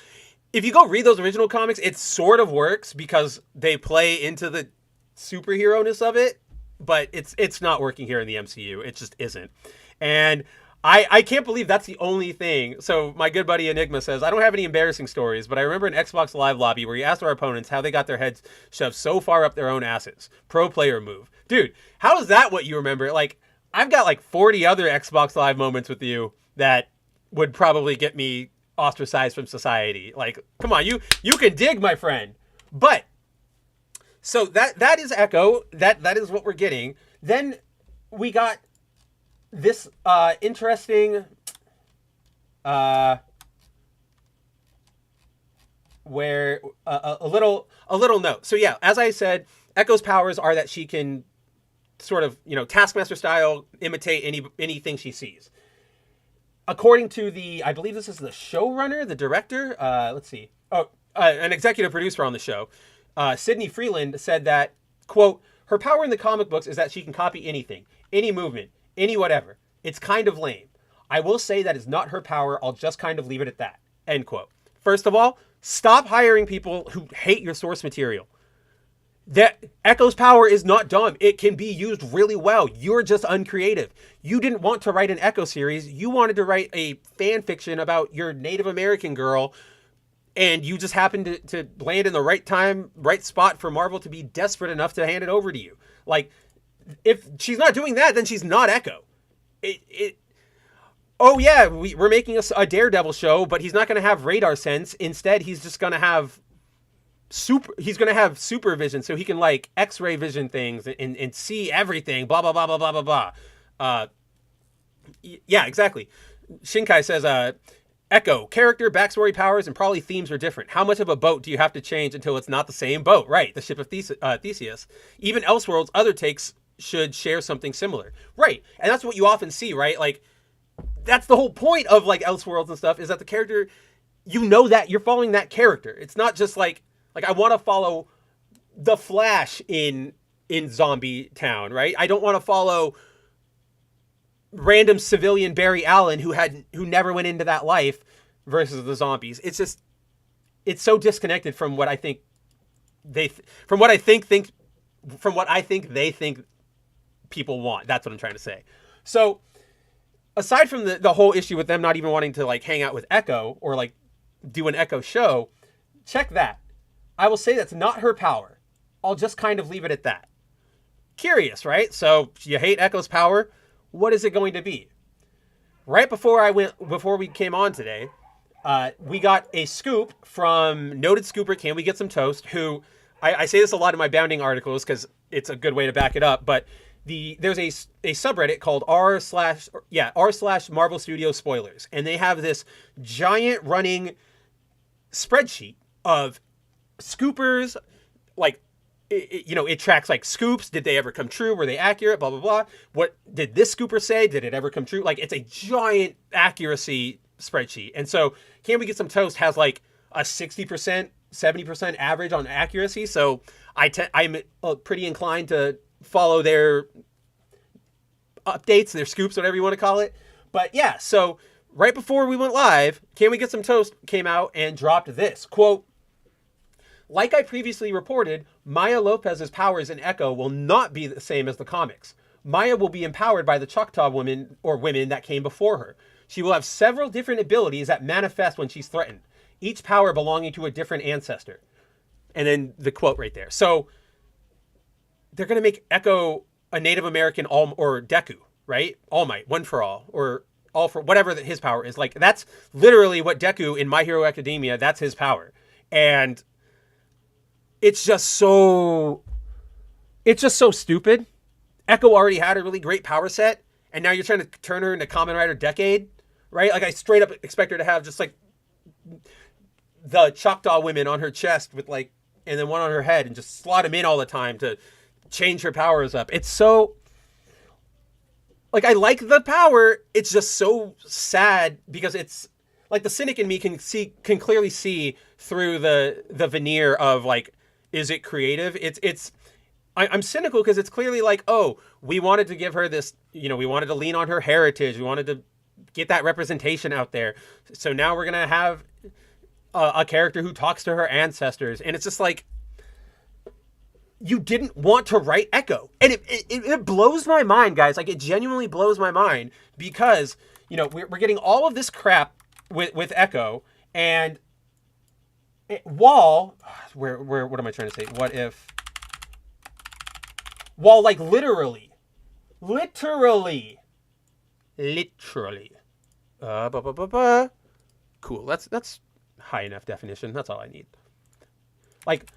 If you go read those original comics, it sort of works because they play into the superhero-ness of it, but it's not working here in the MCU. It just isn't. And I can't believe that's the only thing. So my good buddy Enigma says, I don't have any embarrassing stories, but I remember an Xbox Live lobby where he asked our opponents how they got their heads shoved so far up their own asses. Pro player move. Dude, how is that what you remember? Like, I've got like 40 other Xbox Live moments with you that would probably get me ostracized from society. Like, come on, you can dig, my friend. But so that is Echo. That is what we're getting. Then we got this interesting where a little note. So yeah, as I said, Echo's powers are that she can sort of, Taskmaster style imitate anything she sees. According to I believe this is the showrunner, the director, let's see. An executive producer on the show, Sidney Freeland, said that, quote, her power in the comic books is that she can copy anything, any movement, any whatever. It's kind of lame. I will say that is not her power. I'll just kind of leave it at that, end quote. First of all, stop hiring people who hate your source material. That Echo's power is not dumb. It can be used really well. You're just uncreative. You didn't want to write an Echo series. You wanted to write a fan fiction about your Native American girl, and you just happened to land in the right time, right spot for Marvel to be desperate enough to hand it over to you. Like, if she's not doing that, then she's not Echo. Oh yeah, we're making a Daredevil show, but he's not going to have radar sense. Instead, he's just going to have supervision, so he can like X-ray vision things and see everything. Blah blah blah blah blah blah blah. Yeah, exactly. Shinkai says, Echo character, backstory, powers, and probably themes are different. How much of a boat do you have to change until it's not the same boat? Right, the ship of Theseus. Even Elseworlds' other takes should share something similar. Right, and that's what you often see. Right, like that's the whole point of like Elseworlds and stuff is that the character, you know, that you're following that character. It's not just like I want to follow the Flash in Zombie Town, right? I don't want to follow random civilian Barry Allen who never went into that life versus the zombies. It's so disconnected from what I think they think people want. That's what I'm trying to say. So aside from the whole issue with them not even wanting to like hang out with Echo or like do an Echo show, check that. I will say that's not her power. I'll just kind of leave it at that. Curious, right? So you hate Echo's power. What is it going to be? Right before we came on today, we got a scoop from noted scooper Can We Get Some Toast, who I say this a lot in my Bounding articles because it's a good way to back it up, but there's a subreddit called r/Marvel Studio Spoilers, and they have this giant running spreadsheet of scoopers, like, it tracks like scoops. Did they ever come true? Were they accurate? Blah, blah, blah. What did this scooper say? Did it ever come true? Like, it's a giant accuracy spreadsheet. And so Can We Get Some Toast has like a 60%, 70% average on accuracy. So I'm pretty inclined to follow their updates, their scoops, whatever you want to call it. But yeah, so right before we went live, Can We Get Some Toast came out and dropped this quote: like I previously reported, Maya Lopez's powers in Echo will not be the same as the comics. Maya will be empowered by the Choctaw women that came before her. She will have several different abilities that manifest when she's threatened, each power belonging to a different ancestor. And then the quote right there. So they're going to make Echo a Native American or Deku, right? All Might, one for all, or all for whatever his power is. Like, that's literally what Deku in My Hero Academia, that's his power. And it's just so stupid. Echo already had a really great power set, and now you're trying to turn her into Kamen Rider Decade, right? Like, I straight up expect her to have just like the Choctaw women on her chest with like, and then one on her head, and just slot them in all the time to change her powers up. It's so, like, I like the power. It's just so sad because it's like the cynic in me can clearly see through the veneer of like, is it creative? I'm cynical because it's clearly like, oh, we wanted to give her this, we wanted to lean on her heritage. We wanted to get that representation out there. So now we're going to have a character who talks to her ancestors. And it's just like, you didn't want to write Echo. And it blows my mind, guys. Like, it genuinely blows my mind because, we're getting all of this crap with Echo, and what am I trying to say? What if, while like literally, cool. That's high enough definition. That's all I need. Like,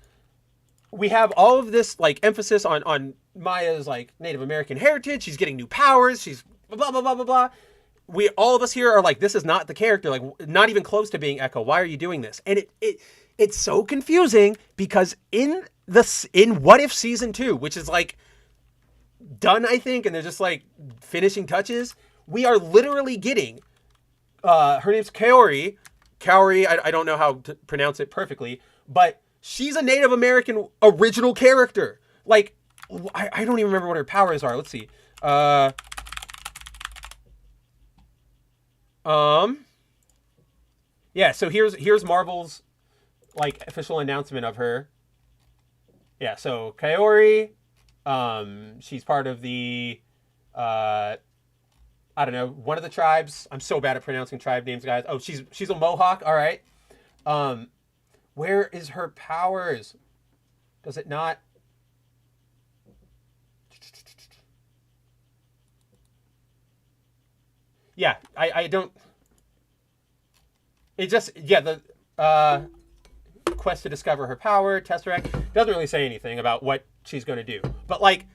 we have all of this like emphasis on Maya's like Native American heritage. She's getting new powers. She's blah, blah, blah, blah, blah. All of us here are like, this is not the character, like not even close to being Echo. Why are you doing this? And it's so confusing because in What If Season 2, which is like done, I think, and they're just like finishing touches, we are literally getting, her name's Kaori. I don't know how to pronounce it perfectly, but she's a Native American original character. Like, I don't even remember what her powers are. Let's see. Yeah, so here's Marvel's like official announcement of her. Yeah, so Kaori, she's part of the, I don't know, one of the tribes. I'm so bad at pronouncing tribe names, guys. Oh, she's a Mohawk. All right. Where is her powers? Does it not? Yeah, I don't. It just, yeah, the quest to discover her power, Tesseract, doesn't really say anything about what she's going to do. But, like,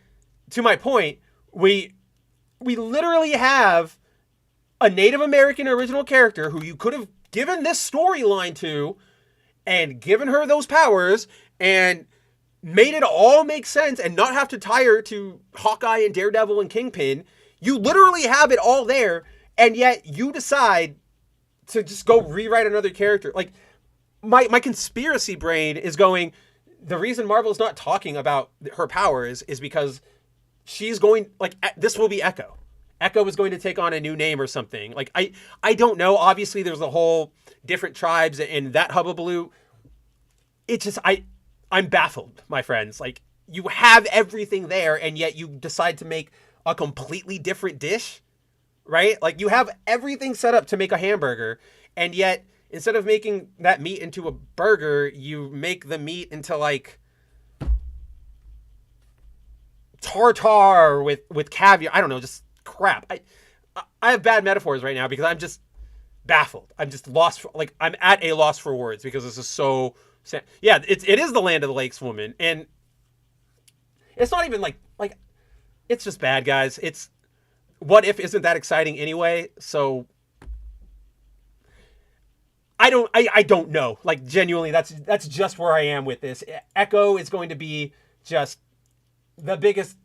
to my point, we literally have a Native American original character who you could have given this storyline to and given her those powers and made it all make sense and not have to tie her to Hawkeye and Daredevil and Kingpin. You literally have it all there, and yet you decide to just go rewrite another character. Like, my conspiracy brain is going, the reason Marvel's not talking about her powers is because she's going, like, this will be Echo. Echo is going to take on a new name or something. Like, I don't know. Obviously, there's a whole different tribes in that hubbubaloo. It's just, I'm baffled, my friends. Like, you have everything there, and yet you decide to make a completely different dish, right? Like, you have everything set up to make a hamburger, and yet instead of making that meat into a burger, you make the meat into, like, tartar with caviar. I don't know, just crap. I have bad metaphors right now because I'm just baffled. I'm just lost. I'm at a loss for words because this is so. Yeah, it is the Land of the Lakes woman, and it's not even like it's just bad, guys. It's What If isn't that exciting anyway, so I don't know. Like, genuinely, that's just where I am with this. Echo is going to be just the biggest.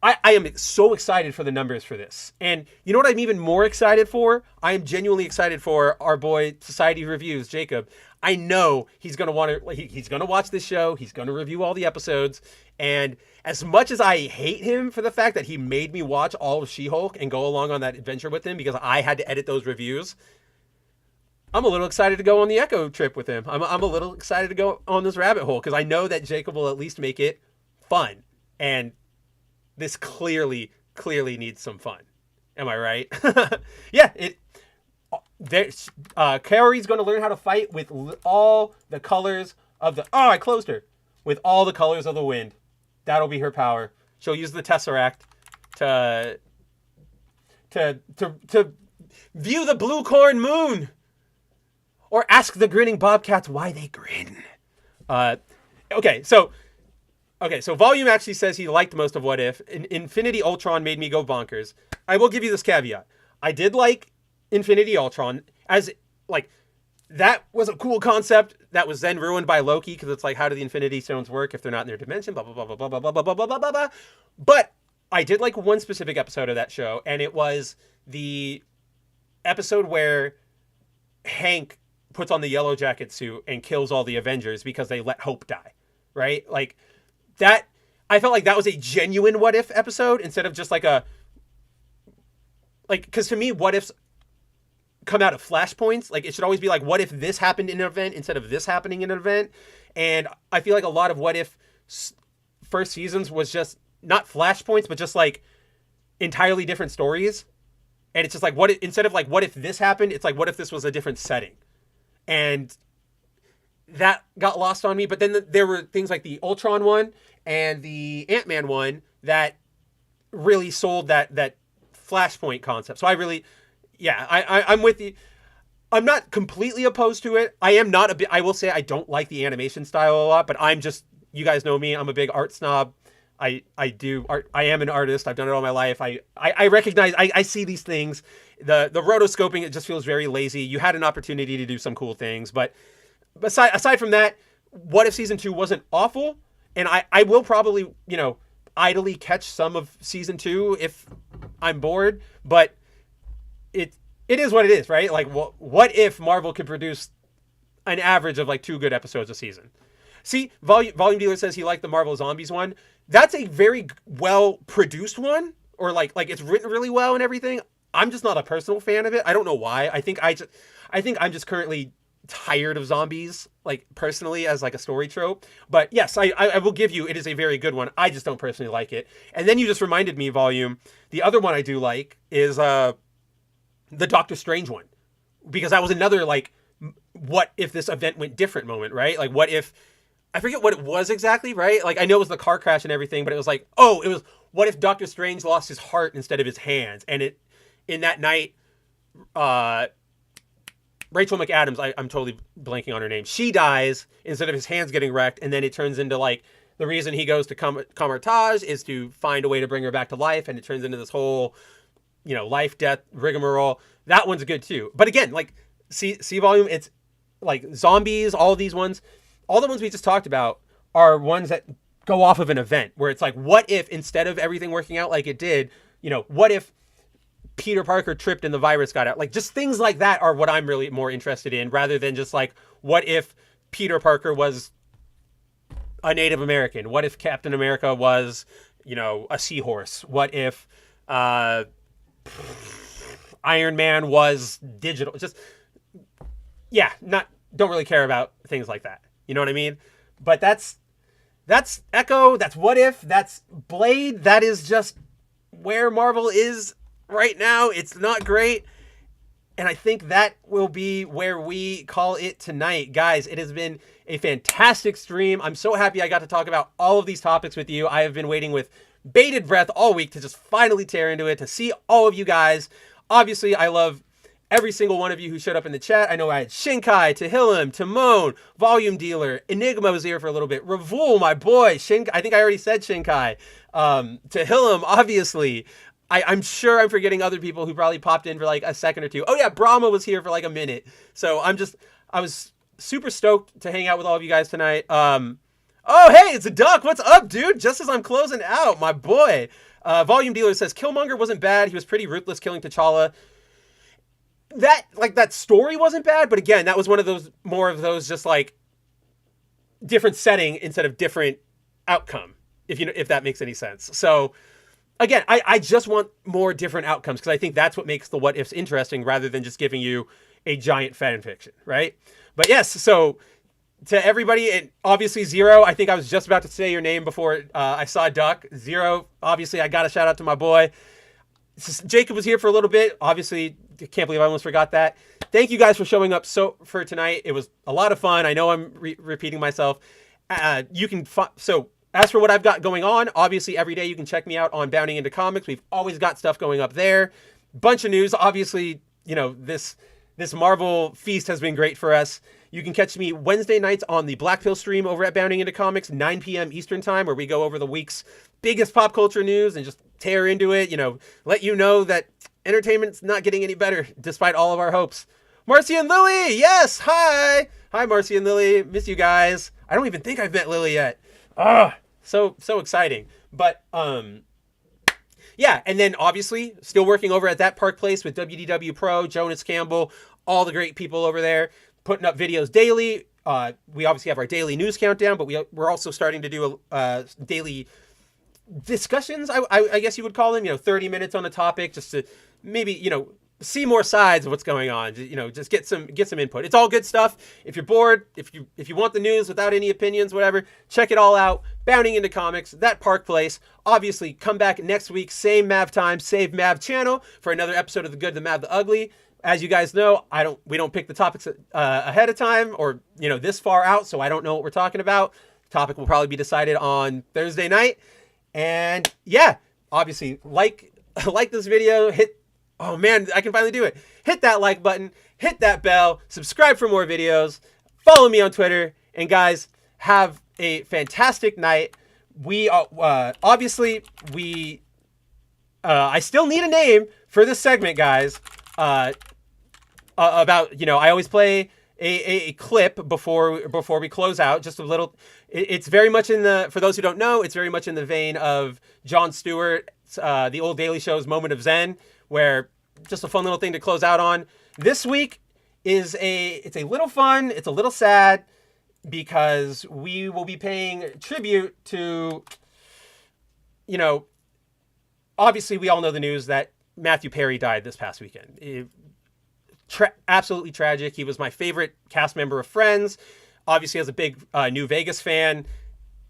I am so excited for the numbers for this. And you know what I'm even more excited for? I am genuinely excited for our boy Society Reviews, Jacob. I know he's going to want to, he's going to watch this show. He's going to review all the episodes. And as much as I hate him for the fact that he made me watch all of She-Hulk and go along on that adventure with him because I had to edit those reviews, I'm a little excited to go on the Echo trip with him. I'm a little excited to go on this rabbit hole because I know that Jacob will at least make it fun. And this clearly needs some fun. Am I right? Yeah, Kaori's going to learn how to fight with all the colors of the... Oh, I closed her. With all the colors of the wind. That'll be her power. She'll use the Tesseract to view the blue corn moon. Or ask the grinning bobcats why they grin. Okay, so Volume actually says he liked most of What If. Infinity Ultron made me go bonkers. I will give you this caveat. I did like Infinity Ultron as, like, that was a cool concept that was then ruined by Loki because it's like, how do the Infinity Stones work if they're not in their dimension? Blah, blah, blah, blah, blah, blah, blah, blah, blah, blah, blah, blah. But I did like one specific episode of that show, and it was the episode where Hank puts on the yellow jacket suit and kills all the Avengers because they let Hope die, right? Like, that, I felt like that was a genuine What If episode instead of just like because to me, What Ifs come out of flashpoints. Like, it should always be like, what if this happened in an event instead of this happening in an event? And I feel like a lot of What If first seasons was just not flashpoints, but just like entirely different stories. And it's just like, instead of like, what if this happened? It's like, what if this was a different setting? And that got lost on me. But then there were things like the Ultron one and the Ant-Man one that really sold that Flashpoint concept. So I'm with you. I'm not completely opposed to it. I will say I don't like the animation style a lot, but you guys know me. I'm a big art snob. I do art. I am an artist. I've done it all my life. I recognize, I see these things. The rotoscoping, it just feels very lazy. You had an opportunity to do some cool things, but aside from that, What If season 2 wasn't awful, and I will probably, idly catch some of season 2 if I'm bored, but it is what it is, right? Like, what if Marvel could produce an average of like 2 good episodes a season? See, Volume Dealer says he liked the Marvel Zombies one. That's a very well produced one, or like it's written really well and everything. I'm just not a personal fan of it. I don't know why. I think I'm just currently tired of zombies, like personally as like a story trope. But yes, I will give you, it is a very good one. I just don't personally like it. And then you just reminded me, Volume, the other one I do like is the Doctor Strange one, because that was another like, what if this event went different moment, right? Like what if, I forget what it was exactly, right? Like I know it was the car crash and everything, but it was like, oh, it was what if Doctor Strange lost his heart instead of his hands? And it, in that night, Rachel McAdams, I'm totally blanking on her name. She dies instead of his hands getting wrecked. And then it turns into like, the reason he goes to Kamar-Taj is to find a way to bring her back to life. And it turns into this whole, you know, life, death, rigmarole. That one's good too. But again, like see Volume, it's like zombies, all these ones, all the ones we just talked about are ones that go off of an event where it's like, what if instead of everything working out like it did, you know, what if Peter Parker tripped and the virus got out? Like just things like that are what I'm really more interested in, rather than just like, what if Peter Parker was a Native American? What if Captain America was, you know, a seahorse? What if Iron Man was digital? Just, yeah, don't really care about things like that. You know what I mean? But that's Echo, that's What If, that's Blade. That is just where Marvel is right now. It's not great. And I think that will be where we call it tonight. Guys, it has been a fantastic stream. I'm so happy I got to talk about all of these topics with you. I have been waiting with bated breath all week to just finally tear into it, to see all of you guys. Obviously, I love every single one of you who showed up in the chat. I know I had Shinkai, Tehillim, Timon, Volume Dealer, Enigma was here for a little bit, Ravul, my boy, I think I already said Shinkai, Tehillim, obviously. I'm sure I'm forgetting other people who probably popped in for like a second or two. Oh yeah, Brahma was here for like a minute. So I was super stoked to hang out with all of you guys tonight. Oh hey, it's a Duck. What's up, dude? Just as I'm closing out, my boy. Volume Dealer says Killmonger wasn't bad. He was pretty ruthless killing T'Challa. That story wasn't bad, but again, that was one of those, more of those just like different setting instead of different outcome, if that makes any sense. So again, I just want more different outcomes, because I think that's what makes the what ifs interesting, rather than just giving you a giant fan fiction, right? But yes, so to everybody, and obviously Zero, I think I was just about to say your name before I saw Duck. Zero, obviously I got a shout out to my boy. Jacob was here for a little bit. Obviously, I can't believe I almost forgot that. Thank you guys for showing up for tonight. It was a lot of fun. I know I'm repeating myself. So as for what I've got going on, obviously every day you can check me out on Bounding Into Comics. We've always got stuff going up there. Bunch of news. Obviously, you know, this Marvel feast has been great for us. You can catch me Wednesday nights on the Black Pill stream over at Bounding Into Comics, 9 p.m. Eastern time, where we go over the week's biggest pop culture news and just tear into it, you know, let you know that entertainment's not getting any better despite all of our hopes. Marcy and Lily, yes, hi. Hi, Marcy and Lily. Miss you guys. I don't even think I've met Lily yet. So exciting. But yeah, and then obviously still working over at That Park Place with WDW Pro, Jonas Campbell, all the great people over there, putting up videos daily. We obviously have our daily news countdown, but we're also starting to do daily discussions, I guess you would call them, 30 minutes on a topic, just to maybe, see more sides of what's going on, just get some input. It's all good stuff. If you're bored, if you want the news without any opinions, whatever, check it all out. Bounding Into Comics, That Park Place. Obviously, come back next week, same Mav time, same Mav channel, for another episode of The Good, the Mad, the Ugly. As you guys know, we don't pick the topics ahead of time, or this far out, so I don't know what we're talking about. The topic will probably be decided on Thursday night. And yeah, obviously, like this video, oh man, I can finally do it. Hit that like button, hit that bell, subscribe for more videos, follow me on Twitter, and guys, have a fantastic night. We obviously I still need a name for this segment, guys. About I always play a clip before we close out, just a little. It's very much for those who don't know, it's very much in the vein of Jon Stewart's the old Daily Show's Moment of Zen, where just a fun little thing to close out on. This week it's a little fun, it's a little sad, because we will be paying tribute to, obviously we all know the news that Matthew Perry died this past weekend. absolutely tragic. He was my favorite cast member of Friends. Obviously, as a big New Vegas fan,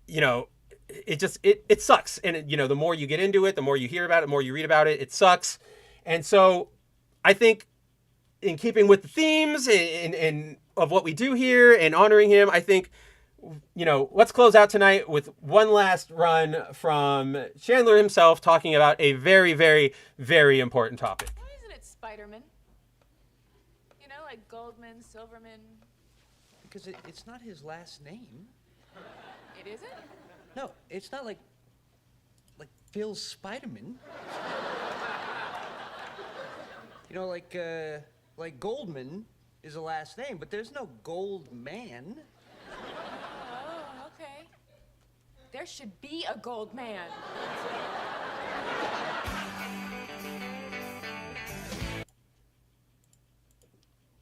you know, it sucks. And, you know, the more you get into it, the more you hear about it, the more you read about it, it sucks. And so I think in keeping with the themes and of what we do here and honoring him, I think, you know, let's close out tonight with one last run from Chandler himself talking about a very, very, very important topic. Why isn't it Spider-Man? You know, like Goldman, Silverman. Because it's not his last name. It isn't? No, it's not like Phil Spiderman. You know, like Goldman is a last name, but there's no Goldman. Oh, okay. There should be a gold man.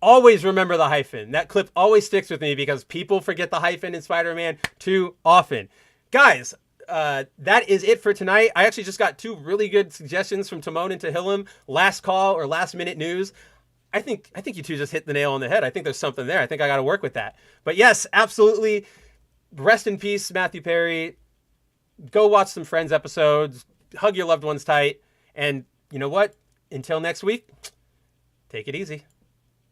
Always remember the hyphen. That clip always sticks with me because people forget the hyphen in Spider-Man too often. Guys, that is it for tonight. I actually just got 2 really good suggestions from Timon and Tehillim. Last call or last minute news. I think you two just hit the nail on the head. I think there's something there. I think I got to work with that. But yes, absolutely. Rest in peace, Matthew Perry. Go watch some Friends episodes. Hug your loved ones tight. And you know what? Until next week, take it easy.